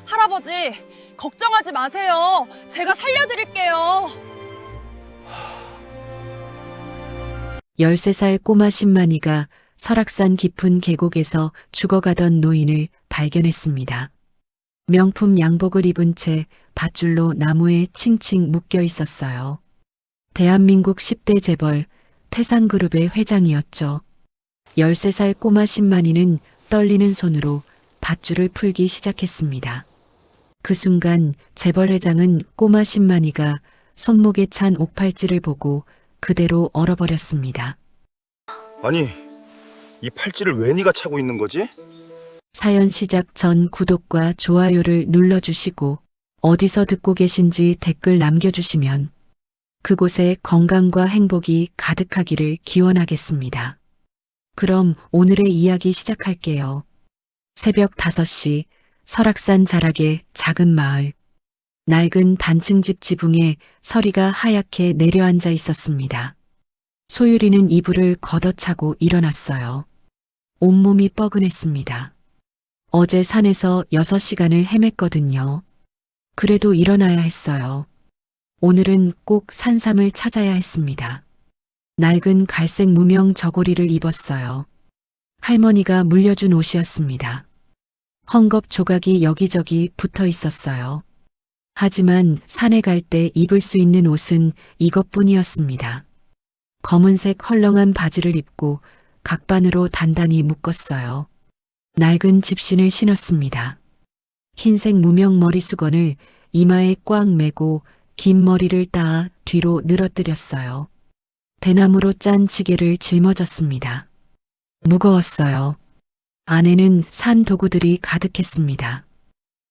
할아버지, 걱정하지 마세요. 제가 살려드릴게요. 13살 꼬마 신만이가 설악산 깊은 계곡에서 죽어가던 노인을 발견했습니다. 명품 양복을 입은 채 밧줄로 나무에 칭칭 묶여 있었어요. 대한민국 10대 재벌 태산그룹의 회장이었죠. 13살 꼬마 신만이는 떨리는 손으로 밧줄을 풀기 시작했습니다. 그 순간 재벌 회장은 꼬마 신만이가 손목에 찬 옥팔찌를 보고 그대로 얼어버렸습니다. 아니, 이 팔찌를 왜 네가 차고 있는 거지? 사연 시작 전 구독과 좋아요를 눌러주시고 어디서 듣고 계신지 댓글 남겨주시면 그곳에 건강과 행복이 가득하기를 기원하겠습니다. 그럼 오늘의 이야기 시작할게요. 새벽 5시 설악산 자락의 작은 마을. 낡은 단층집 지붕에 서리가 하얗게 내려앉아 있었습니다. 소율이는 이불을 걷어차고 일어났어요. 온몸이 뻐근했습니다. 어제 산에서 6시간을 헤맸거든요. 그래도 일어나야 했어요. 오늘은 꼭 산삼을 찾아야 했습니다. 낡은 갈색 무명 저고리를 입었어요. 할머니가 물려준 옷이었습니다. 헝겊 조각이 여기저기 붙어 있었어요. 하지만 산에 갈 때 입을 수 있는 옷은 이것뿐이었습니다. 검은색 헐렁한 바지를 입고 각반으로 단단히 묶었어요. 낡은 집신을 신었습니다. 흰색 무명 머리수건을 이마에 꽉 매고 긴 머리를 따아 뒤로 늘어뜨렸어요. 대나무로 짠 지게를 짊어졌습니다. 무거웠어요. 안에는 산 도구들이 가득했습니다.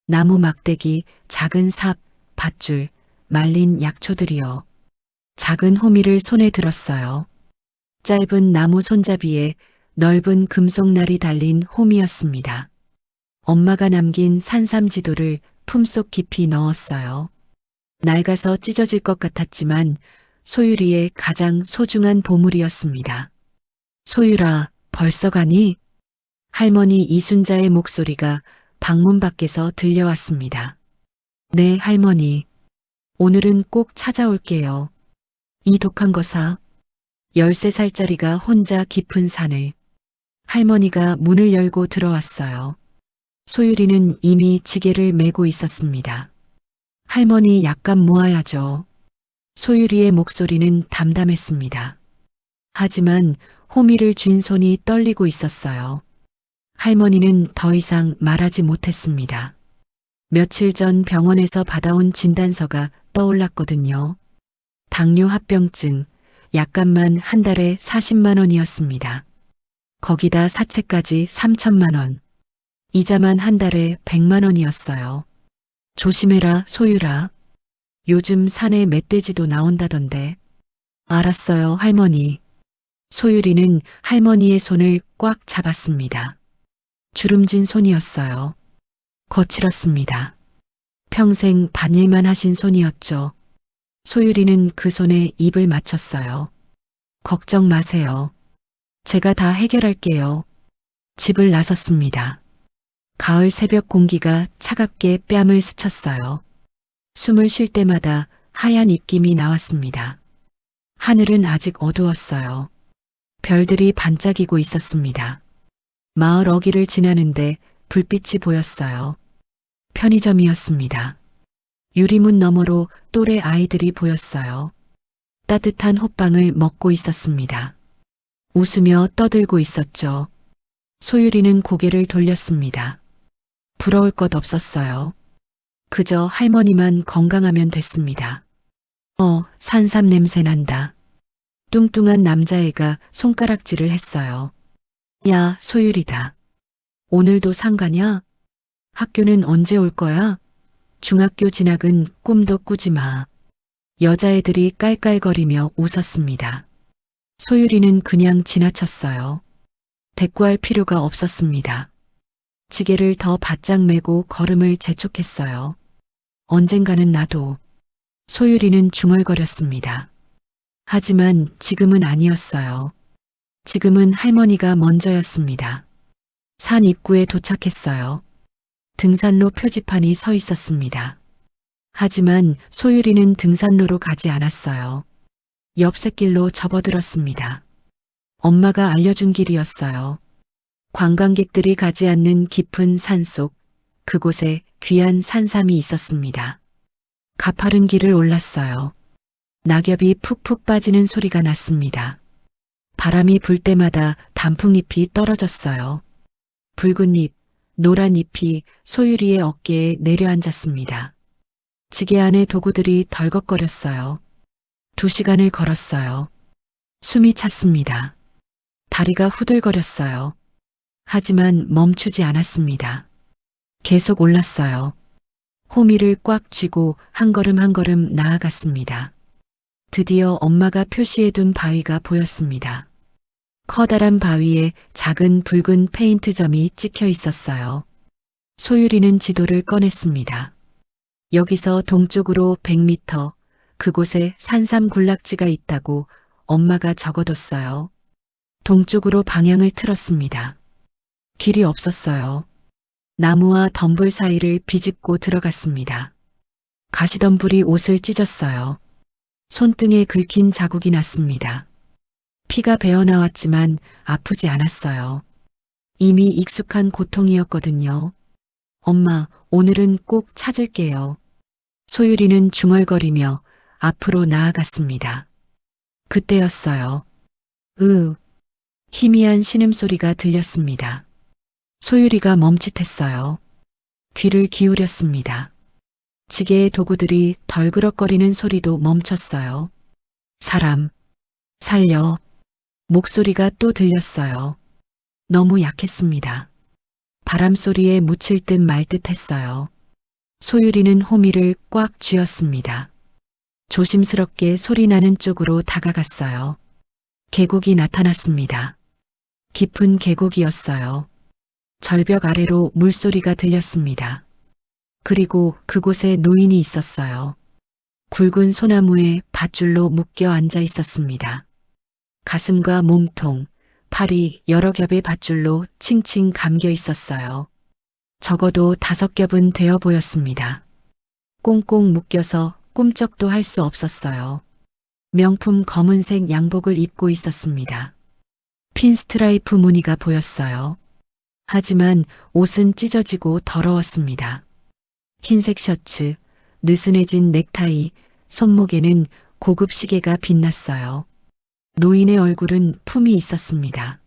나무 막대기, 작은 삽, 밧줄, 말린 약초들이요. 작은 호미를 손에 들었어요. 짧은 나무 손잡이에 넓은 금속날이 달린 홈이었습니다. 엄마가 남긴 산삼 지도를 품속 깊이 넣었어요. 낡아서 찢어질 것 같았지만 소율이의 가장 소중한 보물이었습니다. 소율아, 벌써 가니? 할머니 이순자의 목소리가 방문 밖에서 들려왔습니다. 네, 할머니. 오늘은 꼭 찾아올게요. 이 독한 거사. 13살짜리가 혼자 깊은 산을. 할머니가 문을 열고 들어왔어요. 소율이는 이미 지게를 메고 있었습니다. 할머니 약간 모아야죠. 소율이의 목소리는 담담했습니다. 하지만 호미를 쥔 손이 떨리고 있었어요. 할머니는 더 이상 말하지 못했습니다. 며칠 전 병원에서 받아온 진단서가 떠올랐거든요. 당뇨 합병증, 약값만 한 달에 40만 원이었습니다. 거기다 사채까지 3천만 원. 이자만 한 달에 100만 원이었어요. 조심해라, 소율아. 요즘 산에 멧돼지도 나온다던데. 알았어요, 할머니. 소율이는 할머니의 손을 꽉 잡았습니다. 주름진 손이었어요. 거칠었습니다. 평생 밭일만 하신 손이었죠. 소율이는 그 손에 입을 맞췄어요. 걱정 마세요. 제가 다 해결할게요. 집을 나섰습니다. 가을 새벽 공기가 차갑게 뺨을 스쳤어요. 숨을 쉴 때마다 하얀 입김이 나왔습니다. 하늘은 아직 어두웠어요. 별들이 반짝이고 있었습니다. 마을 어귀를 지나는데 불빛이 보였어요. 편의점이었습니다. 유리문 너머로 또래 아이들이 보였어요. 따뜻한 호빵을 먹고 있었습니다. 웃으며 떠들고 있었죠. 소율이는 고개를 돌렸습니다. 부러울 것 없었어요. 그저 할머니만 건강하면 됐습니다. 산삼 냄새 난다. 뚱뚱한 남자애가 손가락질을 했어요. 야, 소율이다. 오늘도 산 가냐? 학교는 언제 올 거야? 중학교 진학은 꿈도 꾸지 마. 여자애들이 깔깔거리며 웃었습니다. 소율이는 그냥 지나쳤어요. 대꾸할 필요가 없었습니다. 지게를 더 바짝 메고 걸음을 재촉했어요. 언젠가는 나도. 소율이는 중얼거렸습니다. 하지만 지금은 아니었어요. 지금은 할머니가 먼저였습니다. 산 입구에 도착했어요. 등산로 표지판이 서 있었습니다. 하지만 소율이는 등산로로 가지 않았어요. 옆새길로 접어들었습니다. 엄마가 알려준 길이었어요. 관광객들이 가지 않는 깊은 산속, 그곳에 귀한 산삼이 있었습니다. 가파른 길을 올랐어요. 낙엽이 푹푹 빠지는 소리가 났습니다. 바람이 불 때마다 단풍잎이 떨어졌어요. 붉은 잎, 노란 잎이 소율이의 어깨에 내려앉았습니다. 지게 안에 도구들이 덜컥거렸어요. 2시간을 걸었어요. 숨이 찼습니다. 다리가 후들거렸어요. 하지만 멈추지 않았습니다. 계속 올랐어요. 호미를 꽉 쥐고 한 걸음 한 걸음 나아갔습니다. 드디어 엄마가 표시해둔 바위가 보였습니다. 커다란 바위에 작은 붉은 페인트점이 찍혀 있었어요. 소율이는 지도를 꺼냈습니다. 여기서 동쪽으로 100m, 그곳에 산삼 군락지가 있다고 엄마가 적어뒀어요. 동쪽으로 방향을 틀었습니다. 길이 없었어요. 나무와 덤불 사이를 비집고 들어갔습니다. 가시덤불이 옷을 찢었어요. 손등에 긁힌 자국이 났습니다. 피가 배어나왔지만 아프지 않았어요. 이미 익숙한 고통이었거든요. 엄마, 오늘은 꼭 찾을게요. 소율이는 중얼거리며 앞으로 나아갔습니다. 그때였어요. 희미한 신음소리가 들렸습니다. 소율이가 멈칫했어요. 귀를 기울였습니다. 지게의 도구들이 덜그럭거리는 소리도 멈췄어요. 사람, 살려. 목소리가 또 들렸어요. 너무 약했습니다. 바람 소리에 묻힐 듯 말 듯 했어요. 소율이는 호미를 꽉 쥐었습니다. 조심스럽게 소리 나는 쪽으로 다가갔어요. 계곡이 나타났습니다. 깊은 계곡이었어요. 절벽 아래로 물소리가 들렸습니다. 그리고 그곳에 노인이 있었어요. 굵은 소나무에 밧줄로 묶여 앉아 있었습니다. 가슴과 몸통, 팔이 여러 겹의 밧줄로 칭칭 감겨 있었어요. 적어도 5겹은 되어 보였습니다. 꽁꽁 묶여서 꿈쩍도 할 수 없었어요. 명품 검은색 양복을 입고 있었습니다. 핀스트라이프 무늬가 보였어요. 하지만 옷은 찢어지고 더러웠습니다. 흰색 셔츠, 느슨해진 넥타이, 손목에는 고급 시계가 빛났어요. 노인의 얼굴은 품이 있었습니다.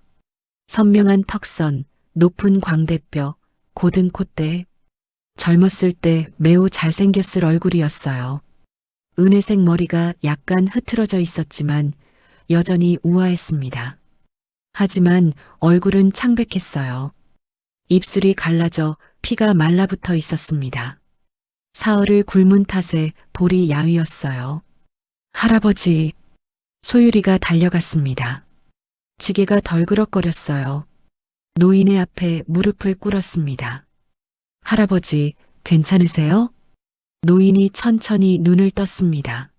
선명한 턱선, 높은 광대뼈, 고든 콧대. 젊었을 때 매우 잘생겼을 얼굴이었어요. 은회색 머리가 약간 흐트러져 있었지만 여전히 우아했습니다. 하지만 얼굴은 창백했어요. 입술이 갈라져 피가 말라붙어 있었습니다. 사흘을 굶은 탓에 볼이 야위었어요. 할아버지, 소율이가 달려갔습니다. 지게가 덜그럭거렸어요. 노인의 앞에 무릎을 꿇었습니다. 할아버지, 괜찮으세요? 노인이 천천히 눈을 떴습니다.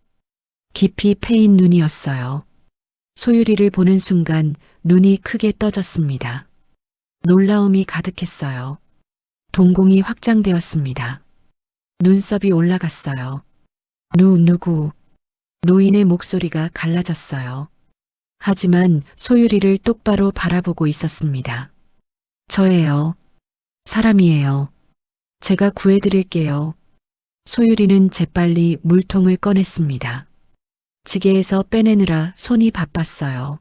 깊이 패인 눈이었어요. 소율이를 보는 순간 눈이 크게 떠졌습니다. 놀라움이 가득했어요. 동공이 확장되었습니다. 눈썹이 올라갔어요. 누구? 노인의 목소리가 갈라졌어요. 하지만 소율이를 똑바로 바라보고 있었습니다. 저예요. 사람이에요. 제가 구해드릴게요. 소율이는 재빨리 물통을 꺼냈습니다. 지게에서 빼내느라 손이 바빴어요.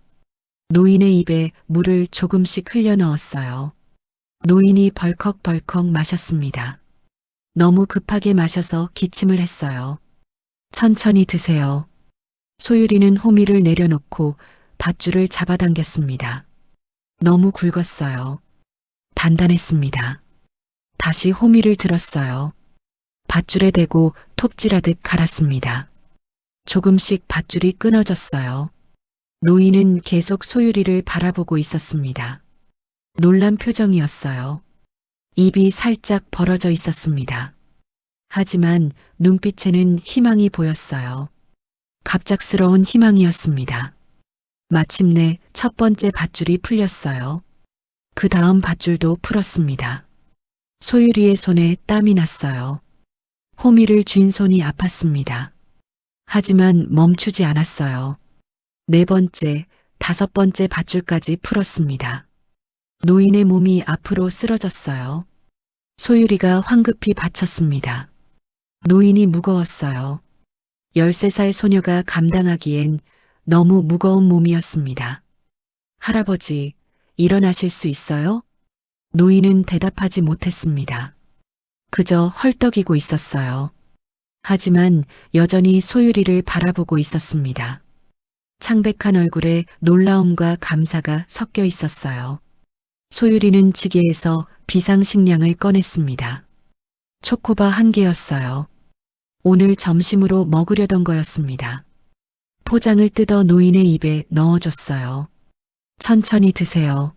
노인의 입에 물을 조금씩 흘려 넣었어요. 노인이 벌컥벌컥 마셨습니다. 너무 급하게 마셔서 기침을 했어요. 천천히 드세요. 소율이는 호미를 내려놓고 밧줄을 잡아당겼습니다. 너무 굵었어요. 단단했습니다. 다시 호미를 들었어요. 밧줄에 대고 톱질하듯 갈았습니다. 조금씩 밧줄이 끊어졌어요. 노인은 계속 소율이를 바라보고 있었습니다. 놀란 표정이었어요. 입이 살짝 벌어져 있었습니다. 하지만 눈빛에는 희망이 보였어요. 갑작스러운 희망이었습니다. 마침내 첫 번째 밧줄이 풀렸어요. 그 다음 밧줄도 풀었습니다. 소유리의 손에 땀이 났어요. 호미를 쥔 손이 아팠습니다. 하지만 멈추지 않았어요. 네 번째, 다섯 번째 밧줄까지 풀었습니다. 노인의 몸이 앞으로 쓰러졌어요. 소유리가 황급히 받쳤습니다. 노인이 무거웠어요. 13살 소녀가 감당하기엔 너무 무거운 몸이었습니다. 할아버지, 일어나실 수 있어요? 노인은 대답하지 못했습니다. 그저 헐떡이고 있었어요. 하지만 여전히 소유리를 바라보고 있었습니다. 창백한 얼굴에 놀라움과 감사가 섞여 있었어요. 소유리는 지게에서 비상식량을 꺼냈습니다. 초코바 한 개였어요. 오늘 점심으로 먹으려던 거였습니다. 포장을 뜯어 노인의 입에 넣어줬어요. 천천히 드세요.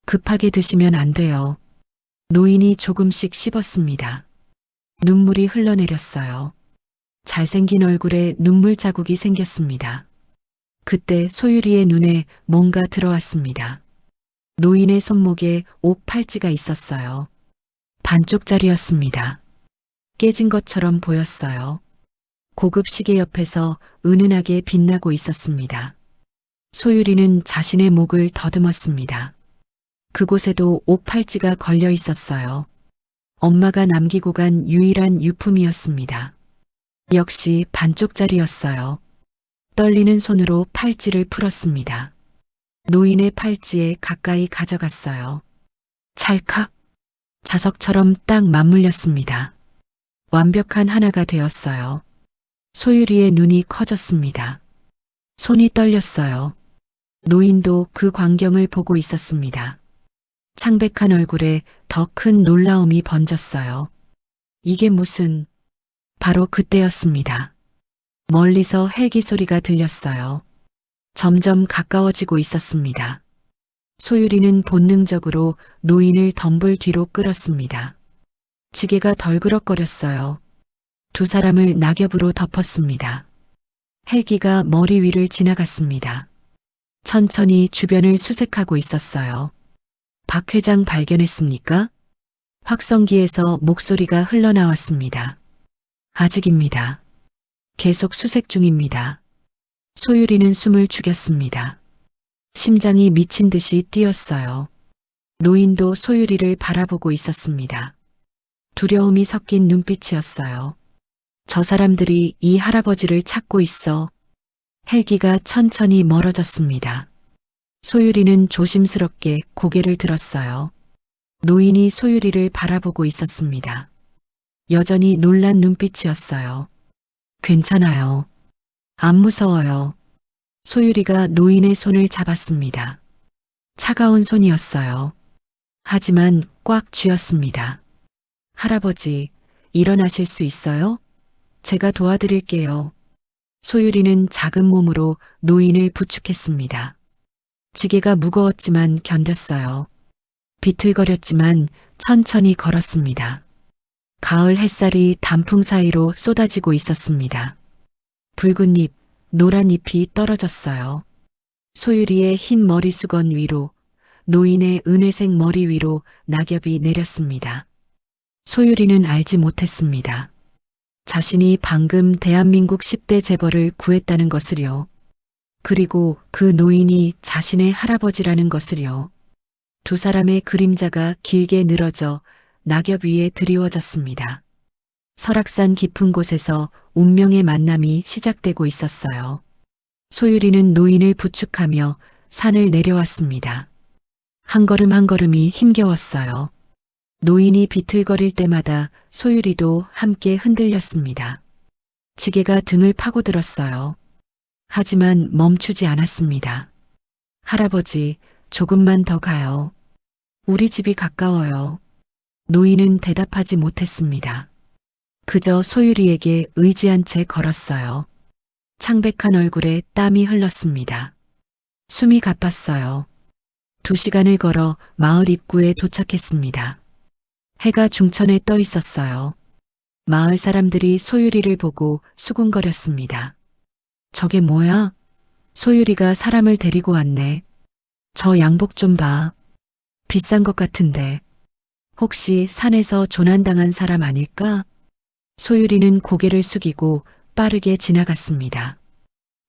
급하게 드시면 안 돼요. 노인이 조금씩 씹었습니다. 눈물이 흘러내렸어요. 잘생긴 얼굴에 눈물 자국이 생겼습니다. 그때 소유리의 눈에 뭔가 들어왔습니다. 노인의 손목에 옥 팔찌가 있었어요. 반쪽짜리였습니다. 깨진 것처럼 보였어요. 고급 시계 옆에서 은은하게 빛나고 있었습니다. 소유리는 자신의 목을 더듬었습니다. 그곳에도 옥 팔찌가 걸려 있었어요. 엄마가 남기고 간 유일한 유품이었습니다. 역시 반쪽짜리였어요. 떨리는 손으로 팔찌를 풀었습니다. 노인의 팔찌에 가까이 가져갔어요. 찰칵! 자석처럼 딱 맞물렸습니다. 완벽한 하나가 되었어요. 소유리의 눈이 커졌습니다. 손이 떨렸어요. 노인도 그 광경을 보고 있었습니다. 창백한 얼굴에 더 큰 놀라움이 번졌어요. 이게 무슨... 바로 그때였습니다. 멀리서 헬기 소리가 들렸어요. 점점 가까워지고 있었습니다. 소유리는 본능적으로 노인을 덤불 뒤로 끌었습니다. 지게가 덜그럭거렸어요. 두 사람을 낙엽으로 덮었습니다. 헬기가 머리 위를 지나갔습니다. 천천히 주변을 수색하고 있었어요. 박 회장 발견했습니까? 확성기에서 목소리가 흘러나왔습니다. 아직입니다. 계속 수색 중입니다. 소유리는 숨을 죽였습니다. 심장이 미친 듯이 뛰었어요. 노인도 소유리를 바라보고 있었습니다. 두려움이 섞인 눈빛이었어요. 저 사람들이 이 할아버지를 찾고 있어. 헬기가 천천히 멀어졌습니다. 소유리는 조심스럽게 고개를 들었어요. 노인이 소유리를 바라보고 있었습니다. 여전히 놀란 눈빛이었어요. 괜찮아요. 안 무서워요. 소유리가 노인의 손을 잡았습니다. 차가운 손이었어요. 하지만 꽉 쥐었습니다. 할아버지, 일어나실 수 있어요? 제가 도와드릴게요. 소유리는 작은 몸으로 노인을 부축했습니다. 지게가 무거웠지만 견뎠어요. 비틀거렸지만 천천히 걸었습니다. 가을 햇살이 단풍 사이로 쏟아지고 있었습니다. 붉은 잎, 노란 잎이 떨어졌어요. 소유리의 흰 머리수건 위로, 노인의 은회색 머리 위로 낙엽이 내렸습니다. 소유리는 알지 못했습니다. 자신이 방금 대한민국 10대 재벌을 구했다는 것을요. 그리고 그 노인이 자신의 할아버지라는 것을요. 두 사람의 그림자가 길게 늘어져 낙엽 위에 드리워졌습니다. 설악산 깊은 곳에서 운명의 만남이 시작되고 있었어요. 소유리는 노인을 부축하며 산을 내려왔습니다. 한 걸음 한 걸음이 힘겨웠어요. 노인이 비틀거릴 때마다 소유리도 함께 흔들렸습니다. 지게가 등을 파고들었어요. 하지만 멈추지 않았습니다. 할아버지, 조금만 더 가요. 우리 집이 가까워요. 노인은 대답하지 못했습니다. 그저 소유리에게 의지한 채 걸었어요. 창백한 얼굴에 땀이 흘렀습니다. 숨이 가빴어요. 2시간을 걸어 마을 입구에 도착했습니다. 해가 중천에 떠 있었어요. 마을 사람들이 소유리를 보고 수군거렸습니다. 저게 뭐야? 소유리가 사람을 데리고 왔네. 저 양복 좀 봐. 비싼 것 같은데. 혹시 산에서 조난당한 사람 아닐까? 소율이는 고개를 숙이고 빠르게 지나갔습니다.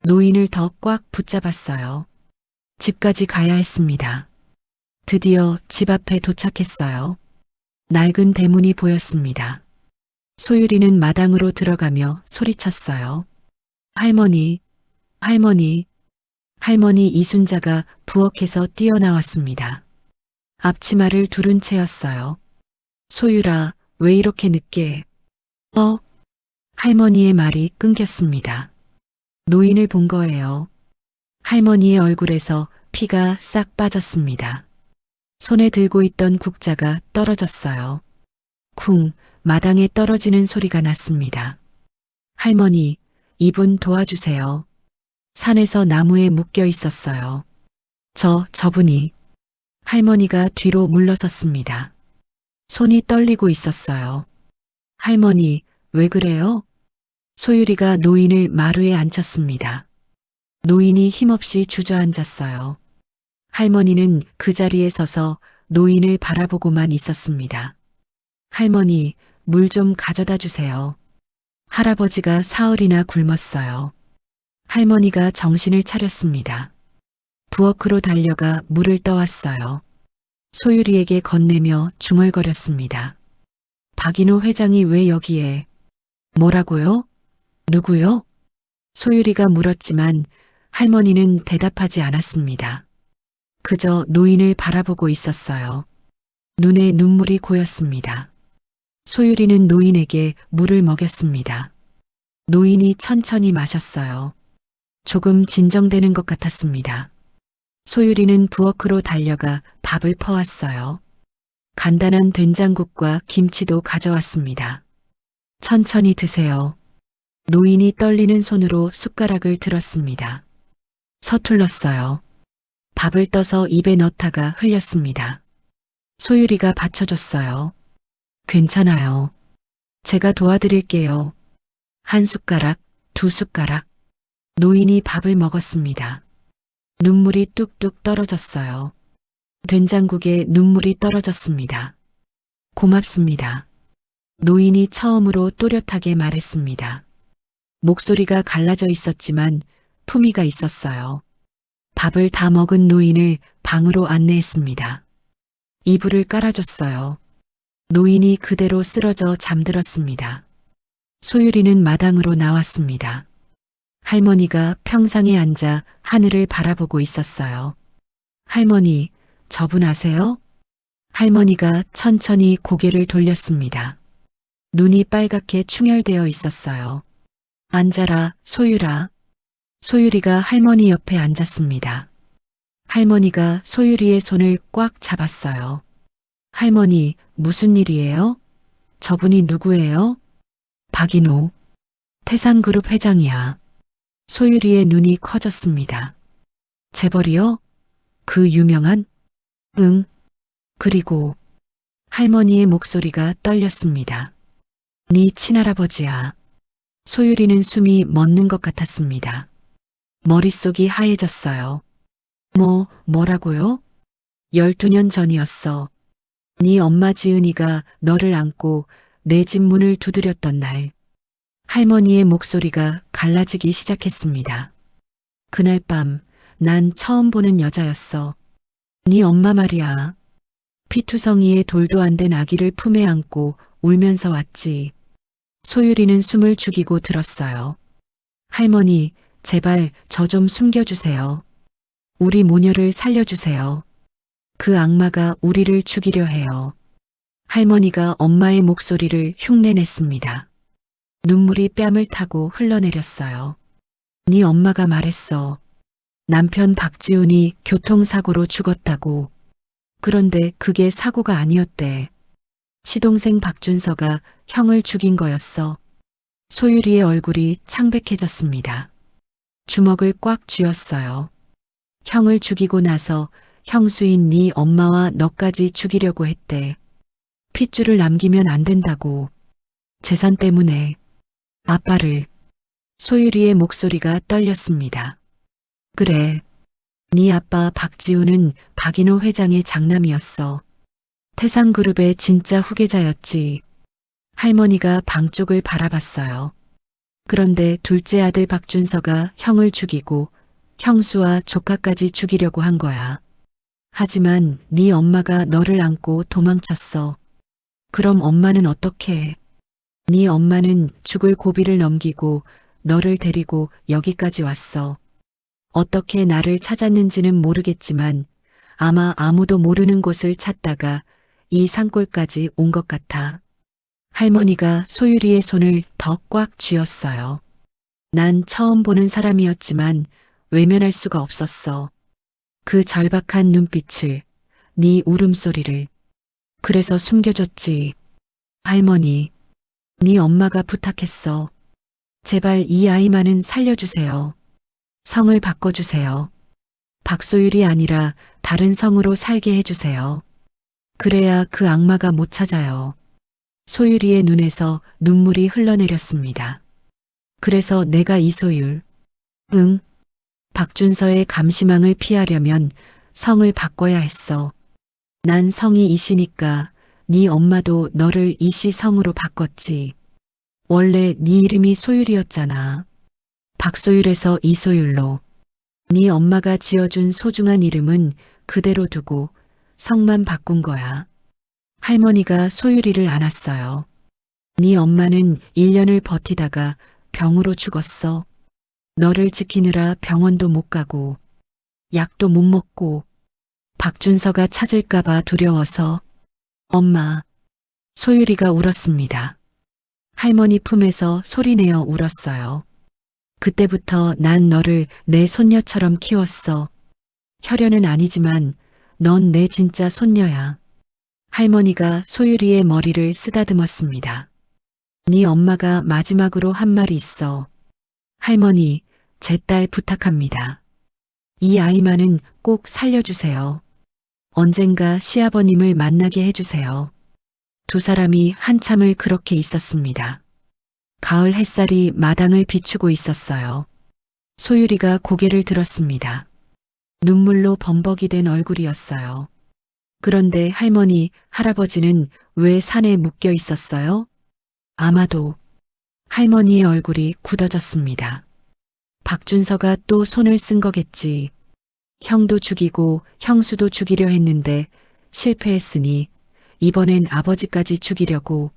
노인을 더 꽉 붙잡았어요. 집까지 가야 했습니다. 드디어 집 앞에 도착했어요. 낡은 대문이 보였습니다. 소율이는 마당으로 들어가며 소리쳤어요. 할머니, 할머니. 할머니 이순자가 부엌에서 뛰어나왔습니다. 앞치마를 두른 채였어요. 소율아, 왜 이렇게 늦게? 할머니의 말이 끊겼습니다. 노인을 본 거예요. 할머니의 얼굴에서 피가 싹 빠졌습니다. 손에 들고 있던 국자가 떨어졌어요. 쿵, 마당에 떨어지는 소리가 났습니다. 할머니, 이분 도와주세요. 산에서 나무에 묶여 있었어요. 저분이. 할머니가 뒤로 물러섰습니다. 손이 떨리고 있었어요. 할머니, 왜 그래요? 소율이가 노인을 마루에 앉혔습니다. 노인이 힘없이 주저앉았어요. 할머니는 그 자리에 서서 노인을 바라보고만 있었습니다. 할머니, 물 좀 가져다 주세요. 할아버지가 사흘이나 굶었어요. 할머니가 정신을 차렸습니다. 부엌으로 달려가 물을 떠왔어요. 소율이에게 건네며 중얼거렸습니다. 박인호 회장이 왜 여기에? 뭐라고요? 누구요? 소율이가 물었지만 할머니는 대답하지 않았습니다. 그저 노인을 바라보고 있었어요. 눈에 눈물이 고였습니다. 소율이는 노인에게 물을 먹였습니다. 노인이 천천히 마셨어요. 조금 진정되는 것 같았습니다. 소율이는 부엌으로 달려가 밥을 퍼왔어요. 간단한 된장국과 김치도 가져왔습니다. 천천히 드세요. 노인이 떨리는 손으로 숟가락을 들었습니다. 서툴렀어요. 밥을 떠서 입에 넣다가 흘렸습니다. 소율이가 받쳐줬어요. 괜찮아요. 제가 도와드릴게요. 한 숟가락, 두 숟가락. 노인이 밥을 먹었습니다. 눈물이 뚝뚝 떨어졌어요. 된장국에 눈물이 떨어졌습니다. 고맙습니다. 노인이 처음으로 또렷하게 말했습니다. 목소리가 갈라져 있었지만 품위가 있었어요. 밥을 다 먹은 노인을 방으로 안내했습니다. 이불을 깔아줬어요. 노인이 그대로 쓰러져 잠들었습니다. 소율이는 마당으로 나왔습니다. 할머니가 평상에 앉아 하늘을 바라보고 있었어요. 할머니, 저분 아세요? 할머니가 천천히 고개를 돌렸습니다. 눈이 빨갛게 충혈되어 있었어요. 앉아라, 소율아. 소율이가 할머니 옆에 앉았습니다. 할머니가 소율이의 손을 꽉 잡았어요. 할머니, 무슨 일이에요? 저분이 누구예요? 박인호. 태산그룹 회장이야. 소율이의 눈이 커졌습니다. 재벌이요? 그 유명한? 응. 그리고 할머니의 목소리가 떨렸습니다. 네 친할아버지야. 소율이는 숨이 멎는 것 같았습니다. 머릿속이 하얘졌어요. 뭐라고요? 12년 전이었어. 네 엄마 지은이가 너를 안고 내 집 문을 두드렸던 날. 할머니의 목소리가 갈라지기 시작했습니다. 그날 밤 난 처음 보는 여자였어. 네 엄마 말이야. 피투성이에 돌도 안 된 아기를 품에 안고 울면서 왔지. 소율이는 숨을 죽이고 들었어요. 할머니, 제발 저 좀 숨겨주세요. 우리 모녀를 살려주세요. 그 악마가 우리를 죽이려 해요. 할머니가 엄마의 목소리를 흉내냈습니다. 눈물이 뺨을 타고 흘러내렸어요. 네 엄마가 말했어. 남편 박지훈이 교통사고로 죽었다고. 그런데 그게 사고가 아니었대. 시동생 박준서가 형을 죽인 거였어. 소율이의 얼굴이 창백해졌습니다. 주먹을 꽉 쥐었어요. 형을 죽이고 나서 형수인 네 엄마와 너까지 죽이려고 했대. 핏줄을 남기면 안 된다고. 재산 때문에. 아빠를. 소율이의 목소리가 떨렸습니다. 그래. 네 아빠 박지훈은 박인호 회장의 장남이었어. 태상그룹의 진짜 후계자였지. 할머니가 방 쪽을 바라봤어요. 그런데 둘째 아들 박준서가 형을 죽이고 형수와 조카까지 죽이려고 한 거야. 하지만 네 엄마가 너를 안고 도망쳤어. 그럼 엄마는 어떻게 해? 네 엄마는 죽을 고비를 넘기고 너를 데리고 여기까지 왔어. 어떻게 나를 찾았는지는 모르겠지만 아마 아무도 모르는 곳을 찾다가 이 산골까지 온 것 같아. 할머니가 소유리의 손을 더 꽉 쥐었어요. 난 처음 보는 사람이었지만 외면할 수가 없었어. 그 절박한 눈빛을, 네 울음소리를. 그래서 숨겨줬지. 할머니, 네 엄마가 부탁했어. 제발 이 아이만은 살려주세요. 성을 바꿔주세요. 박소율이 아니라 다른 성으로 살게 해주세요. 그래야 그 악마가 못 찾아요. 소율이의 눈에서 눈물이 흘러내렸습니다. 그래서 내가 이소율. 응. 박준서의 감시망을 피하려면 성을 바꿔야 했어. 난 성이 이씨니까 네 엄마도 너를 이씨 성으로 바꿨지. 원래 네 이름이 소율이었잖아. 박소율에서 이소율로. 네 엄마가 지어준 소중한 이름은 그대로 두고 성만 바꾼 거야. 할머니가 소율이를 안았어요. 네 엄마는 1년을 버티다가 병으로 죽었어. 너를 지키느라 병원도 못 가고 약도 못 먹고 박준서가 찾을까봐 두려워서. 엄마. 소율이가 울었습니다. 할머니 품에서 소리내어 울었어요. 그때부터 난 너를 내 손녀처럼 키웠어. 혈연은 아니지만 넌 내 진짜 손녀야. 할머니가 소율이의 머리를 쓰다듬었습니다. 네 엄마가 마지막으로 한 말이 있어. 할머니, 제 딸 부탁합니다. 이 아이만은 꼭 살려주세요. 언젠가 시아버님을 만나게 해주세요. 두 사람이 한참을 그렇게 있었습니다. 가을 햇살이 마당을 비추고 있었어요. 소율이가 고개를 들었습니다. 눈물로 범벅이 된 얼굴이었어요. 그런데 할머니, 할아버지는 왜 산에 묶여 있었어요? 아마도. 할머니의 얼굴이 굳어졌습니다. 박준서가 또 손을 쓴 거겠지. 형도 죽이고 형수도 죽이려 했는데 실패했으니 이번엔 아버지까지 죽이려고.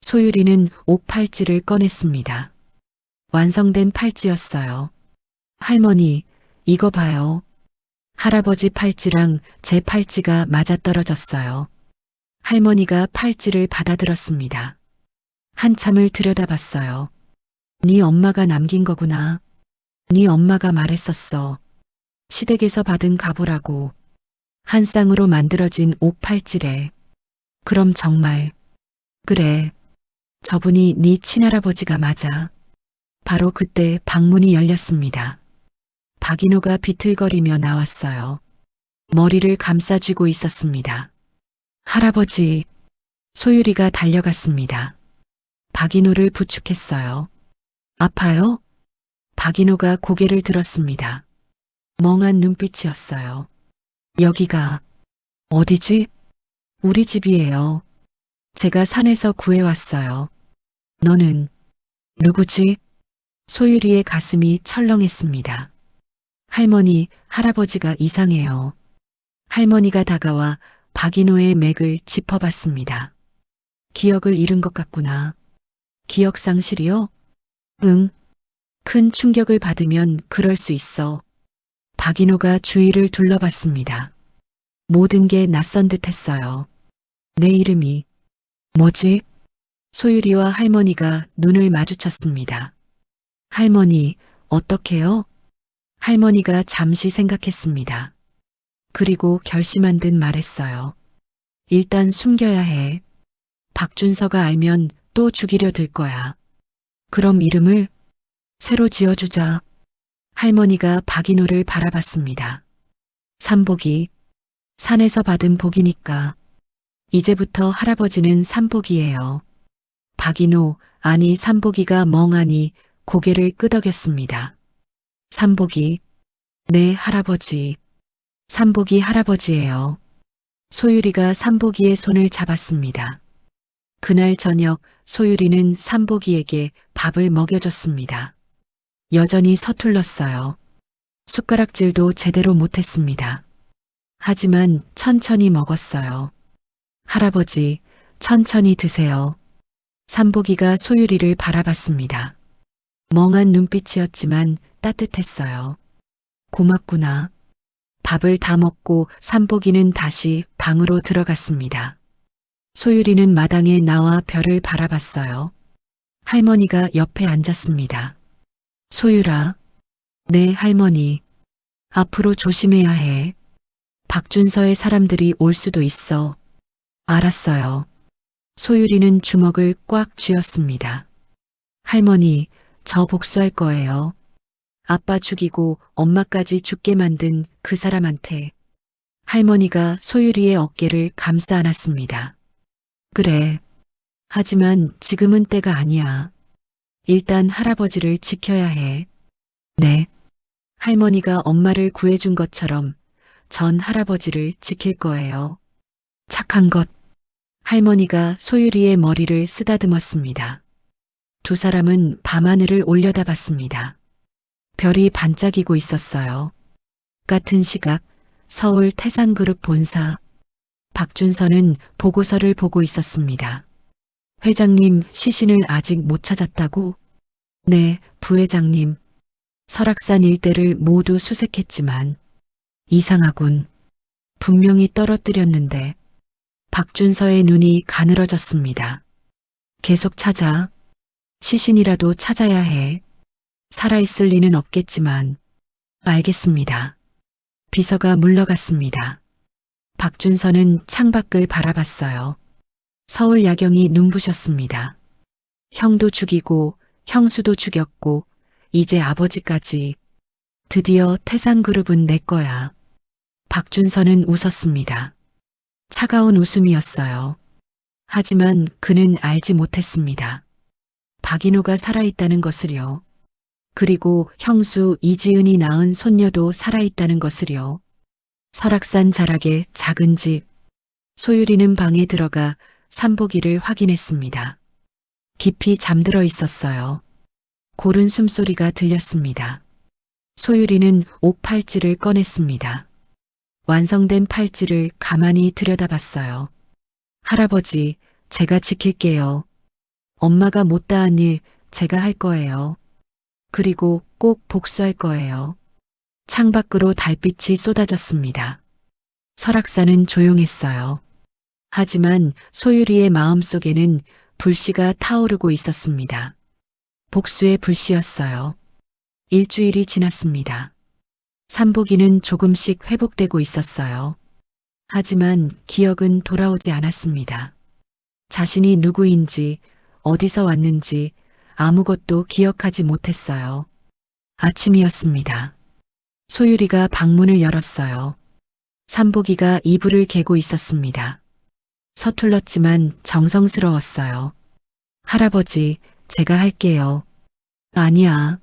소율이는 옷 팔찌를 꺼냈습니다. 완성된 팔찌였어요. 할머니, 이거 봐요. 할아버지 팔찌랑 제 팔찌가 맞아떨어졌어요. 할머니가 팔찌를 받아들었습니다. 한참을 들여다봤어요. 네 엄마가 남긴 거구나. 네 엄마가 말했었어. 시댁에서 받은 가보라고. 한 쌍으로 만들어진 옷 팔찌래. 그럼 정말. 그래. 저분이 네 친할아버지가 맞아. 바로 그때 방문이 열렸습니다. 박인호가 비틀거리며 나왔어요. 머리를 감싸쥐고 있었습니다. 할아버지. 소율이가 달려갔습니다. 박인호를 부축했어요. 아파요? 박인호가 고개를 들었습니다. 멍한 눈빛이었어요. 여기가 어디지? 우리 집이에요. 제가 산에서 구해왔어요. 너는 누구지? 소율이의 가슴이 철렁했습니다. 할머니, 할아버지가 이상해요. 할머니가 다가와 박인호의 맥을 짚어봤습니다. 기억을 잃은 것 같구나. 기억상실이요? 응. 큰 충격을 받으면 그럴 수 있어. 박인호가 주위를 둘러봤습니다. 모든 게 낯선 듯 했어요. 내 이름이 뭐지? 소율이와 할머니가 눈을 마주쳤습니다. 할머니, 어떡해요? 할머니가 잠시 생각했습니다. 그리고 결심한 듯 말했어요. 일단 숨겨야 해. 박준서가 알면 또 죽이려 들 거야. 그럼 이름을 새로 지어주자. 할머니가 박인호를 바라봤습니다. 삼복이. 산에서 받은 복이니까. 이제부터 할아버지는 삼복이에요. 박인호, 아니 삼복이가 멍하니 고개를 끄덕였습니다. 삼복이. 네, 할아버지. 삼복이 할아버지예요. 소율이가 삼복이의 손을 잡았습니다. 그날 저녁 소율이는 삼복이에게 밥을 먹여줬습니다. 여전히 서툴렀어요. 숟가락질도 제대로 못했습니다. 하지만 천천히 먹었어요. 할아버지, 천천히 드세요. 삼복이가 소율이를 바라봤습니다. 멍한 눈빛이었지만 따뜻했어요. 고맙구나. 밥을 다 먹고 삼복이는 다시 방으로 들어갔습니다. 소율이는 마당에 나와 별을 바라봤어요. 할머니가 옆에 앉았습니다. 소율아. 네, 할머니. 앞으로 조심해야 해. 박준서의 사람들이 올 수도 있어. 알았어요. 소율이는 주먹을 꽉 쥐었습니다. 할머니, 저 복수할 거예요. 아빠 죽이고 엄마까지 죽게 만든 그 사람한테. 할머니가 소율이의 어깨를 감싸 안았습니다. 그래. 하지만 지금은 때가 아니야. 일단 할아버지를 지켜야 해. 네. 할머니가 엄마를 구해준 것처럼 전 할아버지를 지킬 거예요. 착한 것. 할머니가 소율이의 머리를 쓰다듬었습니다. 두 사람은 밤하늘을 올려다봤습니다. 별이 반짝이고 있었어요. 같은 시각 서울 태산그룹 본사. 박준서는 보고서를 보고 있었습니다. 회장님 시신을 아직 못 찾았다고? 네, 부회장님. 설악산 일대를 모두 수색했지만 이상하군. 분명히 떨어뜨렸는데. 박준서의 눈이 가늘어졌습니다. 계속 찾아. 시신이라도 찾아야 해. 살아있을 리는 없겠지만. 알겠습니다. 비서가 물러갔습니다. 박준서는 창밖을 바라봤어요. 서울 야경이 눈부셨습니다. 형도 죽이고 형수도 죽였고 이제 아버지까지. 드디어 태산그룹은 내 거야. 박준서는 웃었습니다. 차가운 웃음이었어요. 하지만 그는 알지 못했습니다. 박인호가 살아있다는 것을요. 그리고 형수 이지은이 낳은 손녀도 살아있다는 것을요. 설악산 자락의 작은 집. 소율이는 방에 들어가 삼복이를 확인했습니다. 깊이 잠들어 있었어요. 고른 숨소리가 들렸습니다. 소율이는 옷 팔찌를 꺼냈습니다. 완성된 팔찌를 가만히 들여다봤어요. 할아버지, 제가 지킬게요. 엄마가 못다한 일 제가 할 거예요. 그리고 꼭 복수할 거예요. 창밖으로 달빛이 쏟아졌습니다. 설악산은 조용했어요. 하지만 소율이의 마음속에는 불씨가 타오르고 있었습니다. 복수의 불씨였어요. 일주일이 지났습니다. 삼복이는 조금씩 회복되고 있었어요. 하지만 기억은 돌아오지 않았습니다. 자신이 누구인지, 어디서 왔는지 아무것도 기억하지 못했어요. 아침이었습니다. 소율이가 방문을 열었어요. 삼복이가 이불을 개고 있었습니다. 서툴렀지만 정성스러웠어요. 할아버지, 제가 할게요. 아니야.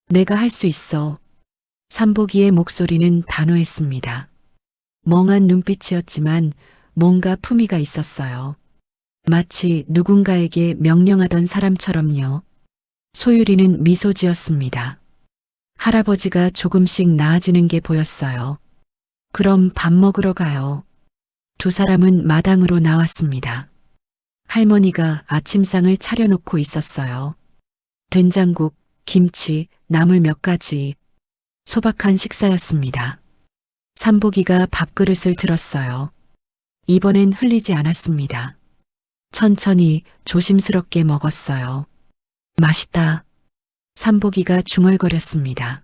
내가 할 수 있어. 삼복이의 목소리는 단호했습니다. 멍한 눈빛이었지만 뭔가 품위가 있었어요. 마치 누군가에게 명령하던 사람처럼요. 소율이는 미소 지었습니다. 할아버지가 조금씩 나아지는 게 보였어요. 그럼 밥 먹으러 가요. 두 사람은 마당으로 나왔습니다. 할머니가 아침상을 차려놓고 있었어요. 된장국, 김치, 나물 몇 가지. 소박한 식사였습니다. 삼복이가 밥그릇을 들었어요. 이번엔 흘리지 않았습니다. 천천히 조심스럽게 먹었어요. 맛있다. 삼복이가 중얼거렸습니다.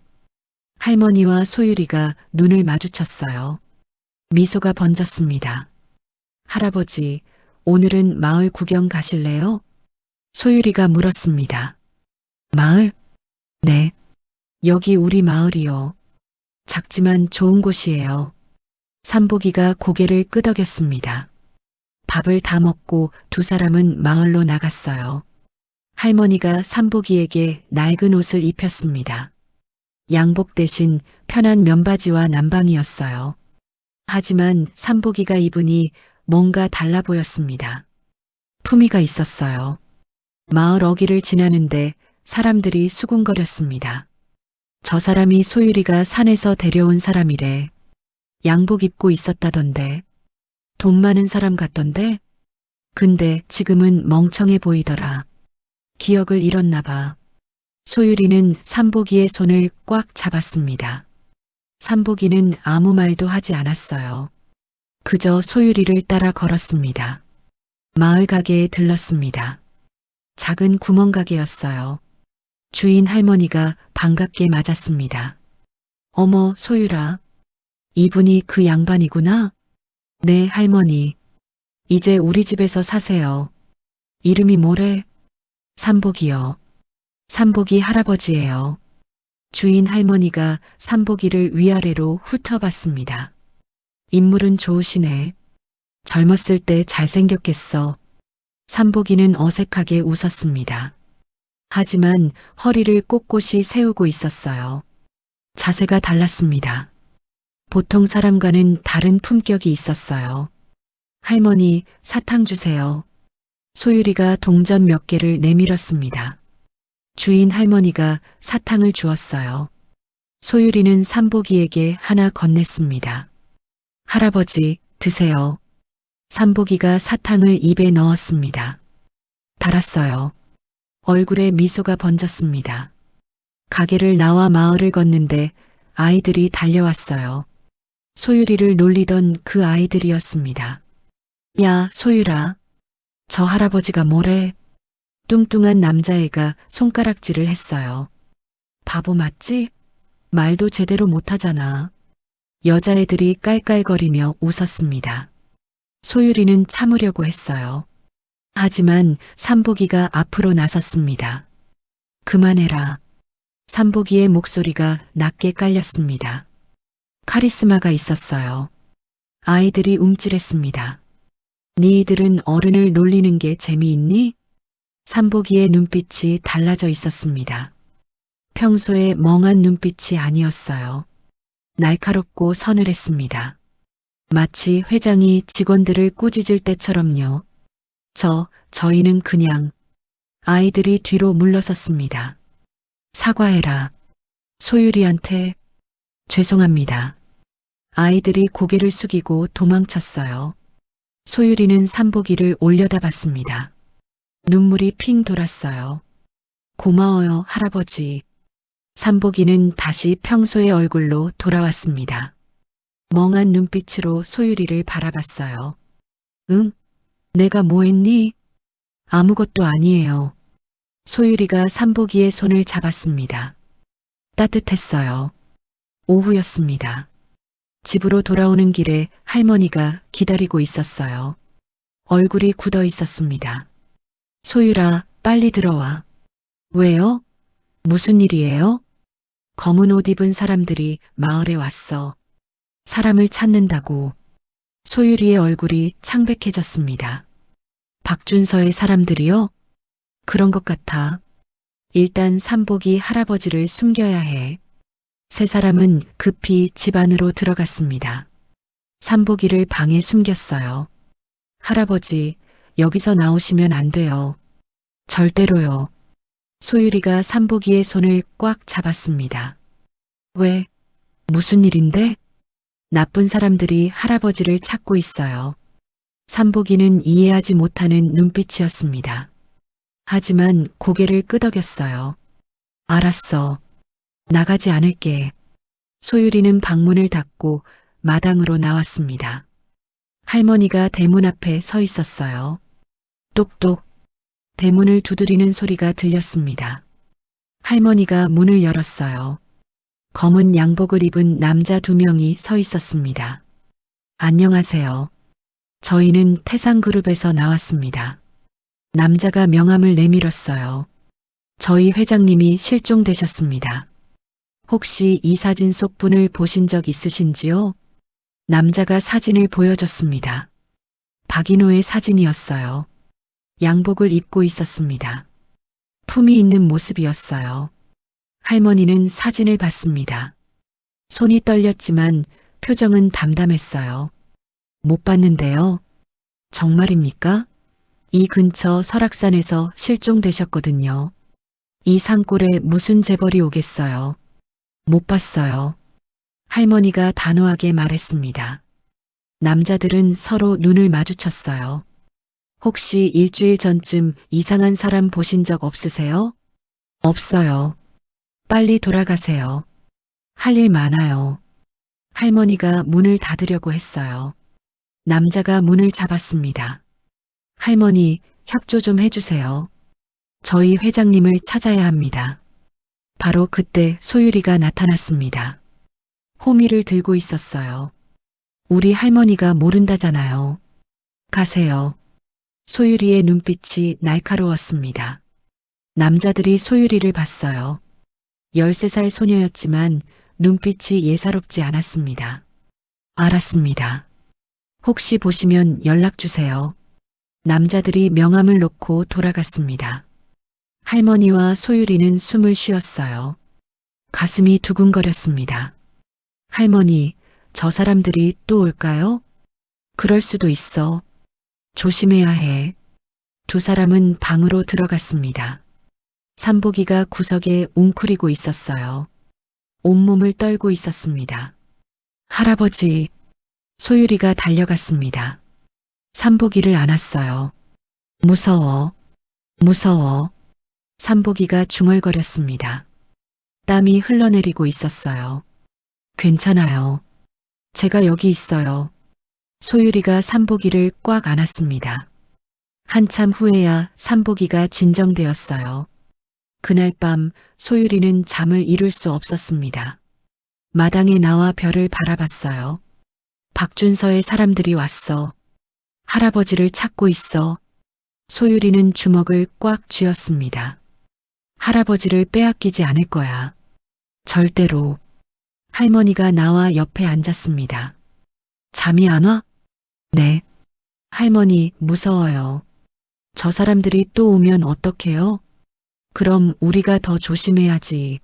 할머니와 소율이가 눈을 마주쳤어요. 미소가 번졌습니다. 할아버지, 오늘은 마을 구경 가실래요? 소율이가 물었습니다. 마을? 네. 여기 우리 마을이요. 작지만 좋은 곳이에요. 삼복이가 고개를 끄덕였습니다. 밥을 다 먹고 두 사람은 마을로 나갔어요. 할머니가 삼복이에게 낡은 옷을 입혔습니다. 양복 대신 편한 면바지와 남방이었어요. 하지만 삼복이가 입으니 뭔가 달라 보였습니다. 품위가 있었어요. 마을 어귀를 지나는데 사람들이 수군거렸습니다. 저 사람이 소율이가 산에서 데려온 사람이래. 양복 입고 있었다던데. 돈 많은 사람 같던데? 근데 지금은 멍청해 보이더라. 기억을 잃었나 봐. 소율이는 삼복이의 손을 꽉 잡았습니다. 삼복이는 아무 말도 하지 않았어요. 그저 소율이를 따라 걸었습니다. 마을 가게에 들렀습니다. 작은 구멍가게였어요. 주인 할머니가 반갑게 맞았습니다. 어머, 소율아. 이분이 그 양반이구나? 네, 할머니. 이제 우리 집에서 사세요. 이름이 뭐래? 삼복이요. 삼복이 할아버지예요. 주인 할머니가 삼복이를 위아래로 훑어봤습니다. 인물은 좋으시네. 젊었을 때 잘생겼겠어. 삼복이는 어색하게 웃었습니다. 하지만 허리를 꼿꼿이 세우고 있었어요. 자세가 달랐습니다. 보통 사람과는 다른 품격이 있었어요. 할머니, 사탕 주세요. 소율이가 동전 몇 개를 내밀었습니다. 주인 할머니가 사탕을 주었어요. 소율이는 삼복이에게 하나 건넸습니다. 할아버지, 드세요. 삼복이가 사탕을 입에 넣었습니다. 달았어요. 얼굴에 미소가 번졌습니다. 가게를 나와 마을을 걷는데 아이들이 달려왔어요. 소율이를 놀리던 그 아이들이었습니다. 야, 소율아. 저 할아버지가 뭐래? 뚱뚱한 남자애가 손가락질을 했어요. 바보 맞지? 말도 제대로 못하잖아. 여자애들이 깔깔거리며 웃었습니다. 소율이는 참으려고 했어요. 하지만 삼복이가 앞으로 나섰습니다. 그만해라. 삼복이의 목소리가 낮게 깔렸습니다. 카리스마가 있었어요. 아이들이 움찔했습니다. 니들은 어른을 놀리는 게 재미있니? 삼복이의 눈빛이 달라져 있었습니다. 평소에 멍한 눈빛이 아니었어요. 날카롭고 서늘했습니다. 마치 회장이 직원들을 꾸짖을 때처럼요. 저희는 그냥. 아이들이 뒤로 물러섰습니다. 사과해라. 소율이한테. 죄송합니다. 아이들이 고개를 숙이고 도망쳤어요. 소율이는 삼복이를 올려다봤습니다. 눈물이 핑 돌았어요. 고마워요, 할아버지. 삼복이는 다시 평소의 얼굴로 돌아왔습니다. 멍한 눈빛으로 소율이를 바라봤어요. 응? 내가 뭐 했니? 아무것도 아니에요. 소율이가 삼복이의 손을 잡았습니다. 따뜻했어요. 오후였습니다. 집으로 돌아오는 길에 할머니가 기다리고 있었어요. 얼굴이 굳어 있었습니다. 소율아, 빨리 들어와. 왜요? 무슨 일이에요? 검은 옷 입은 사람들이 마을에 왔어. 사람을 찾는다고. 소율이의 얼굴이 창백해졌습니다. 박준서의 사람들이요? 그런 것 같아. 일단 삼복이 할아버지를 숨겨야 해. 세 사람은 급히 집 안으로 들어갔습니다. 삼복이를 방에 숨겼어요. 할아버지, 여기서 나오시면 안 돼요. 절대로요. 소율이가 삼복이의 손을 꽉 잡았습니다. 왜? 무슨 일인데? 나쁜 사람들이 할아버지를 찾고 있어요. 삼복이는 이해하지 못하는 눈빛이었습니다. 하지만 고개를 끄덕였어요. 알았어. 나가지 않을게. 소율이는 방문을 닫고 마당으로 나왔습니다. 할머니가 대문 앞에 서 있었어요. 똑똑. 대문을 두드리는 소리가 들렸습니다. 할머니가 문을 열었어요. 검은 양복을 입은 남자 2명이 서 있었습니다. 안녕하세요. 저희는 태상그룹에서 나왔습니다. 남자가 명함을 내밀었어요. 저희 회장님이 실종되셨습니다. 혹시 이 사진 속 분을 보신 적 있으신지요? 남자가 사진을 보여줬습니다. 박인호의 사진이었어요. 양복을 입고 있었습니다. 품이 있는 모습이었어요. 할머니는 사진을 봤습니다. 손이 떨렸지만 표정은 담담했어요. 못 봤는데요. 정말입니까? 이 근처 설악산에서 실종되셨거든요. 이 산골에 무슨 재벌이 오겠어요. 못 봤어요. 할머니가 단호하게 말했습니다. 남자들은 서로 눈을 마주쳤어요. 혹시 일주일 전쯤 이상한 사람 보신 적 없으세요? 없어요. 빨리 돌아가세요. 할 일 많아요. 할머니가 문을 닫으려고 했어요. 남자가 문을 잡았습니다. 할머니, 협조 좀 해주세요. 저희 회장님을 찾아야 합니다. 바로 그때 소율이가 나타났습니다. 호미를 들고 있었어요. 우리 할머니가 모른다잖아요. 가세요. 소율이의 눈빛이 날카로웠습니다. 남자들이 소율이를 봤어요. 13살 소녀였지만 눈빛이 예사롭지 않았습니다. 알았습니다. 혹시 보시면 연락 주세요. 남자들이 명함을 놓고 돌아갔습니다. 할머니와 소율이는 숨을 쉬었어요. 가슴이 두근거렸습니다. 할머니, 저 사람들이 또 올까요? 그럴 수도 있어. 조심해야 해. 두 사람은 방으로 들어갔습니다. 삼복이가 구석에 웅크리고 있었어요. 온몸을 떨고 있었습니다. 할아버지, 소율이가 달려갔습니다. 삼복이를 안았어요. 무서워, 무서워. 삼복이가 중얼거렸습니다. 땀이 흘러내리고 있었어요. 괜찮아요. 제가 여기 있어요. 소율이가 삼복이를 꽉 안았습니다. 한참 후에야 삼복이가 진정되었어요. 그날 밤 소율이는 잠을 이룰 수 없었습니다. 마당에 나와 별을 바라봤어요. 박준서의 사람들이 왔어. 할아버지를 찾고 있어. 소율이는 주먹을 꽉 쥐었습니다. 할아버지를 빼앗기지 않을 거야. 절대로. 할머니가 나와 옆에 앉았습니다. 잠이 안 와? 네. 할머니, 무서워요. 저 사람들이 또 오면 어떡해요? 그럼 우리가 더 조심해야지.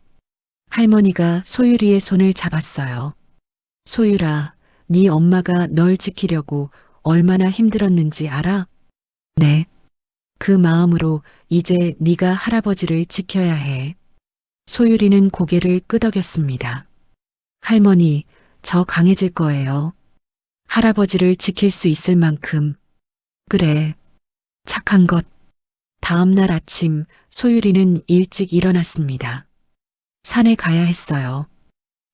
할머니가 소율이의 손을 잡았어요. 소율아, 네 엄마가 널 지키려고 얼마나 힘들었는지 알아? 네. 그 마음으로 이제 네가 할아버지를 지켜야 해. 소율이는 고개를 끄덕였습니다. 할머니, 저 강해질 거예요. 할아버지를 지킬 수 있을 만큼. 그래. 착한 것. 다음 날 아침 소율이는 일찍 일어났습니다. 산에 가야 했어요.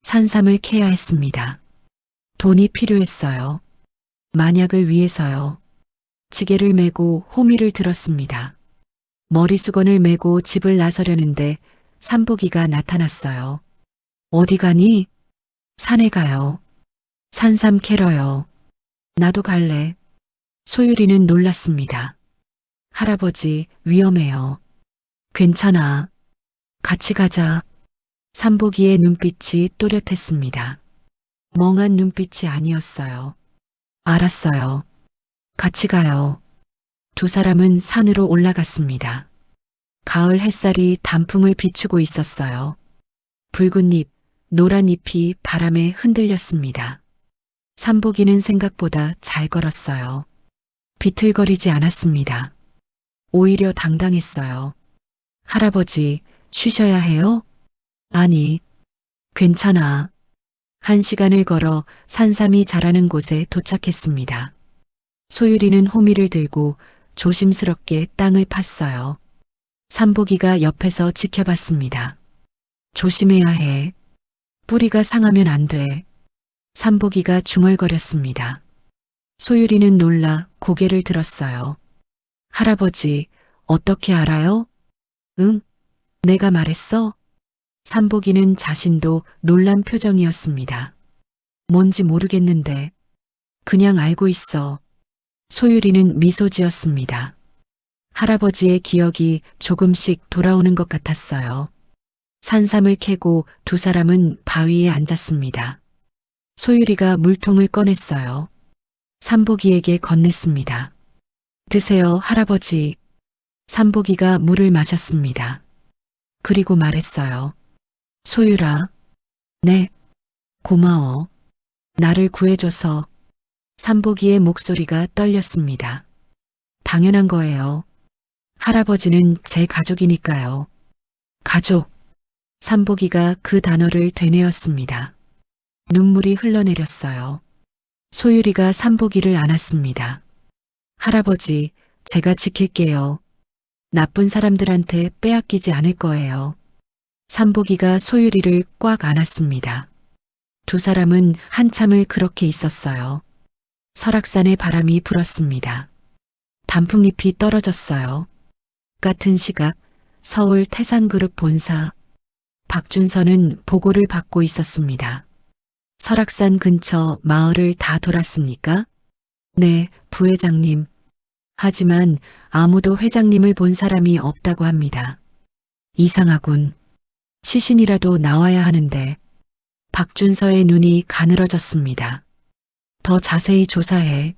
산삼을 캐야 했습니다. 돈이 필요했어요. 만약을 위해서요. 지게를 메고 호미를 들었습니다. 머리수건을 메고 집을 나서려는데 삼복이가 나타났어요. 어디 가니? 산에 가요. 산삼 캐러요. 나도 갈래. 소율이는 놀랐습니다. 할아버지, 위험해요. 괜찮아. 같이 가자. 삼복이의 눈빛이 또렷했습니다. 멍한 눈빛이 아니었어요. 알았어요. 같이 가요. 두 사람은 산으로 올라갔습니다. 가을 햇살이 단풍을 비추고 있었어요. 붉은 잎, 노란 잎이 바람에 흔들렸습니다. 삼복이는 생각보다 잘 걸었어요. 비틀거리지 않았습니다. 오히려 당당했어요. 할아버지, 쉬셔야 해요? 아니, 괜찮아. 1시간을 걸어 산삼이 자라는 곳에 도착했습니다. 소율이는 호미를 들고 조심스럽게 땅을 팠어요. 삼복이가 옆에서 지켜봤습니다. 조심해야 해. 뿌리가 상하면 안 돼. 삼복이가 중얼거렸습니다. 소율이는 놀라 고개를 들었어요. 할아버지, 어떻게 알아요? 응? 내가 말했어? 삼복이는 자신도 놀란 표정이었습니다. 뭔지 모르겠는데. 그냥 알고 있어. 소율이는 미소 지었습니다. 할아버지의 기억이 조금씩 돌아오는 것 같았어요. 산삼을 캐고 두 사람은 바위에 앉았습니다. 소율이가 물통을 꺼냈어요. 삼복이에게 건넸습니다. 드세요, 할아버지. 삼복이가 물을 마셨습니다. 그리고 말했어요. 소율아. 네. 고마워. 나를 구해줘서. 삼복이의 목소리가 떨렸습니다. 당연한 거예요. 할아버지는 제 가족이니까요. 가족. 삼복이가 그 단어를 되뇌었습니다. 눈물이 흘러내렸어요. 소율이가 삼복이를 안았습니다. 할아버지, 제가 지킬게요. 나쁜 사람들한테 빼앗기지 않을 거예요. 삼복이가 소율이를 꽉 안았습니다. 두 사람은 한참을 그렇게 있었어요. 설악산의 바람이 불었습니다. 단풍잎이 떨어졌어요. 같은 시각 서울 태산그룹 본사. 박준서는 보고를 받고 있었습니다. 설악산 근처 마을을 다 돌았습니까? 네, 부회장님. 하지만 아무도 회장님을 본 사람이 없다고 합니다. 이상하군. 시신이라도 나와야 하는데. 박준서의 눈이 가늘어졌습니다. 더 자세히 조사해.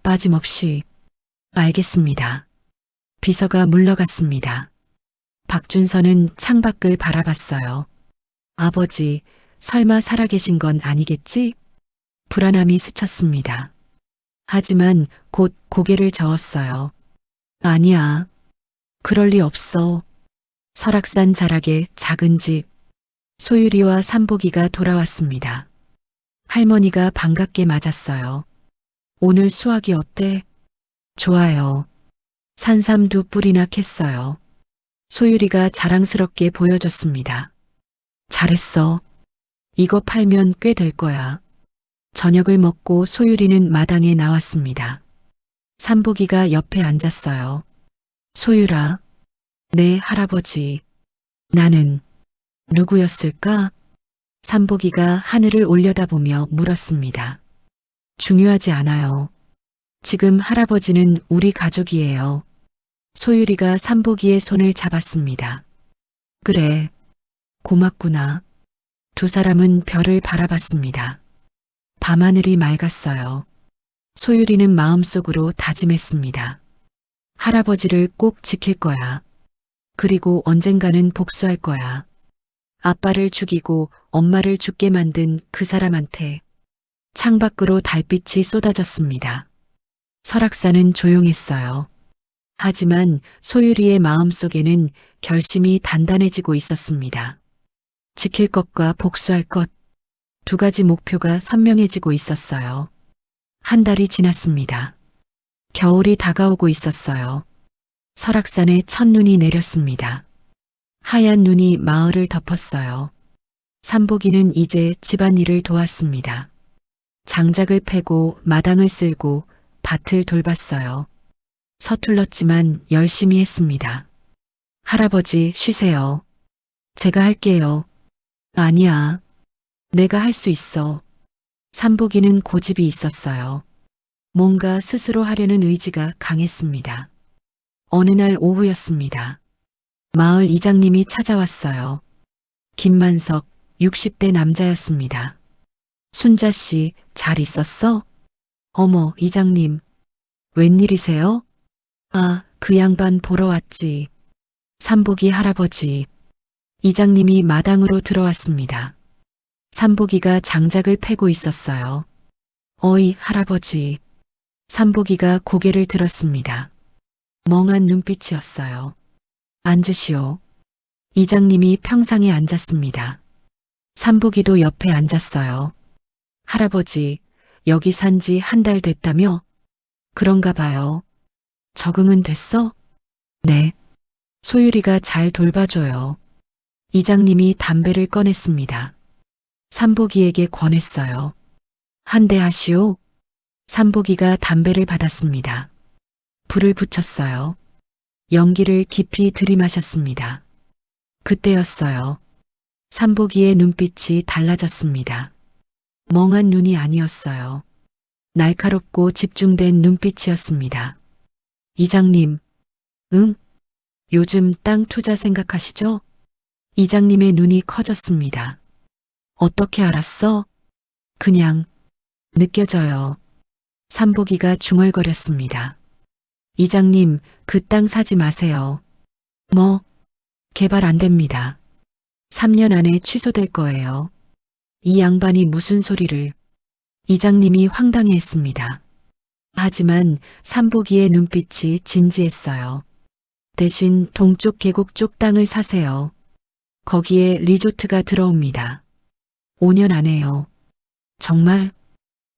빠짐없이. 알겠습니다. 비서가 물러갔습니다. 박준서는 창밖을 바라봤어요. 아버지, 설마 살아계신 건 아니겠지? 불안함이 스쳤습니다. 하지만 곧 고개를 저었어요. 아니야. 그럴 리 없어. 설악산 자락에 작은 집. 소율이와 삼복이가 돌아왔습니다. 할머니가 반갑게 맞았어요. 오늘 수학이 어때? 좋아요. 산삼 2뿌리나 캤어요. 소율이가 자랑스럽게 보여줬습니다. 잘했어. 이거 팔면 꽤 될 거야. 저녁을 먹고 소율이는 마당에 나왔습니다. 삼복이가 옆에 앉았어요. 소율아. 네, 할아버지. 나는 누구였을까? 삼복이가 하늘을 올려다보며 물었습니다. 중요하지 않아요. 지금 할아버지는 우리 가족이에요. 소율이가 삼복이의 손을 잡았습니다. 그래. 고맙구나. 두 사람은 별을 바라봤습니다. 밤하늘이 맑았어요. 소율이는 마음속으로 다짐했습니다. 할아버지를 꼭 지킬 거야. 그리고 언젠가는 복수할 거야. 아빠를 죽이고 엄마를 죽게 만든 그 사람한테. 창밖으로 달빛이 쏟아졌습니다. 설악산은 조용했어요. 하지만 소율이의 마음속에는 결심이 단단해지고 있었습니다. 지킬 것과 복수할 것. 두 가지 목표가 선명해지고 있었어요. 한 달이 지났습니다. 겨울이 다가오고 있었어요. 설악산에 첫눈이 내렸습니다. 하얀 눈이 마을을 덮었어요. 삼복이는 이제 집안일을 도왔습니다. 장작을 패고 마당을 쓸고 밭을 돌봤어요. 서툴렀지만 열심히 했습니다. 할아버지, 쉬세요. 제가 할게요. 아니야. 내가 할 수 있어. 삼복이는 고집이 있었어요. 뭔가 스스로 하려는 의지가 강했습니다. 어느 날 오후였습니다. 마을 이장님이 찾아왔어요. 김만석, 60대 남자였습니다. 순자 씨, 잘 있었어? 어머, 이장님. 웬일이세요? 아, 그 양반 보러 왔지. 삼복이 할아버지. 이장님이 마당으로 들어왔습니다. 삼복이가 장작을 패고 있었어요. 어이, 할아버지. 삼복이가 고개를 들었습니다. 멍한 눈빛이었어요. 앉으시오. 이장님이 평상에 앉았습니다. 삼복이도 옆에 앉았어요. 할아버지, 여기 산 지 한 달 됐다며? 그런가 봐요. 적응은 됐어? 네. 소율이가 잘 돌봐줘요. 이장님이 담배를 꺼냈습니다. 삼복이에게 권했어요. 한 대 하시오. 삼복이가 담배를 받았습니다. 불을 붙였어요. 연기를 깊이 들이마셨습니다. 그때였어요. 삼복이의 눈빛이 달라졌습니다. 멍한 눈이 아니었어요. 날카롭고 집중된 눈빛이었습니다. 이장님, 응? 요즘 땅 투자 생각하시죠? 이장님의 눈이 커졌습니다. 어떻게 알았어? 그냥 느껴져요. 삼복이가 중얼거렸습니다. 이장님, 그 땅 사지 마세요. 뭐? 개발 안 됩니다. 3년 안에 취소될 거예요. 이 양반이 무슨 소리를. 이장님이 황당해했습니다. 하지만 삼복이의 눈빛이 진지했어요. 대신 동쪽 계곡 쪽 땅을 사세요. 거기에 리조트가 들어옵니다. 5년 안에요. 정말?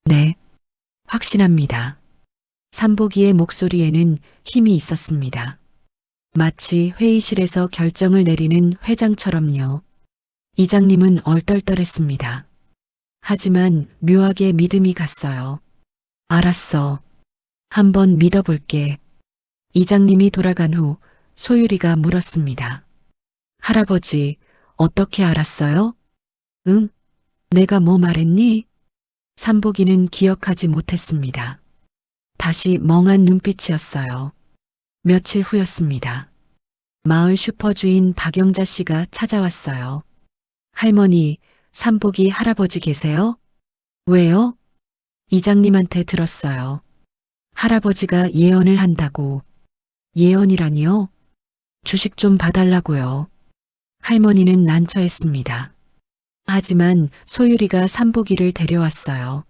네. 확신합니다. 삼복이의 목소리에는 힘이 있었습니다. 마치 회의실에서 결정을 내리는 회장처럼요. 이장님은 얼떨떨했습니다. 하지만 묘하게 믿음이 갔어요. 알았어. 한번 믿어볼게. 이장님이 돌아간 후 소율이가 물었습니다. 할아버지, 어떻게 알았어요? 응? 내가 뭐 말했니? 삼복이는 기억하지 못했습니다. 다시 멍한 눈빛이었어요. 며칠 후였습니다. 마을 슈퍼주인 박영자 씨가 찾아왔어요. 할머니, 삼복이 할아버지 계세요? 왜요? 이장님한테 들었어요. 할아버지가 예언을 한다고. 예언이라니요? 주식 좀 봐달라고요. 할머니는 난처했습니다. 하지만 소율이가 삼복이를 데려왔어요.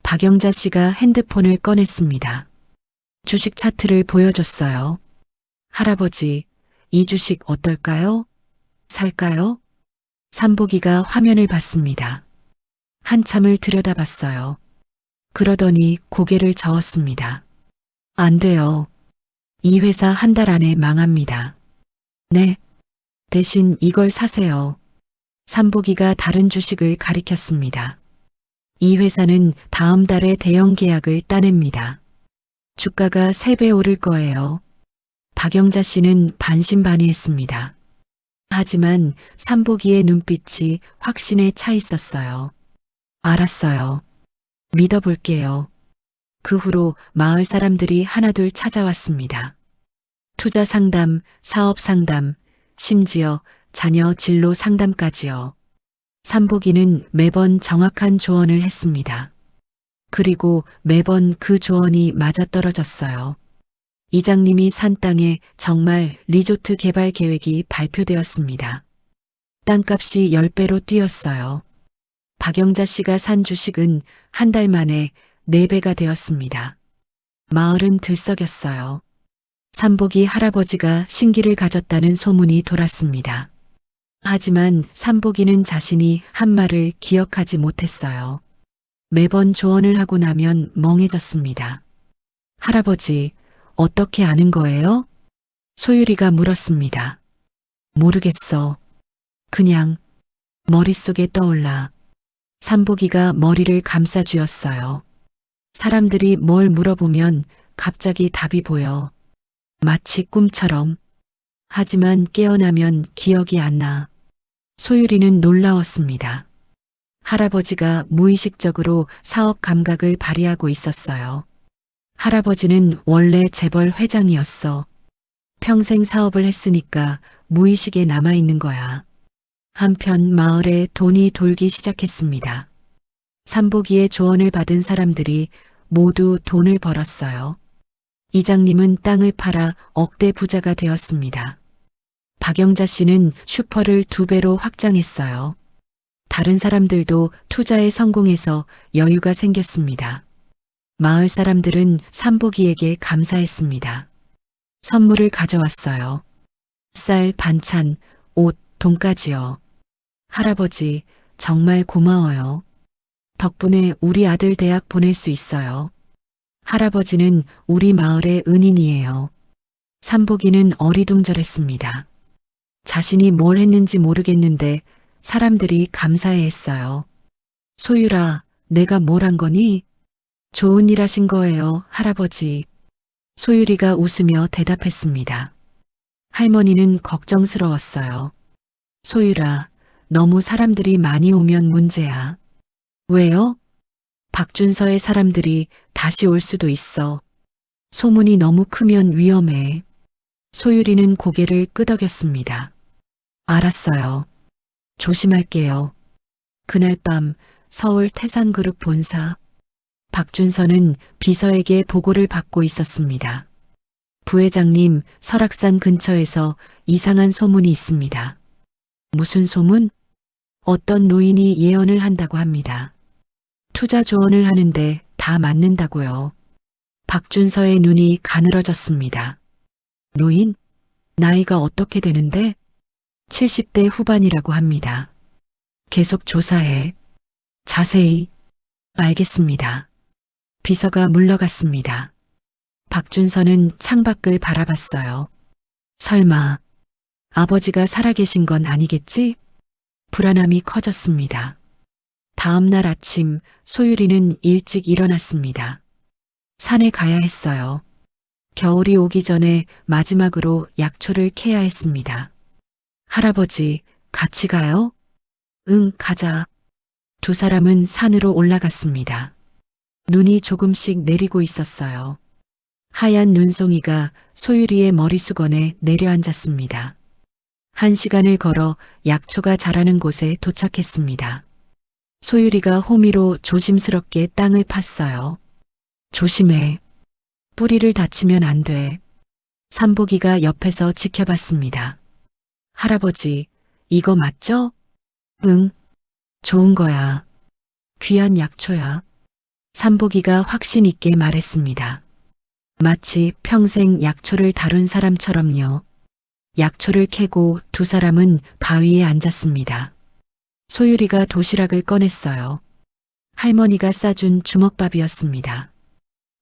박영자 씨가 핸드폰을 꺼냈습니다. 주식 차트를 보여줬어요. 할아버지, 이 주식 어떨까요? 살까요? 삼복이가 화면을 봤습니다. 한참을 들여다봤어요. 그러더니 고개를 저었습니다. 안 돼요. 이 회사 한 달 안에 망합니다. 네. 대신 이걸 사세요. 삼복이가 다른 주식을 가리켰습니다. 이 회사는 다음 달에 대형 계약을 따냅니다. 주가가 3배 오를 거예요. 박영자 씨는 반신반의했습니다. 하지만 삼복이의 눈빛이 확신에 차 있었어요. 알았어요. 믿어볼게요. 그 후로 마을 사람들이 하나둘 찾아왔습니다. 투자 상담, 사업 상담, 심지어 자녀 진로 상담까지요. 삼복이는 매번 정확한 조언을 했습니다. 그리고 매번 그 조언이 맞아떨어졌어요. 이장님이 산 땅에 정말 리조트 개발 계획이 발표되었습니다. 땅값이 10배로 뛰었어요. 박영자 씨가 산 주식은 한 달 만에 4배가 되었습니다. 마을은 들썩였어요. 삼복이 할아버지가 신기를 가졌다는 소문이 돌았습니다. 하지만 삼복이는 자신이 한 말을 기억하지 못했어요. 매번 조언을 하고 나면 멍해졌습니다. 할아버지, 어떻게 아는 거예요? 소율이가 물었습니다. 모르겠어. 그냥 머릿속에 떠올라. 삼복이가 머리를 감싸쥐었어요. 사람들이 뭘 물어보면 갑자기 답이 보여. 마치 꿈처럼. 하지만 깨어나면 기억이 안 나. 소율이는 놀라웠습니다. 할아버지가 무의식적으로 사업 감각을 발휘하고 있었어요. 할아버지는 원래 재벌 회장이었어. 평생 사업을 했으니까 무의식에 남아있는 거야. 한편 마을에 돈이 돌기 시작했습니다. 삼복이의 조언을 받은 사람들이 모두 돈을 벌었어요. 이장님은 땅을 팔아 억대 부자가 되었습니다. 박영자 씨는 슈퍼를 2배로 확장했어요. 다른 사람들도 투자에 성공해서 여유가 생겼습니다. 마을 사람들은 삼복이에게 감사했습니다. 선물을 가져왔어요. 쌀, 반찬, 옷, 돈까지요. 할아버지, 정말 고마워요. 덕분에 우리 아들 대학 보낼 수 있어요. 할아버지는 우리 마을의 은인이에요. 삼복이는 어리둥절했습니다. 자신이 뭘 했는지 모르겠는데 사람들이 감사해했어요. 소율아, 내가 뭘 한 거니? 좋은 일 하신 거예요, 할아버지. 소율이가 웃으며 대답했습니다. 할머니는 걱정스러웠어요. 소율아, 너무 사람들이 많이 오면 문제야. 왜요? 박준서의 사람들이 다시 올 수도 있어. 소문이 너무 크면 위험해. 소율이는 고개를 끄덕였습니다. 알았어요. 조심할게요. 그날 밤 서울 태산그룹 본사. 박준서는 비서에게 보고를 받고 있었습니다. 부회장님, 설악산 근처에서 이상한 소문이 있습니다. 무슨 소문? 어떤 노인이 예언을 한다고 합니다. 투자 조언을 하는데 다 맞는다고요. 박준서의 눈이 가늘어졌습니다. 노인? 나이가 어떻게 되는데? 70대 후반이라고 합니다. 계속 조사해. 자세히. 알겠습니다. 비서가 물러갔습니다. 박준서는 창밖을 바라봤어요. 설마 아버지가 살아계신 건 아니겠지? 불안함이 커졌습니다. 다음 날 아침 소율이는 일찍 일어났습니다. 산에 가야 했어요. 겨울이 오기 전에 마지막으로 약초를 캐야 했습니다. 할아버지, 같이 가요? 응, 가자. 두 사람은 산으로 올라갔습니다. 눈이 조금씩 내리고 있었어요. 하얀 눈송이가 소율이의 머리수건에 내려앉았습니다. 1시간을 걸어 약초가 자라는 곳에 도착했습니다. 소율이가 호미로 조심스럽게 땅을 팠어요. 조심해. 뿌리를 다치면 안 돼. 삼복이가 옆에서 지켜봤습니다. 할아버지, 이거 맞죠? 응. 좋은 거야. 귀한 약초야. 삼복이가 확신 있게 말했습니다. 마치 평생 약초를 다룬 사람처럼요. 약초를 캐고 두 사람은 바위에 앉았습니다. 소율이가 도시락을 꺼냈어요. 할머니가 싸준 주먹밥이었습니다.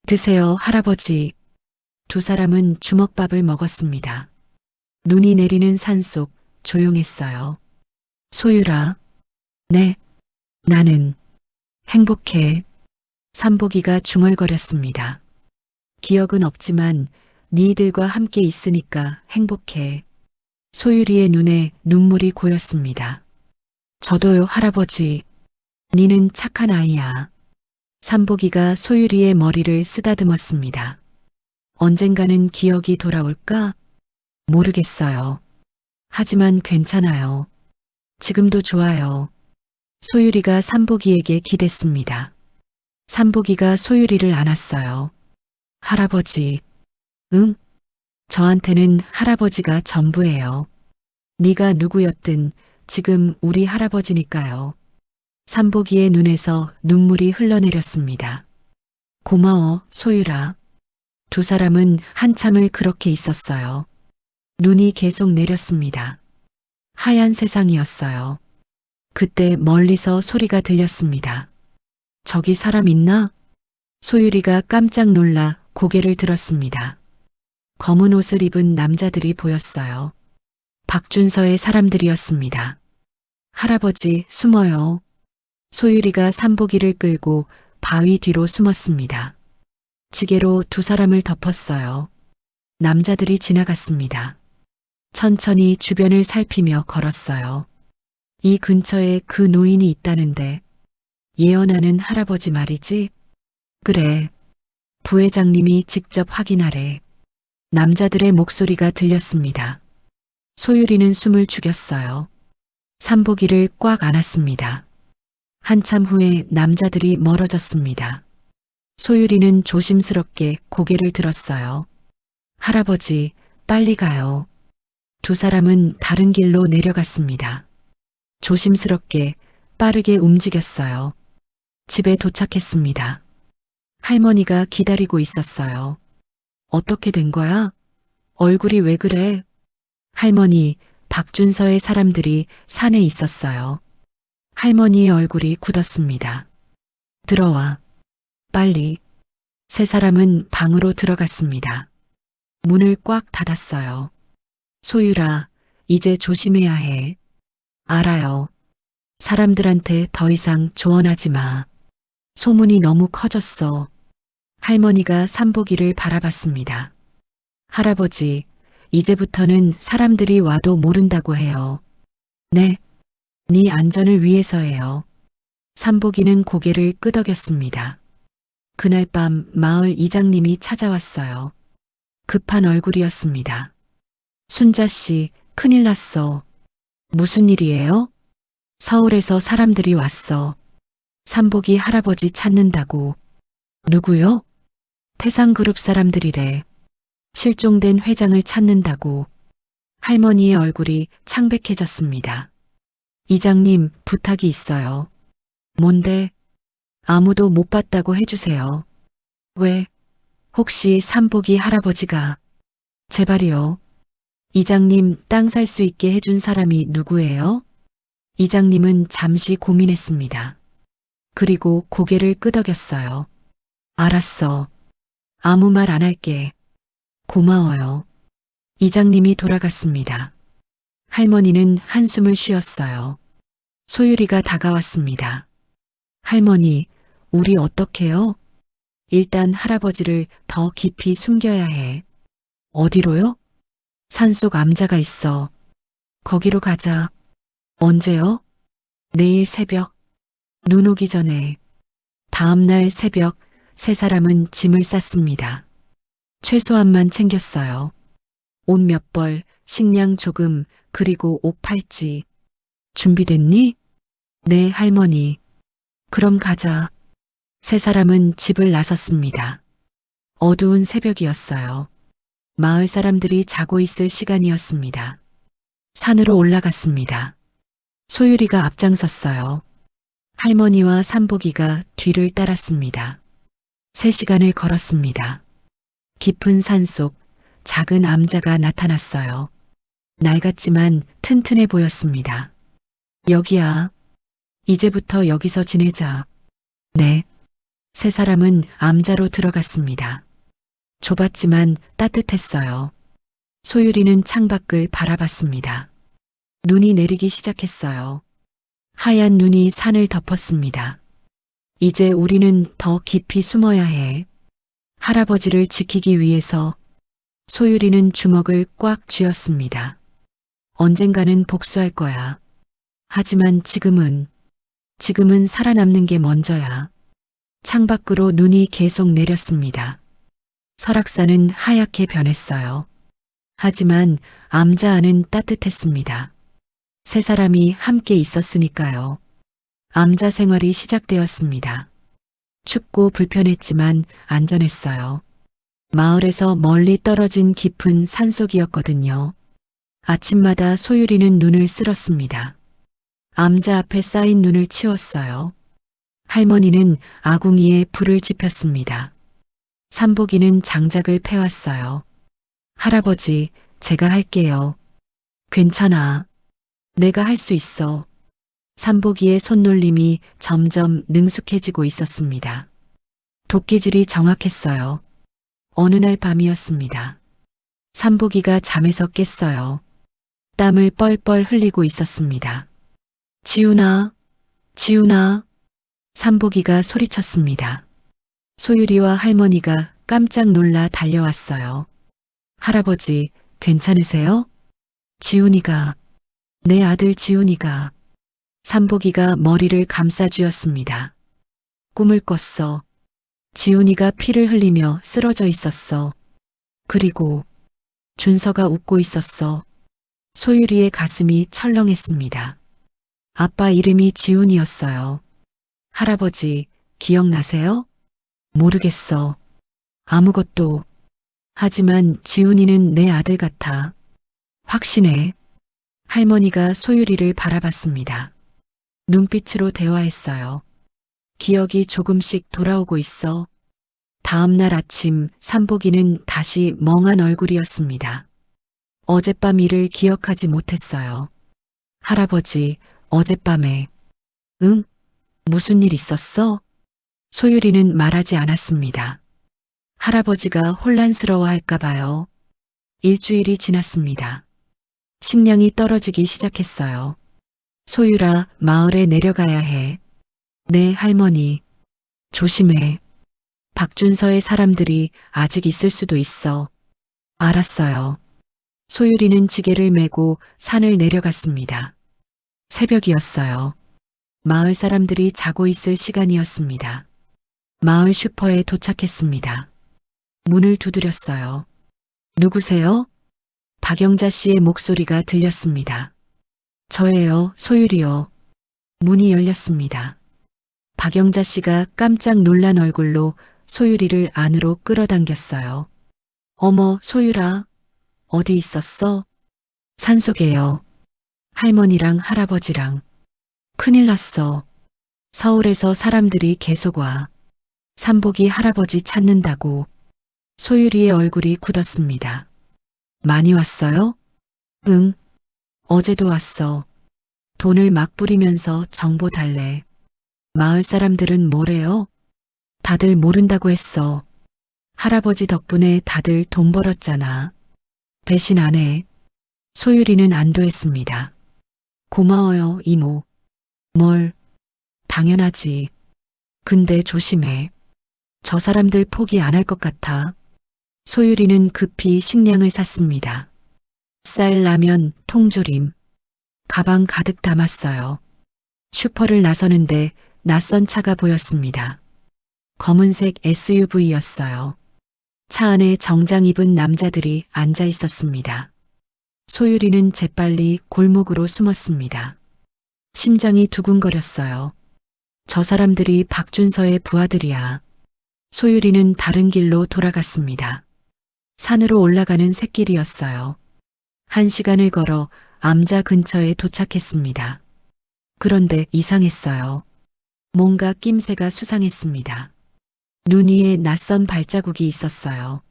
드세요, 할아버지. 두 사람은 주먹밥을 먹었습니다. 눈이 내리는 산속 조용했어요. 소율아. 네. 나는 행복해. 삼복이가 중얼거렸습니다. 기억은 없지만 니들과 함께 있으니까 행복해. 소율이의 눈에 눈물이 고였습니다. 저도요, 할아버지. 니는 착한 아이야. 삼복이가 소율이의 머리를 쓰다듬었습니다. 언젠가는 기억이 돌아올까? 모르겠어요. 하지만 괜찮아요. 지금도 좋아요. 소율이가 삼복이에게 기댔습니다. 삼복이가 소율이를 안았어요. 할아버지. 응? 저한테는 할아버지가 전부예요. 네가 누구였든 지금 우리 할아버지니까요. 삼복이의 눈에서 눈물이 흘러내렸습니다. 고마워, 소율아. 두 사람은 한참을 그렇게 있었어요. 눈이 계속 내렸습니다. 하얀 세상이었어요. 그때 멀리서 소리가 들렸습니다. 저기 사람 있나? 소율이가 깜짝 놀라 고개를 들었습니다. 검은 옷을 입은 남자들이 보였어요. 박준서의 사람들이었습니다. 할아버지, 숨어요. 소율이가 삼복이를 끌고 바위 뒤로 숨었습니다. 지게로 두 사람을 덮었어요. 남자들이 지나갔습니다. 천천히 주변을 살피며 걸었어요. 이 근처에 그 노인이 있다는데 예언하는 할아버지 말이지? 그래. 부회장님이 직접 확인하래. 남자들의 목소리가 들렸습니다. 소율이는 숨을 죽였어요. 삼복이를 꽉 안았습니다. 한참 후에 남자들이 멀어졌습니다. 소율이는 조심스럽게 고개를 들었어요. 할아버지, 빨리 가요. 두 사람은 다른 길로 내려갔습니다. 조심스럽게 빠르게 움직였어요. 집에 도착했습니다. 할머니가 기다리고 있었어요. 어떻게 된 거야? 얼굴이 왜 그래? 할머니, 박준서의 사람들이 산에 있었어요. 할머니의 얼굴이 굳었습니다. 들어와. 빨리. 세 사람은 방으로 들어갔습니다. 문을 꽉 닫았어요. 소율아, 이제 조심해야 해. 알아요. 사람들한테 더 이상 조언하지 마. 소문이 너무 커졌어. 할머니가 삼복이를 바라봤습니다. 할아버지, 이제부터는 사람들이 와도 모른다고 해요. 네. 네 안전을 위해서예요. 삼복이는 고개를 끄덕였습니다. 그날 밤 마을 이장님이 찾아왔어요. 급한 얼굴이었습니다. 순자 씨, 큰일 났어. 무슨 일이에요? 서울에서 사람들이 왔어. 삼복이 할아버지 찾는다고. 누구요? 태상그룹 사람들이래. 실종된 회장을 찾는다고. 할머니의 얼굴이 창백해졌습니다. 이장님, 부탁이 있어요. 뭔데? 아무도 못 봤다고 해주세요. 왜? 혹시 삼복이 할아버지가? 제발이요. 이장님 땅 살 수 있게 해준 사람이 누구예요? 이장님은 잠시 고민했습니다. 그리고 고개를 끄덕였어요. 알았어. 아무 말 안 할게. 고마워요. 이장님이 돌아갔습니다. 할머니는 한숨을 쉬었어요. 소율이가 다가왔습니다. 할머니, 우리 어떡해요? 일단 할아버지를 더 깊이 숨겨야 해. 어디로요? 산속 암자가 있어. 거기로 가자. 언제요? 내일 새벽. 눈 오기 전에. 다음날 새벽 세 사람은 짐을 쌌습니다. 최소한만 챙겼어요. 옷 몇 벌, 식량 조금, 그리고 옷 팔찌. 준비됐니? 네, 할머니. 그럼 가자. 세 사람은 집을 나섰습니다. 어두운 새벽이었어요. 마을 사람들이 자고 있을 시간이었습니다. 산으로 올라갔습니다. 소율이가 앞장섰어요. 할머니와 삼복이가 뒤를 따랐습니다. 3시간을 걸었습니다. 깊은 산속 작은 암자가 나타났어요. 낡았지만 튼튼해 보였습니다. 여기야. 이제부터 여기서 지내자. 네. 세 사람은 암자로 들어갔습니다. 좁았지만 따뜻했어요. 소율이는 창밖을 바라봤습니다. 눈이 내리기 시작했어요. 하얀 눈이 산을 덮었습니다. 이제 우리는 더 깊이 숨어야 해. 할아버지를 지키기 위해서. 소율이는 주먹을 꽉 쥐었습니다. 언젠가는 복수할 거야. 하지만 지금은 살아남는 게 먼저야. 창밖으로 눈이 계속 내렸습니다. 설악산은 하얗게 변했어요. 하지만 암자 안은 따뜻했습니다. 세 사람이 함께 있었으니까요. 암자 생활이 시작되었습니다. 춥고 불편했지만 안전했어요. 마을에서 멀리 떨어진 깊은 산속이었거든요. 아침마다 소율이는 눈을 쓸었습니다. 암자 앞에 쌓인 눈을 치웠어요. 할머니는 아궁이에 불을 지폈습니다. 삼복이는 장작을 패왔어요. 할아버지, 제가 할게요. 괜찮아. 내가 할 수 있어. 삼복이의 손놀림이 점점 능숙해지고 있었습니다. 도끼질이 정확했어요. 어느 날 밤이었습니다. 삼복이가 잠에서 깼어요. 땀을 뻘뻘 흘리고 있었습니다. 지훈아, 지훈아. 삼복이가 소리쳤습니다. 소율이와 할머니가 깜짝 놀라 달려왔어요. 할아버지, 괜찮으세요? 지훈이가, 내 아들 지훈이가. 삼복이가 머리를 감싸쥐었습니다. 꿈을 꿨어. 지훈이가 피를 흘리며 쓰러져 있었어. 그리고 준서가 웃고 있었어. 소율이의 가슴이 철렁했습니다. 아빠 이름이 지훈이었어요. 할아버지, 기억나세요? 모르겠어. 아무것도. 하지만 지훈이는 내 아들 같아. 확신해. 할머니가 소율이를 바라봤습니다. 눈빛으로 대화했어요. 기억이 조금씩 돌아오고 있어. 다음 날 아침 삼복이는 다시 멍한 얼굴이었습니다. 어젯밤 일을 기억하지 못했어요. 할아버지, 어젯밤에. 응? 무슨 일 있었어? 소율이는 말하지 않았습니다. 할아버지가 혼란스러워 할까 봐요. 일주일이 지났습니다. 식량이 떨어지기 시작했어요. 소율아, 마을에 내려가야 해. 네, 할머니. 조심해. 박준서의 사람들이 아직 있을 수도 있어. 알았어요. 소율이는 지게를 메고 산을 내려갔습니다. 새벽이었어요. 마을 사람들이 자고 있을 시간이었습니다. 마을 슈퍼에 도착했습니다. 문을 두드렸어요. 누구세요? 박영자 씨의 목소리가 들렸습니다. 저예요, 소율이요. 문이 열렸습니다. 박영자 씨가 깜짝 놀란 얼굴로 소율이를 안으로 끌어당겼어요. 어머, 소율아. 어디 있었어? 산속에요. 할머니랑 할아버지랑. 큰일 났어. 서울에서 사람들이 계속 와. 삼복이 할아버지 찾는다고. 소율이의 얼굴이 굳었습니다. 많이 왔어요? 응. 어제도 왔어. 돈을 막 뿌리면서 정보 달래. 마을 사람들은 뭐래요? 다들 모른다고 했어. 할아버지 덕분에 다들 돈 벌었잖아. 배신 안 해. 소율이는 안도했습니다. 고마워요, 이모. 뭘? 당연하지. 근데 조심해. 저 사람들 포기 안 할 것 같아. 소율이는 급히 식량을 샀습니다. 쌀, 라면, 통조림. 가방 가득 담았어요. 슈퍼를 나서는데 낯선 차가 보였습니다. 검은색 SUV였어요. 차 안에 정장 입은 남자들이 앉아 있었습니다. 소율이는 재빨리 골목으로 숨었습니다. 심장이 두근거렸어요. 저 사람들이 박준서의 부하들이야. 소율이는 다른 길로 돌아갔습니다. 산으로 올라가는 샛길이었어요. 1시간을 걸어 암자 근처에 도착했습니다. 그런데 이상했어요. 뭔가 낌새가 수상했습니다. 눈 위에 낯선 발자국이 있었어요.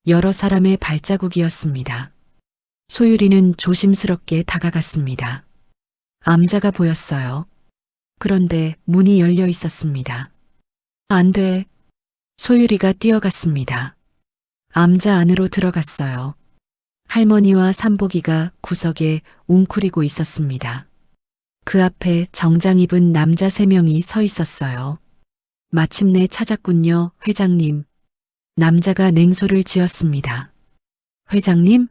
여러 사람의 발자국이었습니다. 소율이는 조심스럽게 다가갔습니다. 암자가 보였어요. 그런데 문이 열려 있었습니다. 안 돼. 소율이가 뛰어갔습니다. 암자 안으로 들어갔어요. 할머니와 삼복이가 구석에 웅크리고 있었습니다. 그 앞에 정장 입은 남자 3명이 서 있었어요. 마침내 찾았군요, 회장님. 남자가 냉소를 지었습니다. 회장님?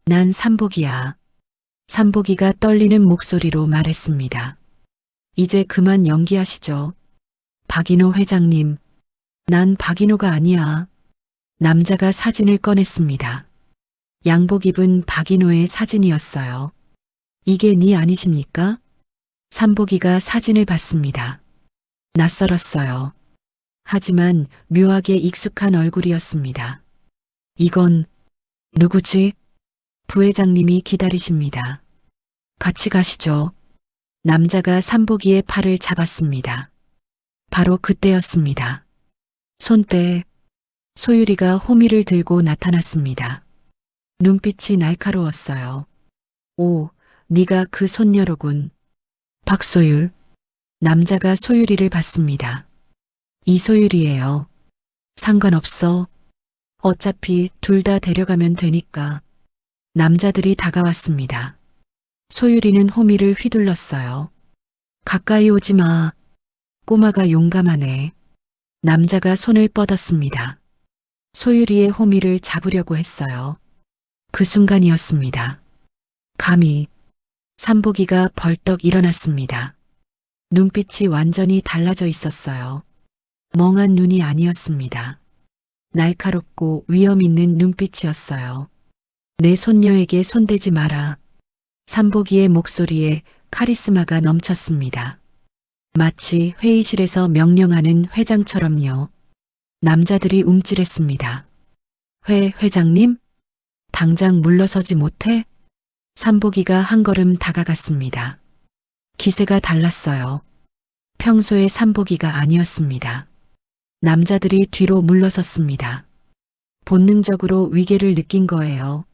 난 삼복이야. 삼복이가 떨리는 목소리로 말했습니다. 이제 그만 연기하시죠. 박인호 회장님. 난 박인호가 아니야. 남자가 사진을 꺼냈습니다. 양복 입은 박인호의 사진이었어요. 이게 네 아니십니까? 삼복이가 사진을 봤습니다. 낯설었어요. 하지만 묘하게 익숙한 얼굴이었습니다. 이건 누구지? 부회장님이 기다리십니다. 같이 가시죠. 남자가 삼복이의 팔을 잡았습니다. 바로 그때였습니다. 손때 소율이가 호미를 들고 나타났습니다. 눈빛이 날카로웠어요. 오, 네가 그 손녀로군. 박소율. 남자가 소율이를 봤습니다. 이소율이에요. 상관없어. 어차피 둘 다 데려가면 되니까. 남자들이 다가왔습니다. 소율이는 호미를 휘둘렀어요. 가까이 오지 마. 꼬마가 용감하네. 남자가 손을 뻗었습니다. 소율이의 호미를 잡으려고 했어요. 그 순간이었습니다. 감히 삼복이가 벌떡 일어났습니다. 눈빛이 완전히 달라져 있었어요. 멍한 눈이 아니었습니다. 날카롭고 위험 있는 눈빛이었어요. 내 손녀에게 손대지 마라. 삼복이의 목소리에 카리스마가 넘쳤습니다. 마치 회의실에서 명령하는 회장처럼요. 남자들이 움찔했습니다. 회장님? 당장 물러서지 못해? 삼복이가 한 걸음 다가갔습니다. 기세가 달랐어요. 평소의 삼복이가 아니었습니다. 남자들이 뒤로 물러섰습니다. 본능적으로 위계를 느낀 거예요.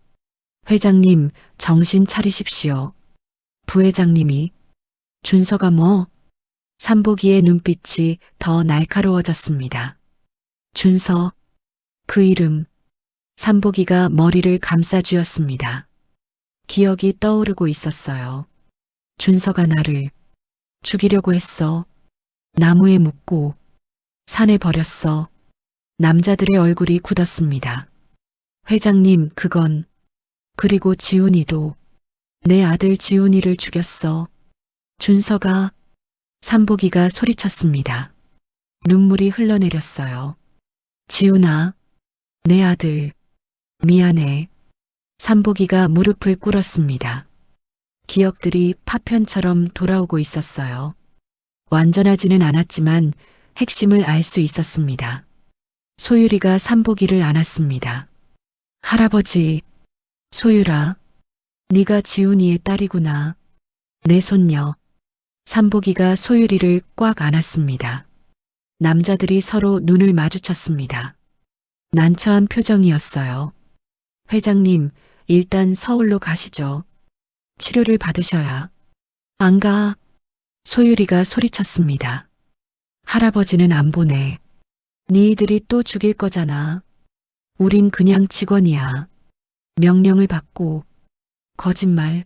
회장님, 정신 차리십시오. 부회장님이. 준서가 뭐? 삼복이의 눈빛이 더 날카로워졌습니다. 준서. 그 이름. 삼복이가 머리를 감싸쥐었습니다. 기억이 떠오르고 있었어요. 준서가 나를 죽이려고 했어. 나무에 묶고 산에 버렸어. 남자들의 얼굴이 굳었습니다. 회장님, 그건. 그리고 지훈이도. 내 아들 지훈이를 죽였어. 준서가. 삼복이가 소리쳤습니다. 눈물이 흘러내렸어요. 지훈아, 내 아들. 미안해. 삼복이가 무릎을 꿇었습니다. 기억들이 파편처럼 돌아오고 있었어요. 완전하지는 않았지만 핵심을 알 수 있었습니다. 소율이가 삼복이를 안았습니다. 할아버지, 소율아, 네가 지훈이의 딸이구나. 내 손녀. 삼복이가 소유리를 꽉 안았습니다. 남자들이 서로 눈을 마주쳤습니다. 난처한 표정이었어요. 회장님, 일단 서울로 가시죠. 치료를 받으셔야. 안 가. 소유리가 소리쳤습니다. 할아버지는 안 보내. 니들이 또 죽일 거잖아. 우린 그냥 직원이야. 명령을 받고. 거짓말.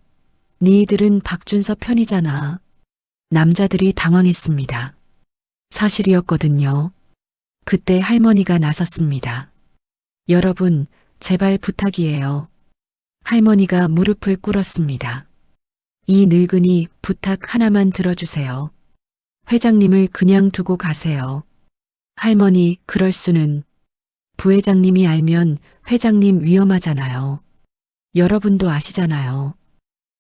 니들은 박준서 편이잖아. 남자들이 당황했습니다. 사실이었거든요. 그때 할머니가 나섰습니다. 여러분, 제발 부탁이에요. 할머니가 무릎을 꿇었습니다. 이 늙은이 부탁 하나만 들어주세요. 회장님을 그냥 두고 가세요. 할머니, 그럴 수는. 부회장님이 알면 회장님 위험하잖아요. 여러분도 아시잖아요.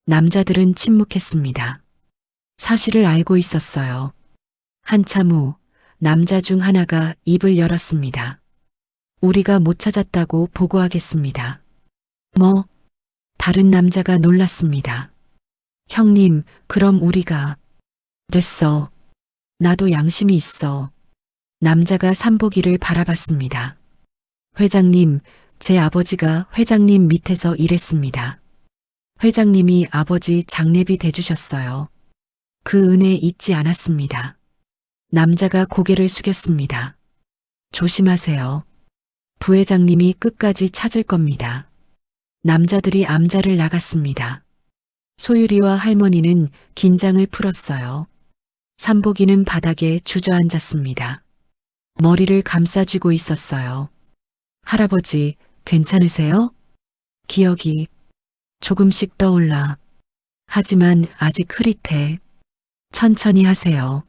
남자들은 침묵했습니다. 사실을 알고 있었어요. 한참 후 남자 중 하나가 입을 열었습니다. 우리가 못 찾았다고 보고하겠습니다. 뭐? 다른 남자가 놀랐습니다. 형님, 그럼 우리가. 됐어. 나도 양심이 있어. 남자가 삼복이를 바라봤습니다. 회장님, 제 아버지가 회장님 밑에서 일했습니다. 회장님이 아버지 장례비 대주셨어요. 그 은혜 잊지 않았습니다. 남자가 고개를 숙였습니다. 조심하세요. 부회장님이 끝까지 찾을 겁니다. 남자들이 암자를 나갔습니다. 소유리와 할머니는 긴장을 풀었어요. 삼복이는 바닥에 주저앉았습니다. 머리를 감싸쥐고 있었어요. 할아버지, 괜찮으세요? 기억이 조금씩 떠올라. 하지만 아직 흐릿해. 천천히 하세요.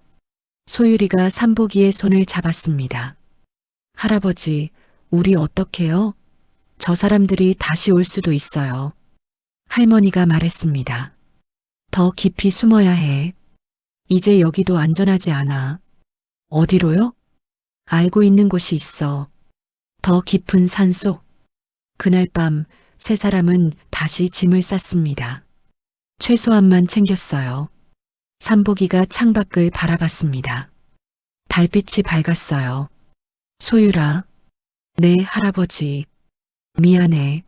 소유리가 삼복이의 손을 잡았습니다. 할아버지, 우리 어떡해요? 저 사람들이 다시 올 수도 있어요. 할머니가 말했습니다. 더 깊이 숨어야 해. 이제 여기도 안전하지 않아. 어디로요? 알고 있는 곳이 있어. 더 깊은 산속. 그날 밤 세 사람은 다시 짐을 쌌습니다. 최소한만 챙겼어요. 삼복이가 창밖을 바라봤습니다. 달빛이 밝았어요. 소유라. 네, 할아버지. 미안해.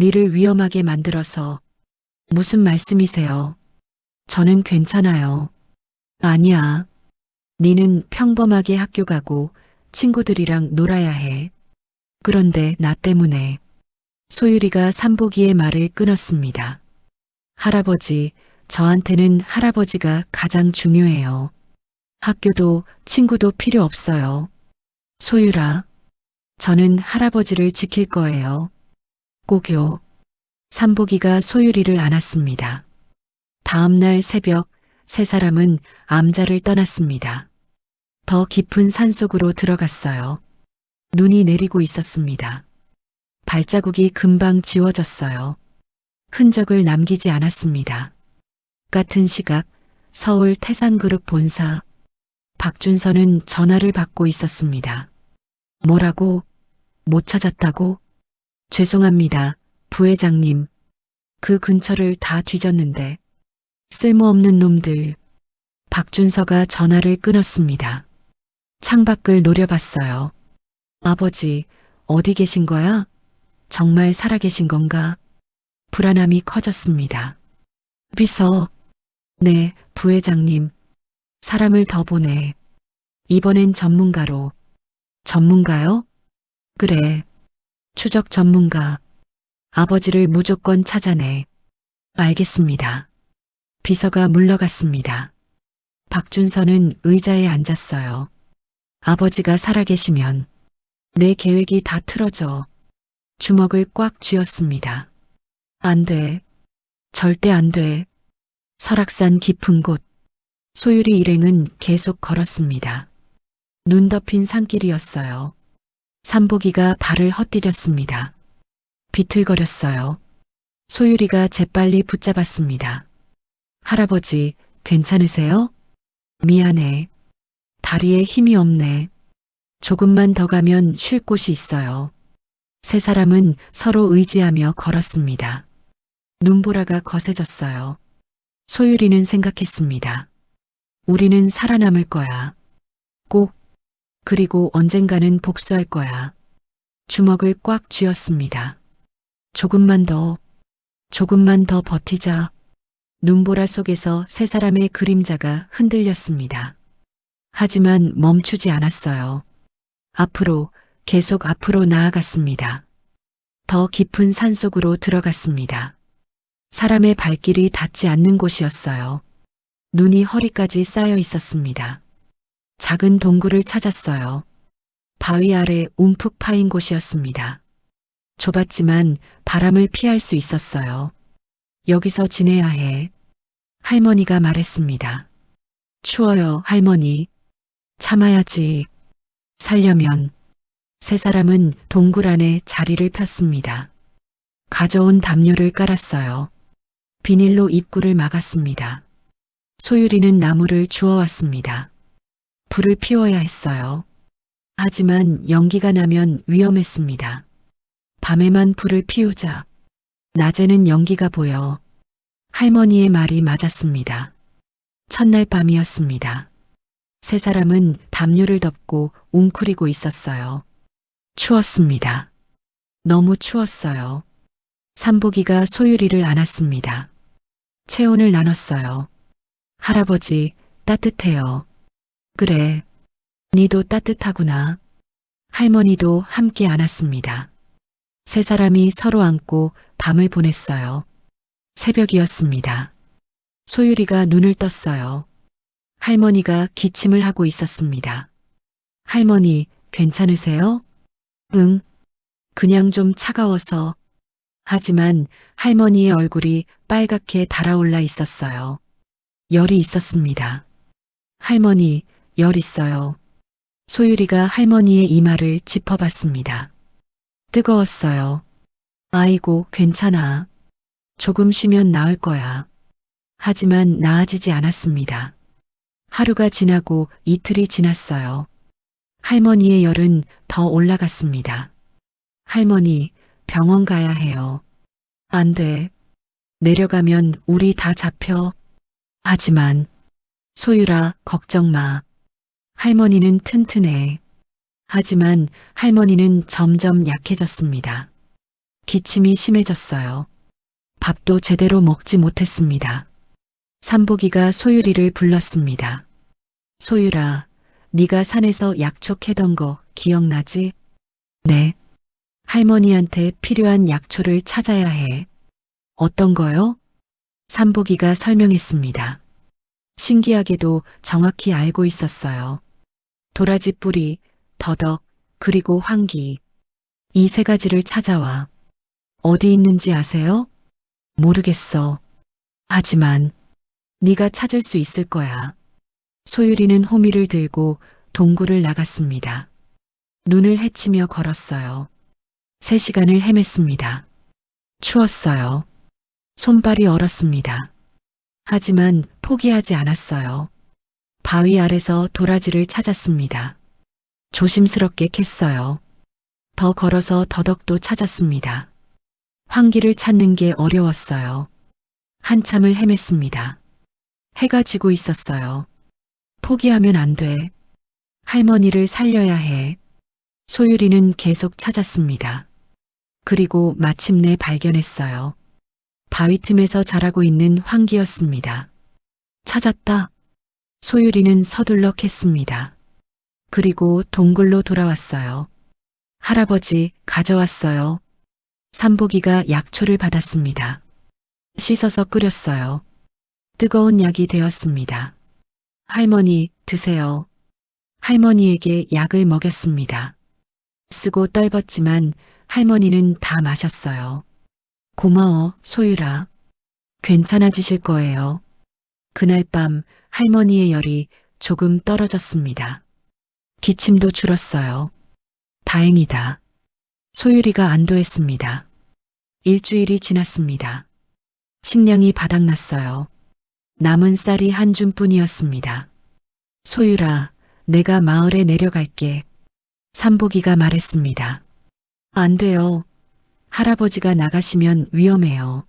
니를 위험하게 만들어서. 무슨 말씀이세요? 저는 괜찮아요. 아니야. 니는 평범하게 학교 가고 친구들이랑 놀아야 해. 그런데 나 때문에. 소유리가 삼복이의 말을 끊었습니다. 할아버지, 저한테는 할아버지가 가장 중요해요. 학교도 친구도 필요 없어요. 소유라, 저는 할아버지를 지킬 거예요. 꼭요. 삼복이가 소유리를 안았습니다. 다음 날 새벽 세 사람은 암자를 떠났습니다. 더 깊은 산속으로 들어갔어요. 눈이 내리고 있었습니다. 발자국이 금방 지워졌어요. 흔적을 남기지 않았습니다. 같은 시각 서울 태산그룹 본사. 박준서는 전화를 받고 있었습니다. 뭐라고? 못 찾았다고? 죄송합니다, 부회장님. 그 근처를 다 뒤졌는데. 쓸모없는 놈들. 박준서가 전화를 끊었습니다. 창밖을 노려봤어요. 아버지, 어디 계신 거야? 정말 살아계신 건가? 불안함이 커졌습니다. 비서. 네, 부회장님. 사람을 더 보내. 이번엔 전문가로. 전문가요? 그래. 추적 전문가. 아버지를 무조건 찾아내. 알겠습니다. 비서가 물러갔습니다. 박준서는 의자에 앉았어요. 아버지가 살아계시면 내 계획이 다 틀어져. 주먹을 꽉 쥐었습니다. 안 돼. 절대 안 돼. 설악산 깊은 곳. 소유리 일행은 계속 걸었습니다. 눈 덮인 산길이었어요. 삼복이가 발을 헛디뎠습니다. 비틀거렸어요. 소유리가 재빨리 붙잡았습니다. 할아버지, 괜찮으세요? 미안해. 다리에 힘이 없네. 조금만 더 가면 쉴 곳이 있어요. 세 사람은 서로 의지하며 걸었습니다. 눈보라가 거세졌어요. 소유리는 생각했습니다. 우리는 살아남을 거야. 꼭. 그리고 언젠가는 복수할 거야. 주먹을 꽉 쥐었습니다. 조금만 더 버티자. 눈보라 속에서 세 사람의 그림자가 흔들렸습니다. 하지만 멈추지 않았어요. 앞으로, 계속 앞으로 나아갔습니다. 더 깊은 산속으로 들어갔습니다. 사람의 발길이 닿지 않는 곳이었어요. 눈이 허리까지 쌓여 있었습니다. 작은 동굴을 찾았어요. 바위 아래 움푹 파인 곳이었습니다. 좁았지만 바람을 피할 수 있었어요. 여기서 지내야 해. 할머니가 말했습니다. 추워요, 할머니. 참아야지. 살려면. 세 사람은 동굴 안에 자리를 폈습니다. 가져온 담요를 깔았어요. 비닐로 입구를 막았습니다. 소율이는 나무를 주워왔습니다. 불을 피워야 했어요. 하지만 연기가 나면 위험했습니다. 밤에만 불을 피우자. 낮에는 연기가 보여. 할머니의 말이 맞았습니다. 첫날 밤이었습니다. 세 사람은 담요를 덮고 웅크리고 있었어요. 추웠습니다. 너무 추웠어요. 삼복이가 소율이를 안았습니다. 체온을 나눴어요. 할아버지, 따뜻해요. 그래, 니도 따뜻하구나. 할머니도 함께 안았습니다. 세 사람이 서로 안고 밤을 보냈어요. 새벽이었습니다. 소율이가 눈을 떴어요. 할머니가 기침을 하고 있었습니다. 할머니, 괜찮으세요? 응, 그냥 좀 차가워서. 하지만 할머니의 얼굴이 빨갛게 달아올라 있었어요. 열이 있었습니다. 할머니, 열 있어요. 소율이가 할머니의 이마를 짚어봤습니다. 뜨거웠어요. 아이고, 괜찮아. 조금 쉬면 나을 거야. 하지만 나아지지 않았습니다. 하루가 지나고 이틀이 지났어요. 할머니의 열은 더 올라갔습니다. 할머니, 병원 가야 해요. 안 돼. 내려가면 우리 다 잡혀. 하지만, 소율아, 걱정 마. 할머니는 튼튼해. 하지만 할머니는 점점 약해졌습니다. 기침이 심해졌어요. 밥도 제대로 먹지 못했습니다. 삼복이가 소율이를 불렀습니다. 소율아, 네가 산에서 약초 캐던 거 기억나지? 네. 할머니한테 필요한 약초를 찾아야 해. 어떤 거요? 삼복이가 설명했습니다. 신기하게도 정확히 알고 있었어요. 도라지 뿌리, 더덕, 그리고 황기. 이 세 가지를 찾아와. 어디 있는지 아세요? 모르겠어. 하지만 네가 찾을 수 있을 거야. 소율이는 호미를 들고 동굴을 나갔습니다. 눈을 헤치며 걸었어요. 3시간을 헤맸습니다. 추웠어요. 손발이 얼었습니다. 하지만 포기하지 않았어요. 바위 아래서 도라지를 찾았습니다. 조심스럽게 캤어요. 더 걸어서 더덕도 찾았습니다. 황기를 찾는 게 어려웠어요. 한참을 헤맸습니다. 해가 지고 있었어요. 포기하면 안 돼. 할머니를 살려야 해. 소율이는 계속 찾았습니다. 그리고 마침내 발견했어요. 바위 틈에서 자라고 있는 황기였습니다. 찾았다. 소율이는 서둘러 캤습니다. 그리고 동굴로 돌아왔어요. 할아버지, 가져왔어요. 삼복이가 약초를 받았습니다. 씻어서 끓였어요. 뜨거운 약이 되었습니다. 할머니, 드세요. 할머니에게 약을 먹였습니다. 쓰고 떨궜지만 할머니는 다 마셨어요. 고마워, 소율아. 괜찮아지실 거예요. 그날 밤 할머니의 열이 조금 떨어졌습니다. 기침도 줄었어요. 다행이다. 소율이가 안도했습니다. 일주일이 지났습니다. 식량이 바닥났어요. 남은 쌀이 한 줌뿐이었습니다. 소율아, 내가 마을에 내려갈게. 삼복이가 말했습니다. 안 돼요. 할아버지가 나가시면 위험해요.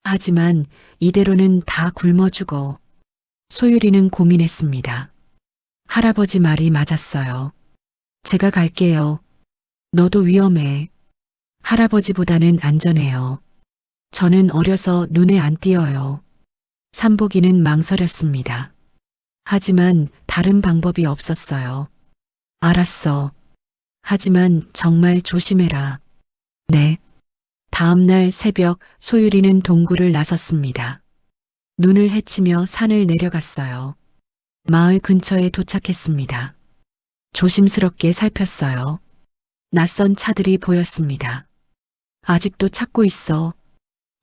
하지만 이대로는 다 굶어 죽어. 소율이는 고민했습니다. 할아버지 말이 맞았어요. 제가 갈게요. 너도 위험해. 할아버지보다는 안전해요. 저는 어려서 눈에 안 띄어요. 삼복이는 망설였습니다. 하지만 다른 방법이 없었어요. 알았어. 하지만 정말 조심해라. 네. 다음 날 새벽 소율이는 동굴을 나섰습니다. 눈을 헤치며 산을 내려갔어요. 마을 근처에 도착했습니다. 조심스럽게 살폈어요. 낯선 차들이 보였습니다. 아직도 찾고 있어.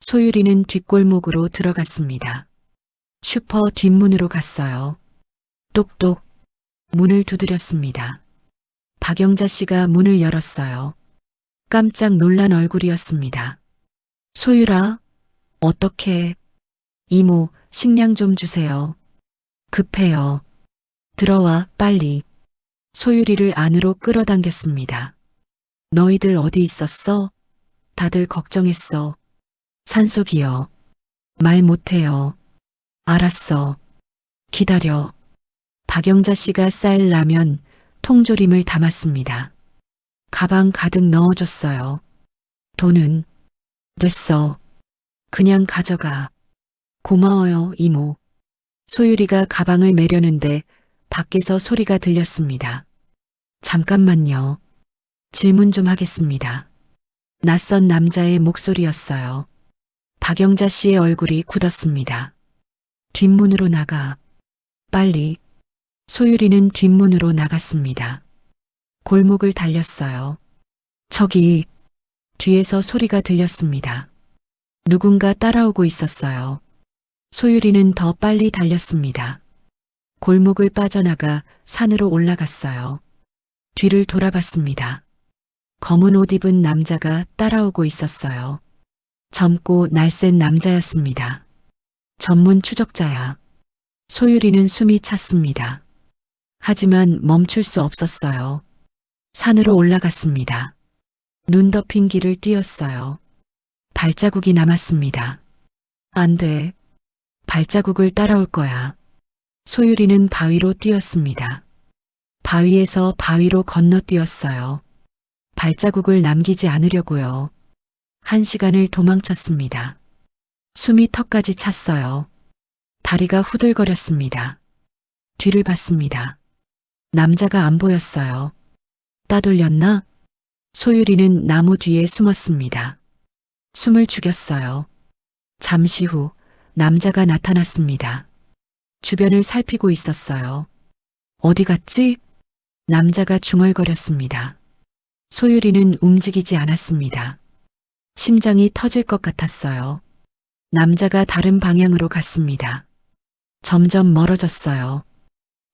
소율이는 뒷골목으로 들어갔습니다. 슈퍼 뒷문으로 갔어요. 똑똑. 문을 두드렸습니다. 박영자 씨가 문을 열었어요. 깜짝 놀란 얼굴이었습니다. 소율아, 어떡해. 이모, 식량 좀 주세요. 급해요. 들어와, 빨리. 소율이를 안으로 끌어당겼습니다. 너희들 어디 있었어? 다들 걱정했어. 산속이요. 말 못해요. 알았어. 기다려. 박영자 씨가 쌀 라면, 통조림을 담았습니다. 가방 가득 넣어줬어요. 돈은? 됐어. 그냥 가져가. 고마워요, 이모. 소율이가 가방을 매려는데 밖에서 소리가 들렸습니다. 잠깐만요. 질문 좀 하겠습니다. 낯선 남자의 목소리였어요. 박영자 씨의 얼굴이 굳었습니다. 뒷문으로 나가. 빨리. 소율이는 뒷문으로 나갔습니다. 골목을 달렸어요. 저기, 뒤에서 소리가 들렸습니다. 누군가 따라오고 있었어요. 소율이는 더 빨리 달렸습니다. 골목을 빠져나가 산으로 올라갔어요. 뒤를 돌아봤습니다. 검은 옷 입은 남자가 따라오고 있었어요. 젊고 날쌘 남자였습니다. 전문 추적자야. 소율이는 숨이 찼습니다. 하지만 멈출 수 없었어요. 산으로 올라갔습니다. 눈 덮인 길을 뛰었어요. 발자국이 남았습니다. 안 돼. 발자국을 따라올 거야. 소율이는 바위로 뛰었습니다. 바위에서 바위로 건너뛰었어요. 발자국을 남기지 않으려고요. 1시간을 도망쳤습니다. 숨이 턱까지 찼어요. 다리가 후들거렸습니다. 뒤를 봤습니다. 남자가 안 보였어요. 따돌렸나? 소율이는 나무 뒤에 숨었습니다. 숨을 죽였어요. 잠시 후 남자가 나타났습니다. 주변을 살피고 있었어요. 어디 갔지? 남자가 중얼거렸습니다. 소율이는 움직이지 않았습니다. 심장이 터질 것 같았어요. 남자가 다른 방향으로 갔습니다. 점점 멀어졌어요.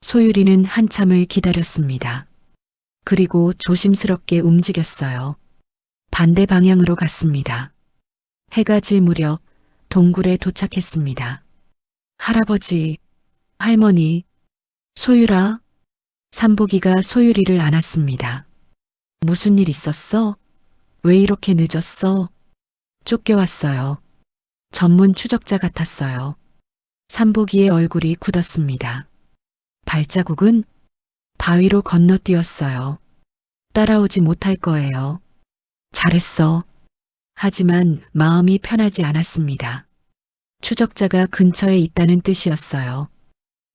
소율이는 한참을 기다렸습니다. 그리고 조심스럽게 움직였어요. 반대 방향으로 갔습니다. 해가 질 무렵 동굴에 도착했습니다. 할아버지, 할머니, 소율아. 삼복이가 소율이를 안았습니다. 무슨 일 있었어? 왜 이렇게 늦었어? 쫓겨왔어요. 전문 추적자 같았어요. 삼복이의 얼굴이 굳었습니다. 발자국은? 바위로 건너뛰었어요. 따라오지 못할 거예요. 잘했어. 하지만 마음이 편하지 않았습니다. 추적자가 근처에 있다는 뜻이었어요.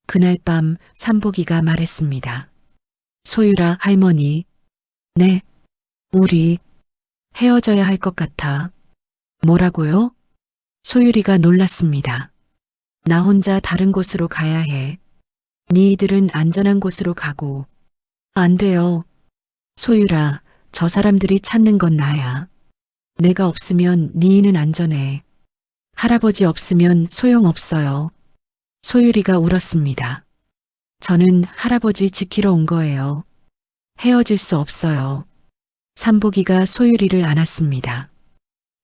그날 밤 삼복이가 말했습니다. 소율아, 할머니. 네, 우리 헤어져야 할 것 같아. 뭐라고요? 소율이가 놀랐습니다. 나 혼자 다른 곳으로 가야 해. 니들은 안전한 곳으로 가고. 안 돼요. 소율아, 저 사람들이 찾는 건 나야. 내가 없으면 니는 안전해. 할아버지 없으면 소용없어요. 소율이가 울었습니다. 저는 할아버지 지키러 온 거예요. 헤어질 수 없어요. 삼복이가 소율이를 안았습니다.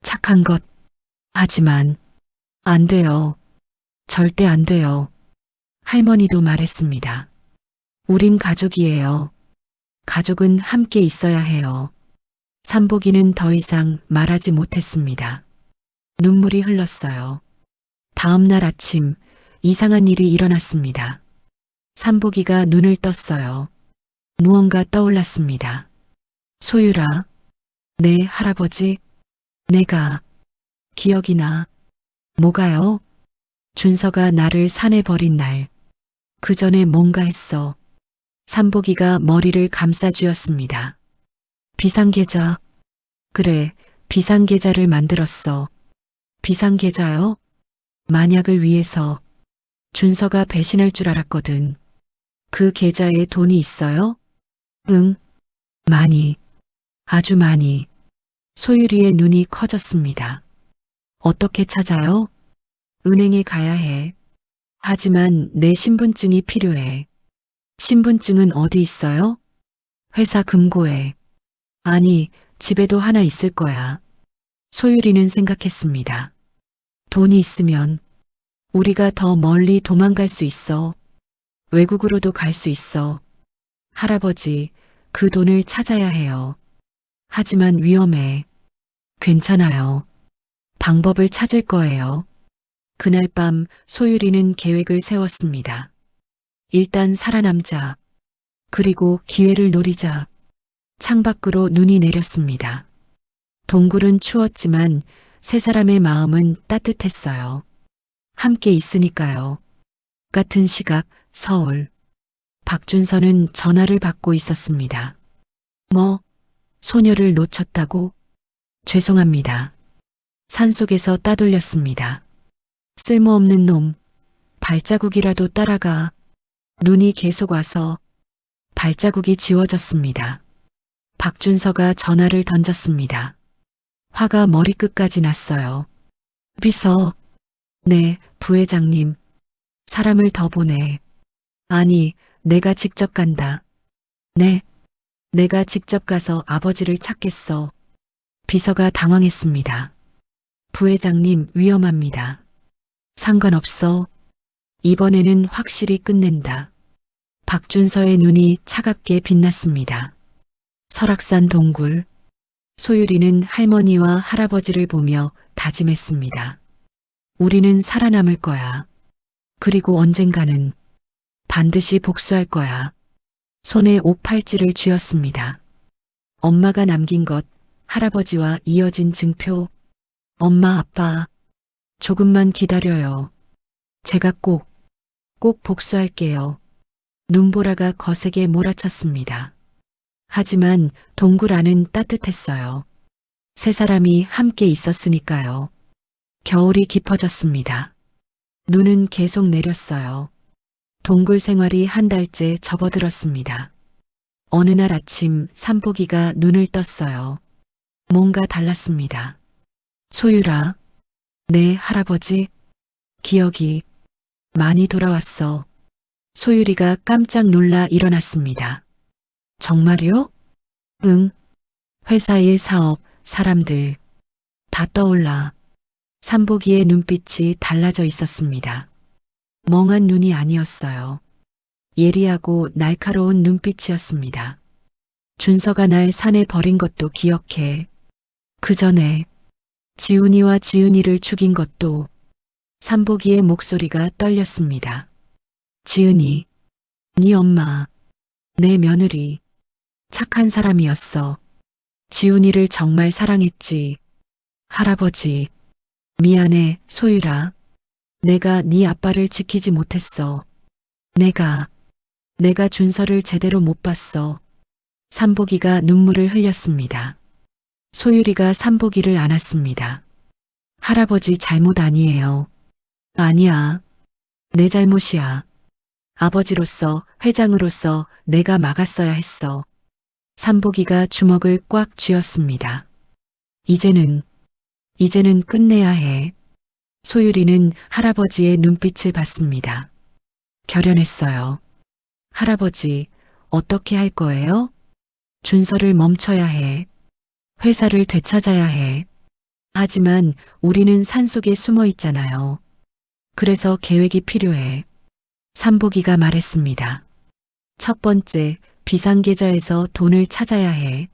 착한 것. 하지만 안 돼요. 절대 안 돼요. 할머니도 말했습니다. 우린 가족이에요. 가족은 함께 있어야 해요. 삼복이는 더 이상 말하지 못했습니다. 눈물이 흘렀어요. 다음 날 아침 이상한 일이 일어났습니다. 삼복이가 눈을 떴어요. 무언가 떠올랐습니다. 소율아, 네, 할아버지. 내가 기억이 나. 뭐가요? 준서가 나를 산에 버린 날. 그 전에 뭔가 했어. 삼복이가 머리를 감싸쥐었습니다. 비상계좌. 그래, 비상계좌를 만들었어. 비상계좌요? 만약을 위해서. 준서가 배신할 줄 알았거든. 그 계좌에 돈이 있어요? 응, 많이. 아주 많이. 소율이의 눈이 커졌습니다. 어떻게 찾아요? 은행에 가야 해. 하지만 내 신분증이 필요해. 신분증은 어디 있어요? 회사 금고에. 아니, 집에도 하나 있을 거야. 소율이는 생각했습니다. 돈이 있으면 우리가 더 멀리 도망갈 수 있어. 외국으로도 갈 수 있어. 할아버지, 그 돈을 찾아야 해요. 하지만 위험해. 괜찮아요. 방법을 찾을 거예요. 그날 밤 소율이는 계획을 세웠습니다. 일단 살아남자. 그리고 기회를 노리자. 창밖으로 눈이 내렸습니다. 동굴은 추웠지만 세 사람의 마음은 따뜻했어요. 함께 있으니까요. 같은 시각 서울. 박준서는 전화를 받고 있었습니다. 뭐? 소녀를 놓쳤다고? 죄송합니다. 산속에서 따돌렸습니다. 쓸모없는 놈. 발자국이라도 따라가. 눈이 계속 와서 발자국이 지워졌습니다. 박준서가 전화를 던졌습니다. 화가 머리끝까지 났어요. 비서. 네, 부회장님. 사람을 더 보내. 아니, 내가 직접 간다. 네, 내가 직접 가서 아버지를 찾겠어. 비서가 당황했습니다. 부회장님, 위험합니다. 상관없어. 이번에는 확실히 끝낸다. 박준서의 눈이 차갑게 빛났습니다. 설악산 동굴. 소율이는 할머니와 할아버지를 보며 다짐했습니다. 우리는 살아남을 거야. 그리고 언젠가는 반드시 복수할 거야. 손에 옥팔찌를 쥐었습니다. 엄마가 남긴 것, 할아버지와 이어진 증표. 엄마, 아빠, 조금만 기다려요. 제가 꼭 복수할게요. 눈보라가 거세게 몰아쳤습니다. 하지만 동굴 안은 따뜻했어요. 세 사람이 함께 있었으니까요. 겨울이 깊어졌습니다. 눈은 계속 내렸어요. 동굴 생활이 한 달째 접어들었습니다. 어느 날 아침 삼복이가 눈을 떴어요. 뭔가 달랐습니다. 소율아. 네, 할아버지. 기억이 많이 돌아왔어. 소율이가 깜짝 놀라 일어났습니다. 정말요? 응. 회사 일, 사업, 사람들 다 떠올라. 삼복이의 눈빛이 달라져 있었습니다. 멍한 눈이 아니었어요. 예리하고 날카로운 눈빛이었습니다. 준서가 날 산에 버린 것도 기억해. 그 전에 지훈이와 지은이를 죽인 것도. 삼복이의 목소리가 떨렸습니다. 지은이, 네 엄마, 내 며느리, 착한 사람이었어. 지훈이를 정말 사랑했지. 할아버지, 미안해, 소율아. 내가 네 아빠를 지키지 못했어. 내가 준서를 제대로 못 봤어. 삼복이가 눈물을 흘렸습니다. 소율이가 삼복이를 안았습니다. 할아버지 잘못 아니에요. 아니야. 내 잘못이야. 아버지로서, 회장으로서 내가 막았어야 했어. 삼복이가 주먹을 꽉 쥐었습니다. 이제는 끝내야 해. 소율이는 할아버지의 눈빛을 봤습니다. 결연했어요. 할아버지, 어떻게 할 거예요? 준서를 멈춰야 해. 회사를 되찾아야 해. 하지만 우리는 산속에 숨어 있잖아요. 그래서 계획이 필요해. 삼복이가 말했습니다. 첫 번째, 비상계좌에서 돈을 찾아야 해.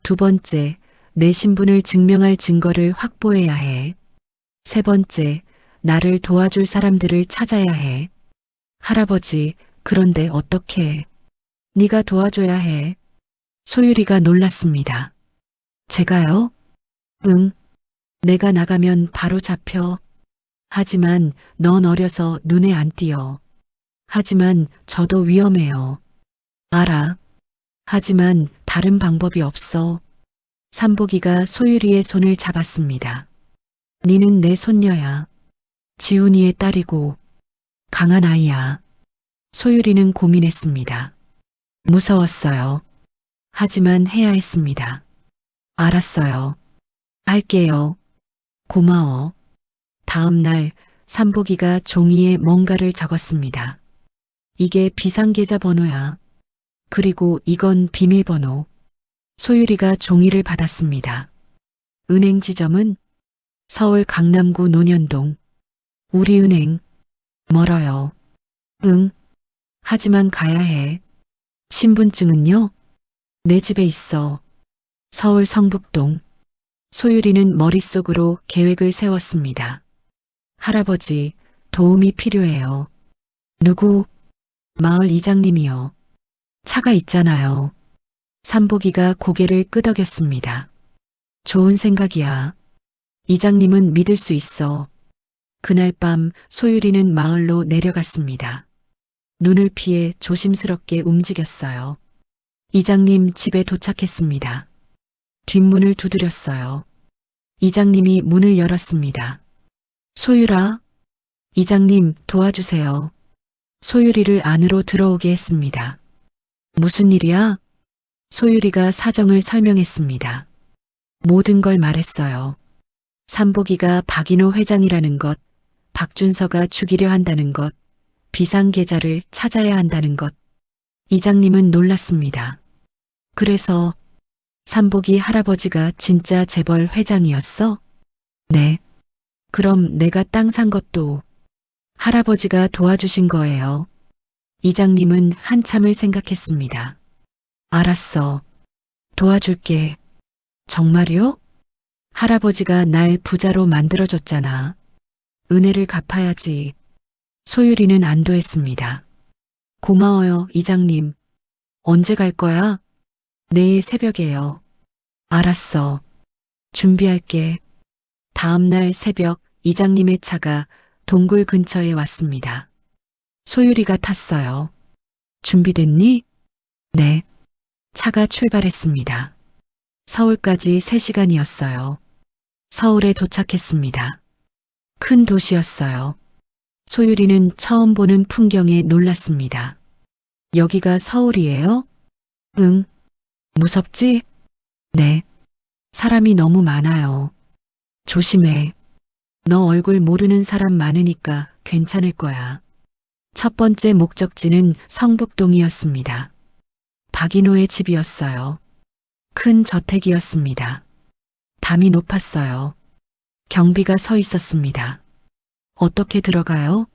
두 번째, 내 신분을 증명할 증거를 확보해야 해. 세 번째, 나를 도와줄 사람들을 찾아야 해. 할아버지, 그런데 어떻게? 네가 도와줘야 해. 소율이가 놀랐습니다. 제가요? 응. 내가 나가면 바로 잡혀. 하지만 넌 어려서 눈에 안 띄어. 하지만 저도 위험해요. 알아. 하지만 다른 방법이 없어. 삼복이가 소율이의 손을 잡았습니다. 니는 내 손녀야. 지훈이의 딸이고 강한 아이야. 소율이는 고민했습니다. 무서웠어요. 하지만 해야 했습니다. 알았어요. 할게요. 고마워. 다음 날 삼복이가 종이에 뭔가를 적었습니다. 이게 비상계좌 번호야. 그리고 이건 비밀번호. 소율이가 종이를 받았습니다. 은행 지점은 서울 강남구 논현동. 우리은행. 멀어요. 응. 하지만 가야 해. 신분증은요? 내 집에 있어. 서울 성북동. 소율이는 머릿속으로 계획을 세웠습니다. 할아버지, 도움이 필요해요. 누구? 마을 이장님이요. 차가 있잖아요. 삼복이가 고개를 끄덕였습니다. 좋은 생각이야. 이장님은 믿을 수 있어. 그날 밤 소율이는 마을로 내려갔습니다. 눈을 피해 조심스럽게 움직였어요. 이장님 집에 도착했습니다. 뒷문을 두드렸어요. 이장님이 문을 열었습니다. 소율아, 이장님 도와주세요. 소율이를 안으로 들어오게 했습니다. 무슨 일이야? 소율이가 사정을 설명했습니다. 모든 걸 말했어요. 삼복이가 박인호 회장이라는 것, 박준서가 죽이려 한다는 것, 비상계좌를 찾아야 한다는 것. 이장님은 놀랐습니다. 그래서 삼복이 할아버지가 진짜 재벌 회장이었어? 네. 그럼 내가 땅 산 것도 할아버지가 도와주신 거예요. 이장님은 한참을 생각했습니다. 알았어. 도와줄게. 정말요? 할아버지가 날 부자로 만들어줬잖아. 은혜를 갚아야지. 소율이는 안도했습니다. 고마워요, 이장님. 언제 갈 거야? 내일 새벽에요. 알았어. 준비할게. 다음 날 새벽 이장님의 차가 동굴 근처에 왔습니다. 소율이가 탔어요. 준비됐니? 네. 차가 출발했습니다. 서울까지 3시간이었어요. 서울에 도착했습니다. 큰 도시였어요. 소율이는 처음 보는 풍경에 놀랐습니다. 여기가 서울이에요? 응. 무섭지? 네. 사람이 너무 많아요. 조심해. 너 얼굴 모르는 사람 많으니까 괜찮을 거야. 첫 번째 목적지는 성북동이었습니다. 박인호의 집이었어요. 큰 저택이었습니다. 담이 높았어요. 경비가 서 있었습니다. 어떻게 들어가요?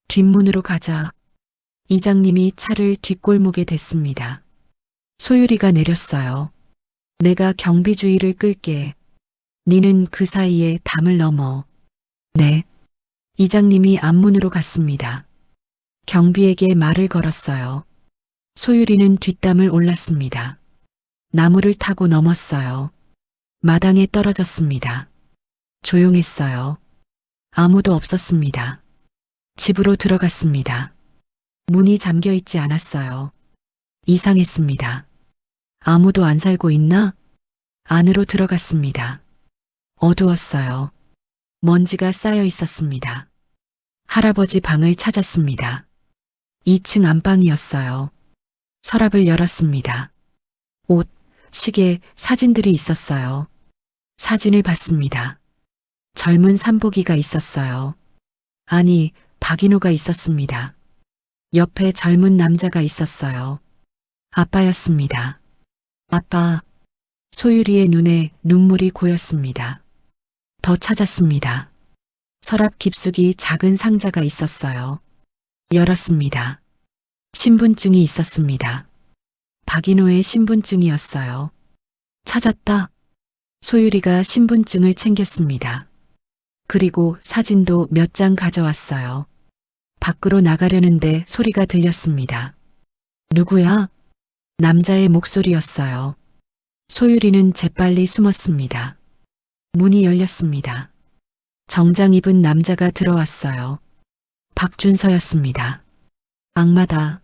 뒷문으로 가자. 이장님이 차를 뒷골목에 댔습니다. 소율이가 내렸어요. 내가 경비주의를 끌게. 니는 그 사이에 담을 넘어. 네. 이장님이 앞문으로 갔습니다. 경비에게 말을 걸었어요. 소율이는 뒷담을 올랐습니다. 나무를 타고 넘었어요. 마당에 떨어졌습니다. 조용했어요. 아무도 없었습니다. 집으로 들어갔습니다. 문이 잠겨 있지 않았어요. 이상했습니다. 아무도 안 살고 있나? 안으로 들어갔습니다. 어두웠어요. 먼지가 쌓여 있었습니다. 할아버지 방을 찾았습니다. 2층 안방이었어요. 서랍을 열었습니다. 옷, 시계, 사진들이 있었어요. 사진을 봤습니다. 젊은 삼복이가 있었어요. 아니, 박인호가 있었습니다. 옆에 젊은 남자가 있었어요. 아빠였습니다. 아빠. 소율이의 눈에 눈물이 고였습니다. 더 찾았습니다. 서랍 깊숙이 작은 상자가 있었어요. 열었습니다. 신분증이 있었습니다. 박인호의 신분증이었어요. 찾았다. 소율이가 신분증을 챙겼습니다. 그리고 사진도 몇 장 가져왔어요. 밖으로 나가려는데 소리가 들렸습니다. 누구야? 남자의 목소리였어요. 소율이는 재빨리 숨었습니다. 문이 열렸습니다. 정장 입은 남자가 들어왔어요. 박준서였습니다. 악마다.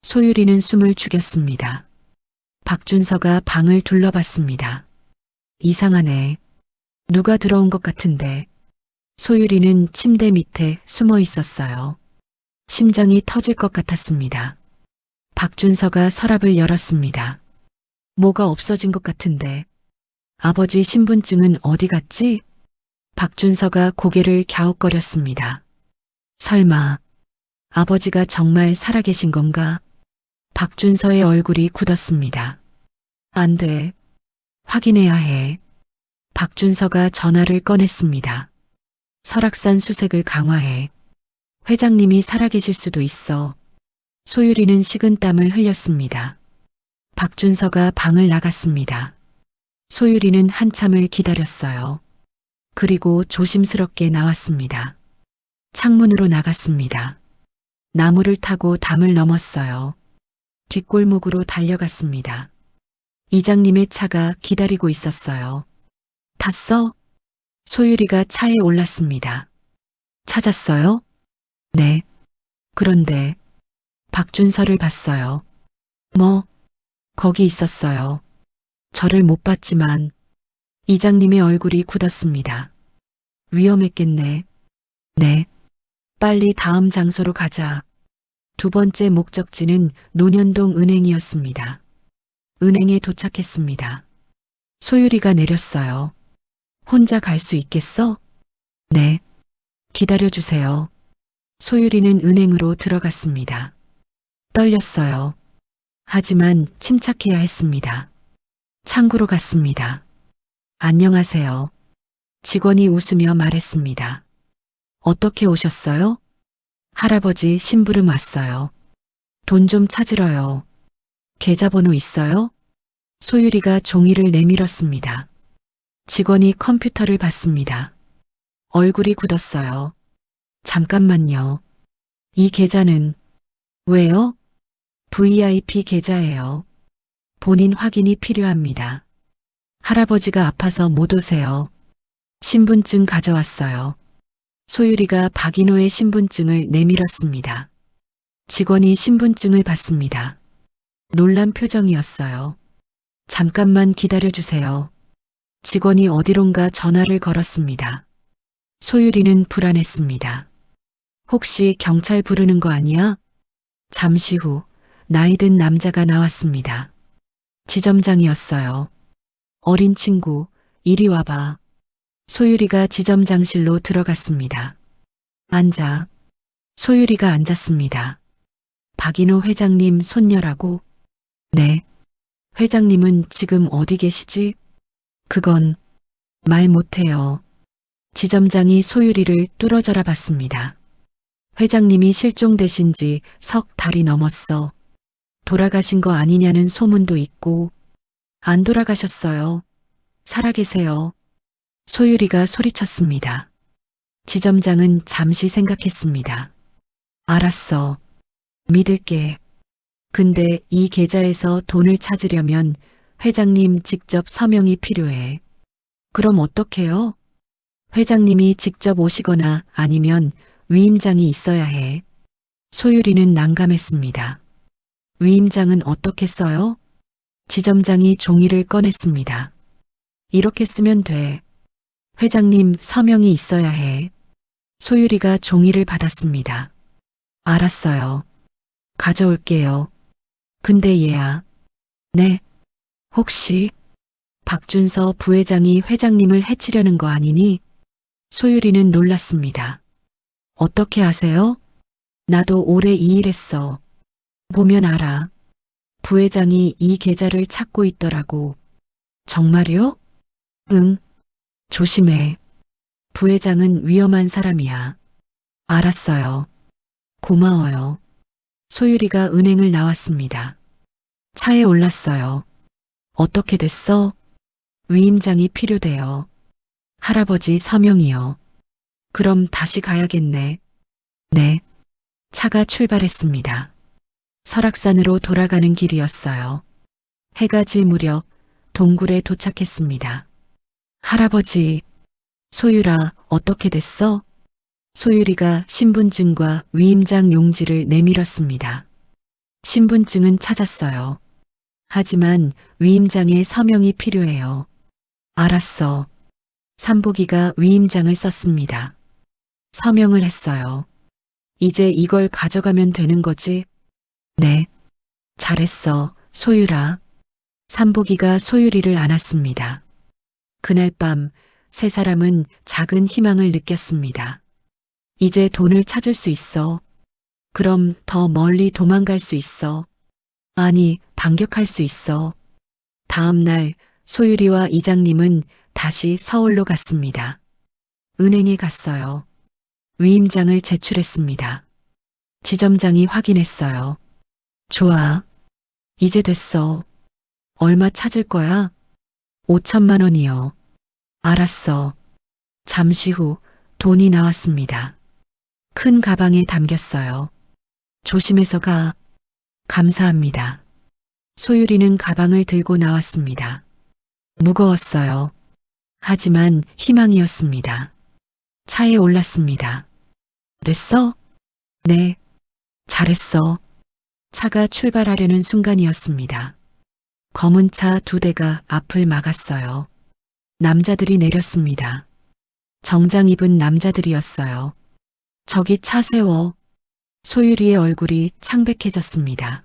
소율이는 숨을 죽였습니다. 박준서가 방을 둘러봤습니다. 이상하네. 누가 들어온 것 같은데. 소율이는 침대 밑에 숨어 있었어요. 심장이 터질 것 같았습니다. 박준서가 서랍을 열었습니다. 뭐가 없어진 것 같은데. 아버지 신분증은 어디 갔지? 박준서가 고개를 갸웃거렸습니다. 설마 아버지가 정말 살아계신 건가? 박준서의 얼굴이 굳었습니다. 안 돼. 확인해야 해. 박준서가 전화를 꺼냈습니다. 설악산 수색을 강화해. 회장님이 살아계실 수도 있어. 소율이는 식은땀을 흘렸습니다. 박준서가 방을 나갔습니다. 소율이는 한참을 기다렸어요. 그리고 조심스럽게 나왔습니다. 창문으로 나갔습니다. 나무를 타고 담을 넘었어요. 뒷골목으로 달려갔습니다. 이장님의 차가 기다리고 있었어요. 탔어? 소율이가 차에 올랐습니다. 찾았어요? 네. 그런데 박준서를 봤어요. 뭐? 거기 있었어요. 저를 못 봤지만 이장님의 얼굴이 굳었습니다. 위험했겠네. 네. 빨리 다음 장소로 가자. 두 번째 목적지는 논현동 은행이었습니다. 은행에 도착했습니다. 소율이가 내렸어요. 혼자 갈 수 있겠어? 네. 기다려주세요. 소율이는 은행으로 들어갔습니다. 떨렸어요. 하지만 침착해야 했습니다. 창구로 갔습니다. 안녕하세요. 직원이 웃으며 말했습니다. 어떻게 오셨어요? 할아버지 심부름 왔어요. 돈 좀 찾으러요. 계좌번호 있어요? 소율이가 종이를 내밀었습니다. 직원이 컴퓨터를 봤습니다. 얼굴이 굳었어요. 잠깐만요. 이 계좌는 왜요? VIP 계좌예요. 본인 확인이 필요합니다. 할아버지가 아파서 못 오세요. 신분증 가져왔어요. 소율이가 박인호의 신분증을 내밀었습니다. 직원이 신분증을 받습니다. 놀란 표정이었어요. 잠깐만 기다려주세요. 직원이 어디론가 전화를 걸었습니다. 소율이는 불안했습니다. 혹시 경찰 부르는 거 아니야? 잠시 후 나이 든 남자가 나왔습니다. 지점장이었어요. 어린 친구, 이리 와봐. 소율이가 지점장실로 들어갔습니다. 앉아. 소율이가 앉았습니다. 박인호 회장님 손녀라고? 네. 회장님은 지금 어디 계시지? 그건 말 못해요. 지점장이 소율이를 뚫어져라 봤습니다. 회장님이 실종되신 지 석 달이 넘었어. 돌아가신 거 아니냐는 소문도 있고. 안 돌아가셨어요. 살아계세요. 소율이가 소리쳤습니다. 지점장은 잠시 생각했습니다. 알았어. 믿을게. 근데 이 계좌에서 돈을 찾으려면 회장님 직접 서명이 필요해. 그럼 어떡해요? 회장님이 직접 오시거나 아니면 위임장이 있어야 해. 소율이는 난감했습니다. 위임장은 어떻게 써요? 지점장이 종이를 꺼냈습니다. 이렇게 쓰면 돼. 회장님 서명이 있어야 해. 소율이가 종이를 받았습니다. 알았어요. 가져올게요. 근데 얘야. 네. 혹시 박준서 부회장이 회장님을 해치려는 거 아니니? 소율이는 놀랐습니다. 어떻게 아세요? 나도 오래 이 일했어. 보면 알아. 부회장이 이 계좌를 찾고 있더라고. 정말요? 응. 조심해. 부회장은 위험한 사람이야. 알았어요. 고마워요. 소율이가 은행을 나왔습니다. 차에 올랐어요. 어떻게 됐어? 위임장이 필요돼요. 할아버지 서명이요. 그럼 다시 가야겠네. 네. 차가 출발했습니다. 설악산으로 돌아가는 길이었어요. 해가 질 무렵 동굴에 도착했습니다. 할아버지, 소율아, 어떻게 됐어? 소율이가 신분증과 위임장 용지를 내밀었습니다. 신분증은 찾았어요. 하지만 위임장에 서명이 필요해요. 알았어. 삼복이가 위임장을 썼습니다. 서명을 했어요. 이제 이걸 가져가면 되는 거지? 네. 잘했어, 소율아. 삼복이가 소율이를 안았습니다. 그날 밤 세 사람은 작은 희망을 느꼈습니다. 이제 돈을 찾을 수 있어. 그럼 더 멀리 도망갈 수 있어. 아니, 반격할 수 있어. 다음 날 소율이와 이장님은 다시 서울로 갔습니다. 은행에 갔어요. 위임장을 제출했습니다. 지점장이 확인했어요. 좋아. 이제 됐어. 얼마 찾을 거야? 5천만 원이요. 알았어. 잠시 후 돈이 나왔습니다. 큰 가방에 담겼어요. 조심해서 가. 감사합니다. 소율이는 가방을 들고 나왔습니다. 무거웠어요. 하지만 희망이었습니다. 차에 올랐습니다. 됐어? 네. 잘했어. 차가 출발하려는 순간이었습니다. 검은 차 2대가 앞을 막았어요. 남자들이 내렸습니다. 정장 입은 남자들이었어요. 저기 차 세워. 소율이의 얼굴이 창백해졌습니다.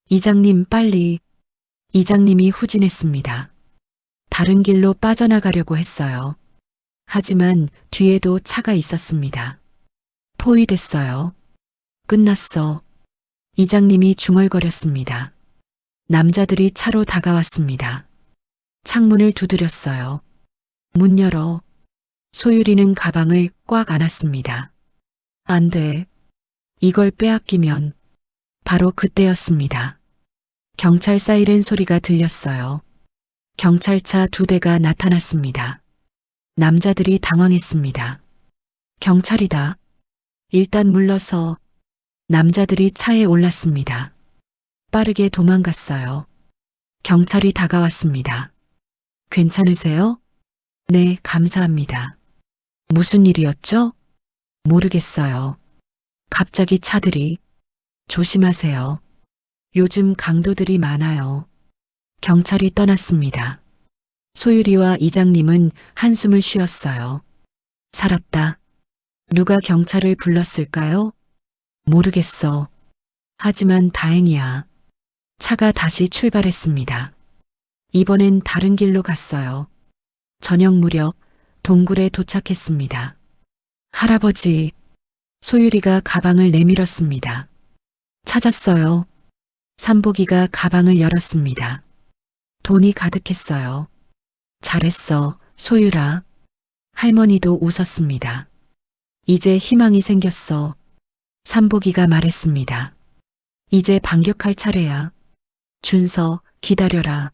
이장님 빨리. 이장님이 후진했습니다. 다른 길로 빠져나가려고 했어요. 하지만 뒤에도 차가 있었습니다. 포위됐어요. 끝났어. 이장님이 중얼거렸습니다. 남자들이 차로 다가왔습니다. 창문을 두드렸어요. 문 열어. 소율이는 가방을 꽉 안았습니다. 안 돼. 이걸 빼앗기면. 바로 그때였습니다. 경찰 사이렌 소리가 들렸어요. 경찰차 2대가 나타났습니다. 남자들이 당황했습니다. 경찰이다. 일단 물러서. 남자들이 차에 올랐습니다. 빠르게 도망갔어요. 경찰이 다가왔습니다. 괜찮으세요? 네, 감사합니다. 무슨 일이었죠? 모르겠어요. 갑자기 차들이. 조심하세요. 요즘 강도들이 많아요. 경찰이 떠났습니다. 소율이와 이장님은 한숨을 쉬었어요. 살았다. 누가 경찰을 불렀을까요? 모르겠어. 하지만 다행이야. 차가 다시 출발했습니다. 이번엔 다른 길로 갔어요. 저녁 무렵 동굴에 도착했습니다. 할아버지, 소율이가 가방을 내밀었습니다. 찾았어요. 삼복이가 가방을 열었습니다. 돈이 가득했어요. 잘했어, 소율아. 할머니도 웃었습니다. 이제 희망이 생겼어. 삼복이가 말했습니다. 이제 반격할 차례야. 준서, 기다려라.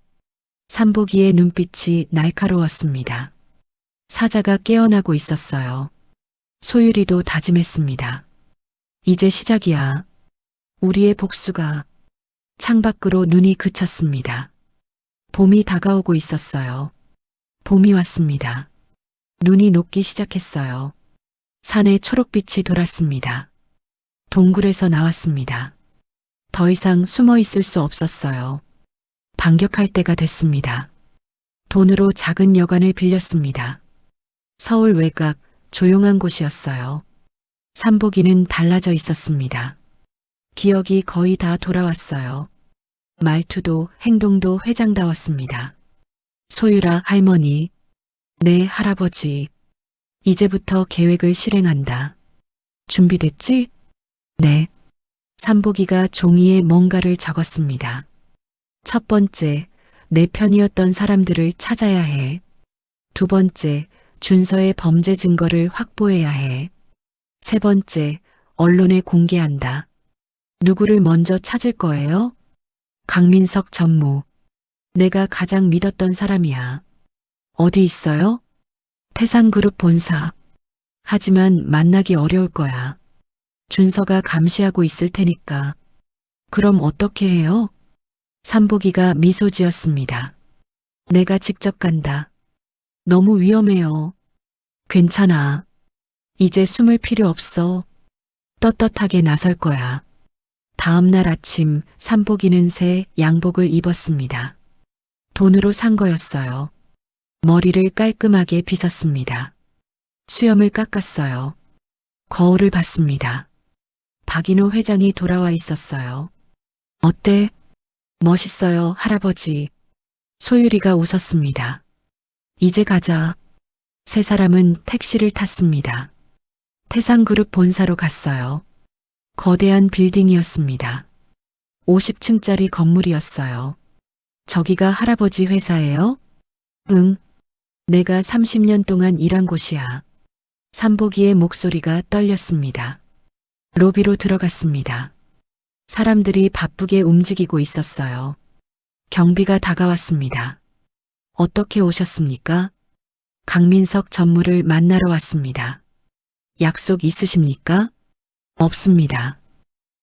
삼복이의 눈빛이 날카로웠습니다. 사자가 깨어나고 있었어요. 소율이도 다짐했습니다. 이제 시작이야. 우리의 복수가. 창밖으로 눈이 그쳤습니다. 봄이 다가오고 있었어요. 봄이 왔습니다. 눈이 녹기 시작했어요. 산에 초록빛이 돌았습니다. 동굴에서 나왔습니다. 더 이상 숨어 있을 수 없었어요. 반격할 때가 됐습니다. 돈으로 작은 여관을 빌렸습니다. 서울 외곽 조용한 곳이었어요. 삼복이는 달라져 있었습니다. 기억이 거의 다 돌아왔어요. 말투도 행동도 회장다웠습니다. 소율아, 할머니. 네, 할아버지. 이제부터 계획을 실행한다. 준비됐지? 네. 삼복이가 종이에 뭔가를 적었습니다. 첫 번째, 내 편이었던 사람들을 찾아야 해. 두 번째, 준서의 범죄 증거를 확보해야 해. 세 번째, 언론에 공개한다. 누구를 먼저 찾을 거예요? 강민석 전무. 내가 가장 믿었던 사람이야. 어디 있어요? 태상그룹 본사. 하지만 만나기 어려울 거야. 준서가 감시하고 있을 테니까. 그럼 어떻게 해요? 삼복이가 미소 지었습니다. 내가 직접 간다. 너무 위험해요. 괜찮아. 이제 숨을 필요 없어. 떳떳하게 나설 거야. 다음 날 아침 삼복이는 새 양복을 입었습니다. 돈으로 산 거였어요. 머리를 깔끔하게 빗었습니다. 수염을 깎았어요. 거울을 봤습니다. 박인호 회장이 돌아와 있었어요. 어때? 멋있어요, 할아버지. 소율이가 웃었습니다. 이제 가자. 세 사람은 택시를 탔습니다. 태상그룹 본사로 갔어요. 거대한 빌딩이었습니다. 50층짜리 건물이었어요. 저기가 할아버지 회사예요? 응. 내가 30년 동안 일한 곳이야. 삼복이의 목소리가 떨렸습니다. 로비로 들어갔습니다. 사람들이 바쁘게 움직이고 있었어요. 경비가 다가왔습니다. 어떻게 오셨습니까? 강민석 전무를 만나러 왔습니다. 약속 있으십니까? 없습니다.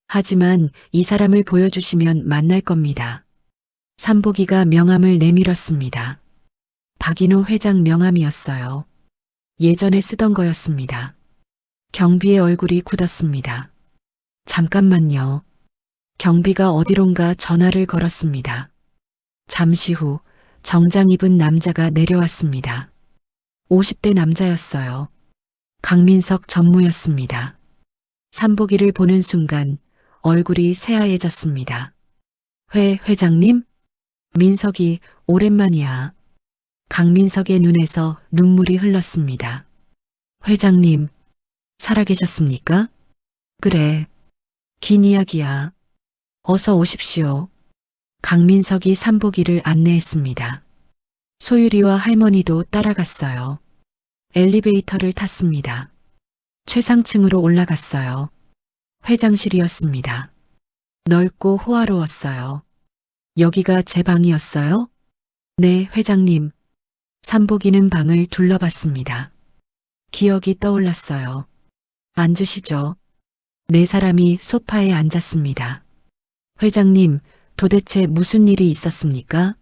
하지만 이 사람을 보여주시면 만날 겁니다. 삼복이가 명함을 내밀었습니다. 박인호 회장 명함이었어요. 예전에 쓰던 거였습니다. 경비의 얼굴이 굳었습니다. 잠깐만요. 경비가 어디론가 전화를 걸었습니다. 잠시 후 정장 입은 남자가 내려왔습니다. 50대 남자였어요. 강민석 전무였습니다. 삼복이를 보는 순간 얼굴이 새하얘졌습니다. 회장님? 민석이 오랜만이야. 강민석의 눈에서 눈물이 흘렀습니다. 회장님, 살아계셨습니까? 그래. 긴 이야기야. 어서 오십시오. 강민석이 삼복이를 안내했습니다. 소율이와 할머니도 따라갔어요. 엘리베이터를 탔습니다. 최상층으로 올라갔어요. 회장실이었습니다. 넓고 호화로웠어요. 여기가 제 방이었어요? 네, 회장님. 삼복이는 방을 둘러봤습니다. 기억이 떠올랐어요. 앉으시죠. 네 사람이 소파에 앉았습니다. 회장님, 도대체 무슨 일이 있었습니까?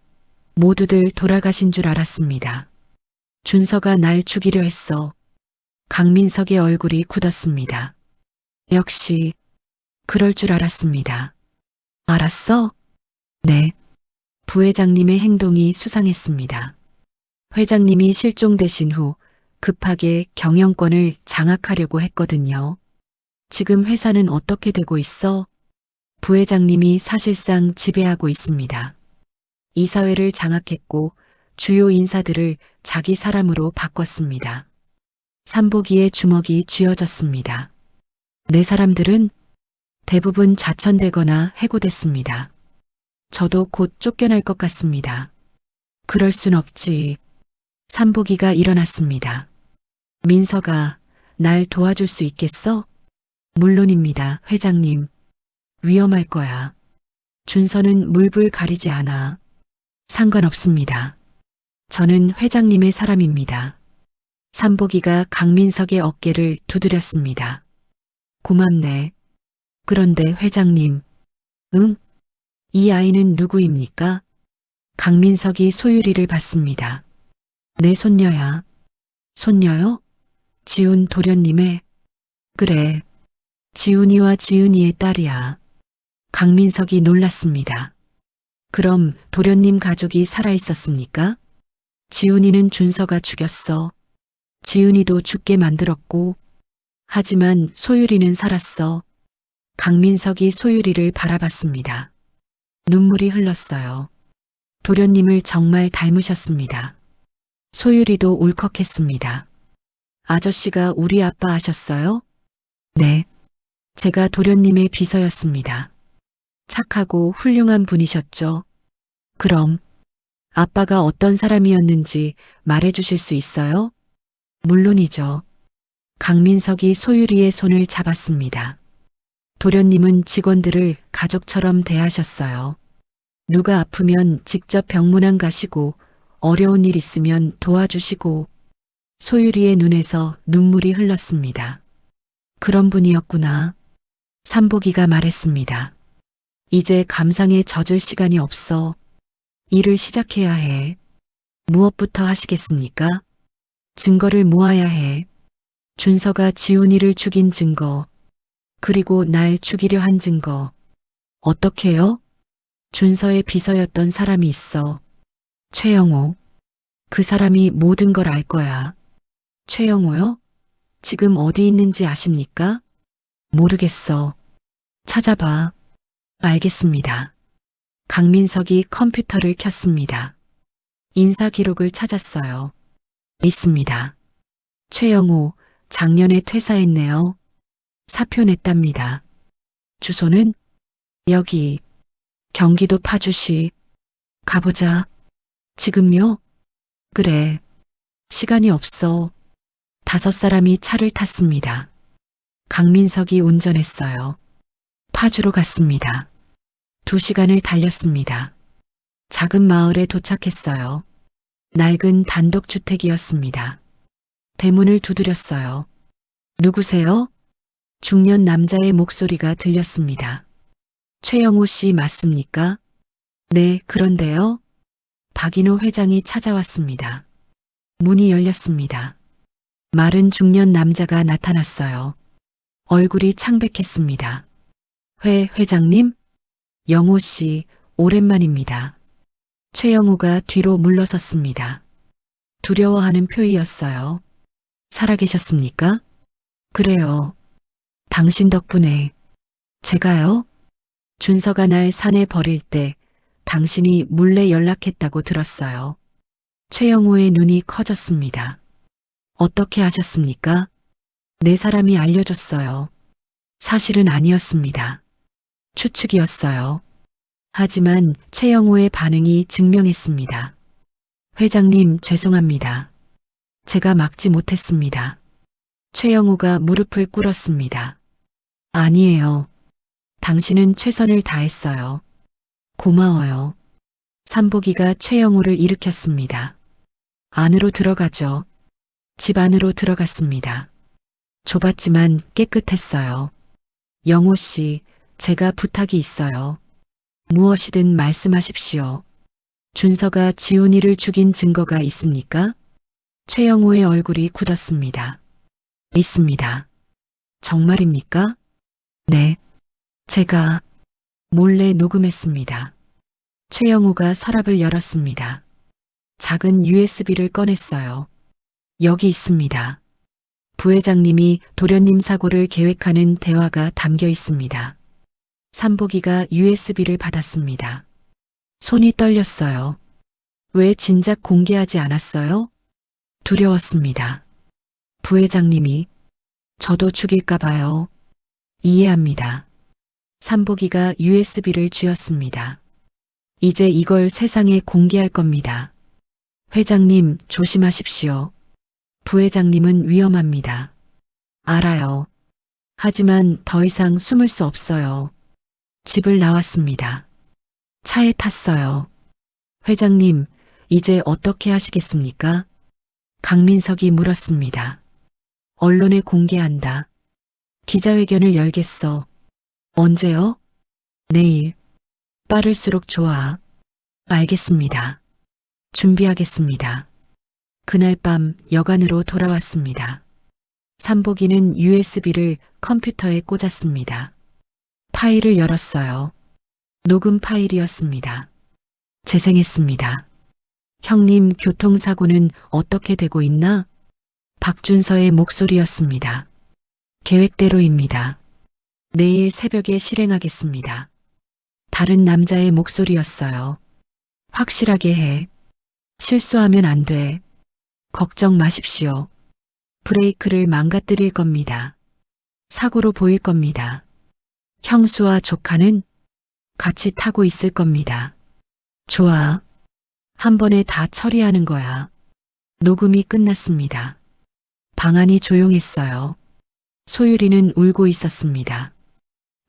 모두들 돌아가신 줄 알았습니다. 준서가 날 죽이려 했어. 강민석의 얼굴이 굳었습니다. 역시 그럴 줄 알았습니다. 알았어? 네. 부회장님의 행동이 수상했습니다. 회장님이 실종되신 후 급하게 경영권을 장악하려고 했거든요. 지금 회사는 어떻게 되고 있어? 부회장님이 사실상 지배하고 있습니다. 이사회를 장악했고 주요 인사들을 자기 사람으로 바꿨습니다. 삼복이의 주먹이 쥐어졌습니다. 네 사람들은 대부분 자천되거나 해고됐습니다. 저도 곧 쫓겨날 것 같습니다. 그럴 순 없지. 삼복이가 일어났습니다. 민서가 날 도와줄 수 있겠어? 물론입니다, 회장님. 위험할 거야. 준서는 물불 가리지 않아. 상관없습니다. 저는 회장님의 사람입니다. 삼복이가 강민석의 어깨를 두드렸습니다. 고맙네. 그런데 회장님. 응? 이 아이는 누구입니까? 강민석이 소율이를 봤습니다. 내 손녀야. 손녀요? 지훈 도련님의. 그래. 지훈이와 지은이의 딸이야. 강민석이 놀랐습니다. 그럼 도련님 가족이 살아있었습니까? 지훈이는 준서가 죽였어. 지은이도 죽게 만들었고. 하지만 소율이는 살았어. 강민석이 소율이를 바라봤습니다. 눈물이 흘렀어요. 도련님을 정말 닮으셨습니다. 소율이도 울컥했습니다. 아저씨가 우리 아빠 아셨어요? 네. 제가 도련님의 비서였습니다. 착하고 훌륭한 분이셨죠? 그럼 아빠가 어떤 사람이었는지 말해주실 수 있어요? 물론이죠. 강민석이 소율이의 손을 잡았습니다. 도련님은 직원들을 가족처럼 대하셨어요. 누가 아프면 직접 병문안 가시고 어려운 일 있으면 도와주시고 소유리의 눈에서 눈물이 흘렀습니다. 그런 분이었구나. 삼복이가 말했습니다. 이제 감상에 젖을 시간이 없어. 일을 시작해야 해. 무엇부터 하시겠습니까? 증거를 모아야 해. 준서가 지훈이를 죽인 증거, 그리고 날 죽이려 한 증거. 어떻게요? 준서의 비서였던 사람이 있어. 최영호. 그 사람이 모든 걸 알 거야. 최영호요? 지금 어디 있는지 아십니까? 모르겠어. 찾아봐. 알겠습니다. 강민석이 컴퓨터를 켰습니다. 인사 기록을 찾았어요. 있습니다. 최영호, 작년에 퇴사했네요. 사표 냈답니다. 주소는 여기, 경기도 파주시. 가보자. 지금요? 그래. 시간이 없어. 5사람이 차를 탔습니다. 강민석이 운전했어요. 파주로 갔습니다. 2시간을 달렸습니다. 작은 마을에 도착했어요. 낡은 단독주택이었습니다. 대문을 두드렸어요. 누구세요? 중년 남자의 목소리가 들렸습니다. 최영호 씨 맞습니까? 네, 그런데요. 박인호 회장이 찾아왔습니다. 문이 열렸습니다. 마른 중년 남자가 나타났어요. 얼굴이 창백했습니다. 회장님? 영호 씨, 오랜만입니다. 최영호가 뒤로 물러섰습니다. 두려워하는 표이었어요. 살아계셨습니까? 그래요. 당신 덕분에. 제가요? 준서가 날 산에 버릴 때 당신이 몰래 연락했다고 들었어요. 최영호의 눈이 커졌습니다. 어떻게 아셨습니까? 내 사람이 알려줬어요. 사실은 아니었습니다. 추측이었어요. 하지만 최영호의 반응이 증명했습니다. 회장님, 죄송합니다. 제가 막지 못했습니다. 최영호가 무릎을 꿇었습니다. 아니에요. 당신은 최선을 다했어요. 고마워요. 삼복이가 최영호를 일으켰습니다. 안으로 들어가죠. 집 안으로 들어갔습니다. 좁았지만 깨끗했어요. 영호 씨, 제가 부탁이 있어요. 무엇이든 말씀하십시오. 준서가 지훈이를 죽인 증거가 있습니까? 최영호의 얼굴이 굳었습니다. 있습니다. 정말입니까? 네. 제가 몰래 녹음했습니다. 최영호가 서랍을 열었습니다. 작은 USB를 꺼냈어요. 여기 있습니다. 부회장님이 도련님 사고를 계획하는 대화가 담겨 있습니다. 삼복이가 USB를 받았습니다. 손이 떨렸어요. 왜 진작 공개하지 않았어요? 두려웠습니다. 부회장님이 저도 죽일까 봐요. 이해합니다. 삼복이가 USB를 쥐었습니다. 이제 이걸 세상에 공개할 겁니다. 회장님, 조심하십시오. 부회장님은 위험합니다. 알아요. 하지만 더 이상 숨을 수 없어요. 집을 나왔습니다. 차에 탔어요. 회장님, 이제 어떻게 하시겠습니까? 강민석이 물었습니다. 언론에 공개한다. 기자회견을 열겠어. 언제요? 내일. 빠를수록 좋아. 알겠습니다. 준비하겠습니다. 그날 밤 여관으로 돌아왔습니다. 삼복이는 USB를 컴퓨터에 꽂았습니다. 파일을 열었어요. 녹음 파일이었습니다. 재생했습니다. 형님, 교통사고는 어떻게 되고 있나? 박준서의 목소리였습니다. 계획대로입니다. 내일 새벽에 실행하겠습니다. 다른 남자의 목소리였어요. 확실하게 해. 실수하면 안 돼. 걱정 마십시오. 브레이크를 망가뜨릴 겁니다. 사고로 보일 겁니다. 형수와 조카는 같이 타고 있을 겁니다. 좋아. 한 번에 다 처리하는 거야. 녹음이 끝났습니다. 방안이 조용했어요. 소유리는 울고 있었습니다.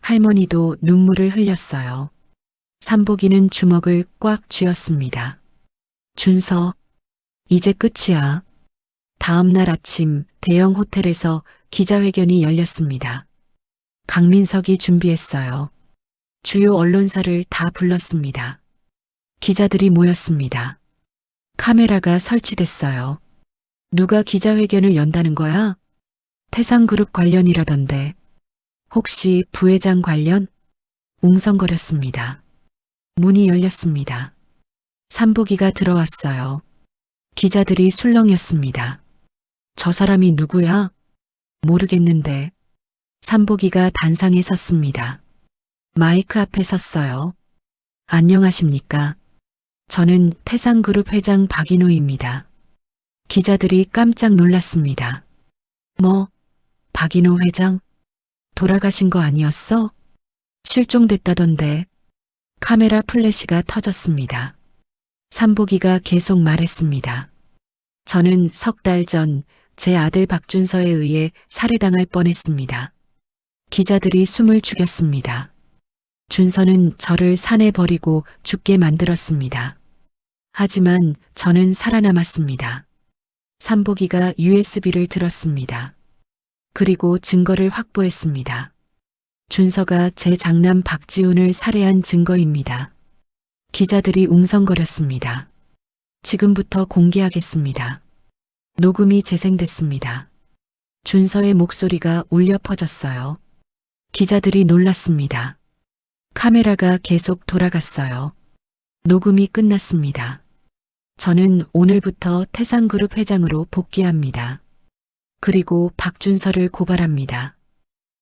할머니도 눈물을 흘렸어요. 삼복이는 주먹을 꽉 쥐었습니다. 준서, 이제 끝이야. 다음 날 아침 대형 호텔에서 기자회견이 열렸습니다. 강민석이 준비했어요. 주요 언론사를 다 불렀습니다. 기자들이 모였습니다. 카메라가 설치됐어요. 누가 기자회견을 연다는 거야? 태상그룹 관련이라던데. 혹시 부회장 관련? 웅성거렸습니다. 문이 열렸습니다. 삼복이가 들어왔어요. 기자들이 술렁였습니다. 저 사람이 누구야? 모르겠는데. 삼복이가 단상에 섰습니다. 마이크 앞에 섰어요. 안녕하십니까? 저는 태상그룹 회장 박인호입니다. 기자들이 깜짝 놀랐습니다. 뭐, 박인호 회장? 돌아가신 거 아니었어? 실종됐다던데. 카메라 플래시가 터졌습니다. 삼복이가 계속 말했습니다. 저는 석 달 전 제 아들 박준서에 의해 살해당할 뻔했습니다. 기자들이 숨을 죽였습니다. 준서는 저를 산에 버리고 죽게 만들었습니다. 하지만 저는 살아남았습니다. 삼복이가 USB를 들었습니다. 그리고 증거를 확보했습니다. 준서가 제 장남 박지훈을 살해한 증거입니다. 기자들이 웅성거렸습니다. 지금부터 공개하겠습니다. 녹음이 재생됐습니다. 준서의 목소리가 울려 퍼졌어요. 기자들이 놀랐습니다. 카메라가 계속 돌아갔어요. 녹음이 끝났습니다. 저는 오늘부터 태상그룹 회장으로 복귀합니다. 그리고 박준서를 고발합니다.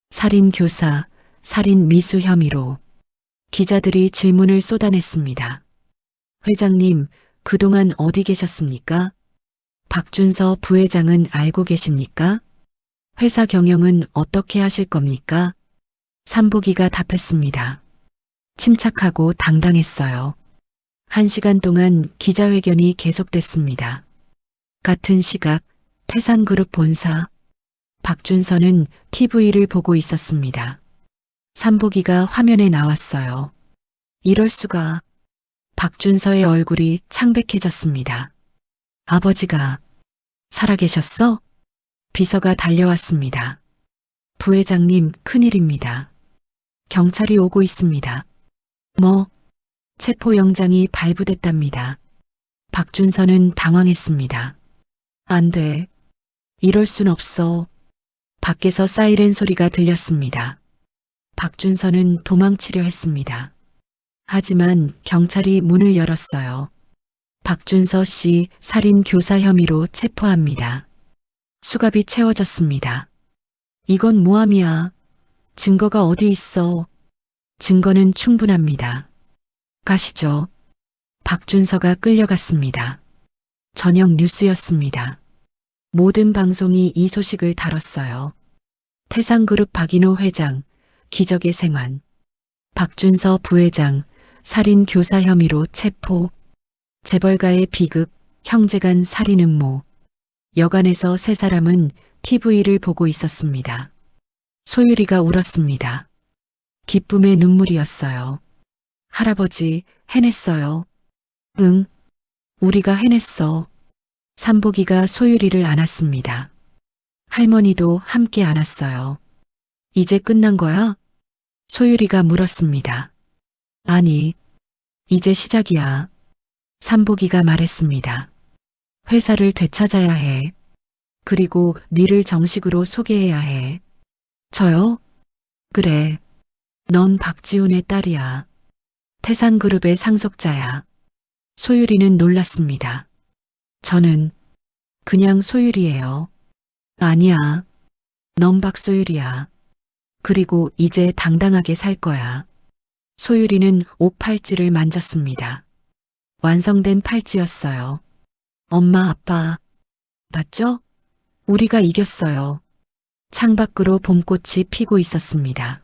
살인 교사, 살인 미수 혐의로. 기자들이 질문을 쏟아냈습니다. 회장님, 그동안 어디 계셨습니까? 박준서 부회장은 알고 계십니까? 회사 경영은 어떻게 하실 겁니까? 삼복이가 답했습니다. 침착하고 당당했어요. 1시간 동안 기자회견이 계속됐습니다. 같은 시각 태상그룹 본사. 박준서는 TV를 보고 있었습니다. 삼복이가 화면에 나왔어요. 이럴 수가. 박준서의 얼굴이 창백해졌습니다. 아버지가 살아계셨어? 비서가 달려왔습니다. 부회장님, 큰일입니다. 경찰이 오고 있습니다. 뭐? 체포영장이 발부됐답니다. 박준서는 당황했습니다. 안 돼. 이럴 순 없어. 밖에서 사이렌 소리가 들렸습니다. 박준서는 도망치려 했습니다. 하지만 경찰이 문을 열었어요. 박준서 씨 살인 교사 혐의로 체포합니다. 수갑이 채워졌습니다. 이건 모함이야. 증거가 어디 있어? 증거는 충분합니다. 가시죠. 박준서가 끌려갔습니다. 저녁 뉴스였습니다. 모든 방송이 이 소식을 다뤘어요. 태상그룹 박인호 회장, 기적의 생還. 박준서 부회장, 살인 교사 혐의로 체포. 재벌가의 비극, 형제간 살인 음모. 여관에서 세 사람은 TV를 보고 있었습니다. 소율이가 울었습니다. 기쁨의 눈물이었어요. 할아버지, 해냈어요. 응, 우리가 해냈어. 삼복이가 소율이를 안았습니다. 할머니도 함께 안았어요. 이제 끝난 거야? 소율이가 물었습니다. 아니, 이제 시작이야. 삼복이가 말했습니다. 회사를 되찾아야 해. 그리고 니를 정식으로 소개해야 해. 저요? 그래. 넌 박지훈의 딸이야. 태상그룹의 상속자야. 소율이는 놀랐습니다. 저는 그냥 소율이에요. 아니야. 넌 박소율이야. 그리고 이제 당당하게 살 거야. 소율이는 옷 팔찌를 만졌습니다. 완성된 팔찌였어요. 엄마, 아빠. 맞죠? 우리가 이겼어요. 창밖으로 봄꽃이 피고 있었습니다.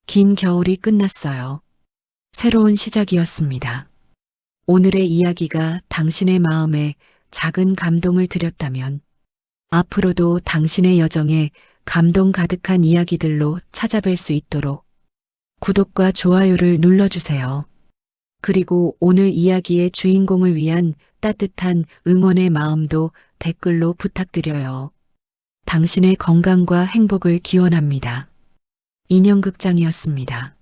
긴 겨울이 끝났어요. 새로운 시작이었습니다. 오늘의 이야기가 당신의 마음에 작은 감동을 드렸다면 앞으로도 당신의 여정에 감동 가득한 이야기들로 찾아뵐 수 있도록 구독과 좋아요를 눌러주세요. 그리고 오늘 이야기의 주인공을 위한 따뜻한 응원의 마음도 댓글로 부탁드려요. 당신의 건강과 행복을 기원합니다. 인형극장이었습니다.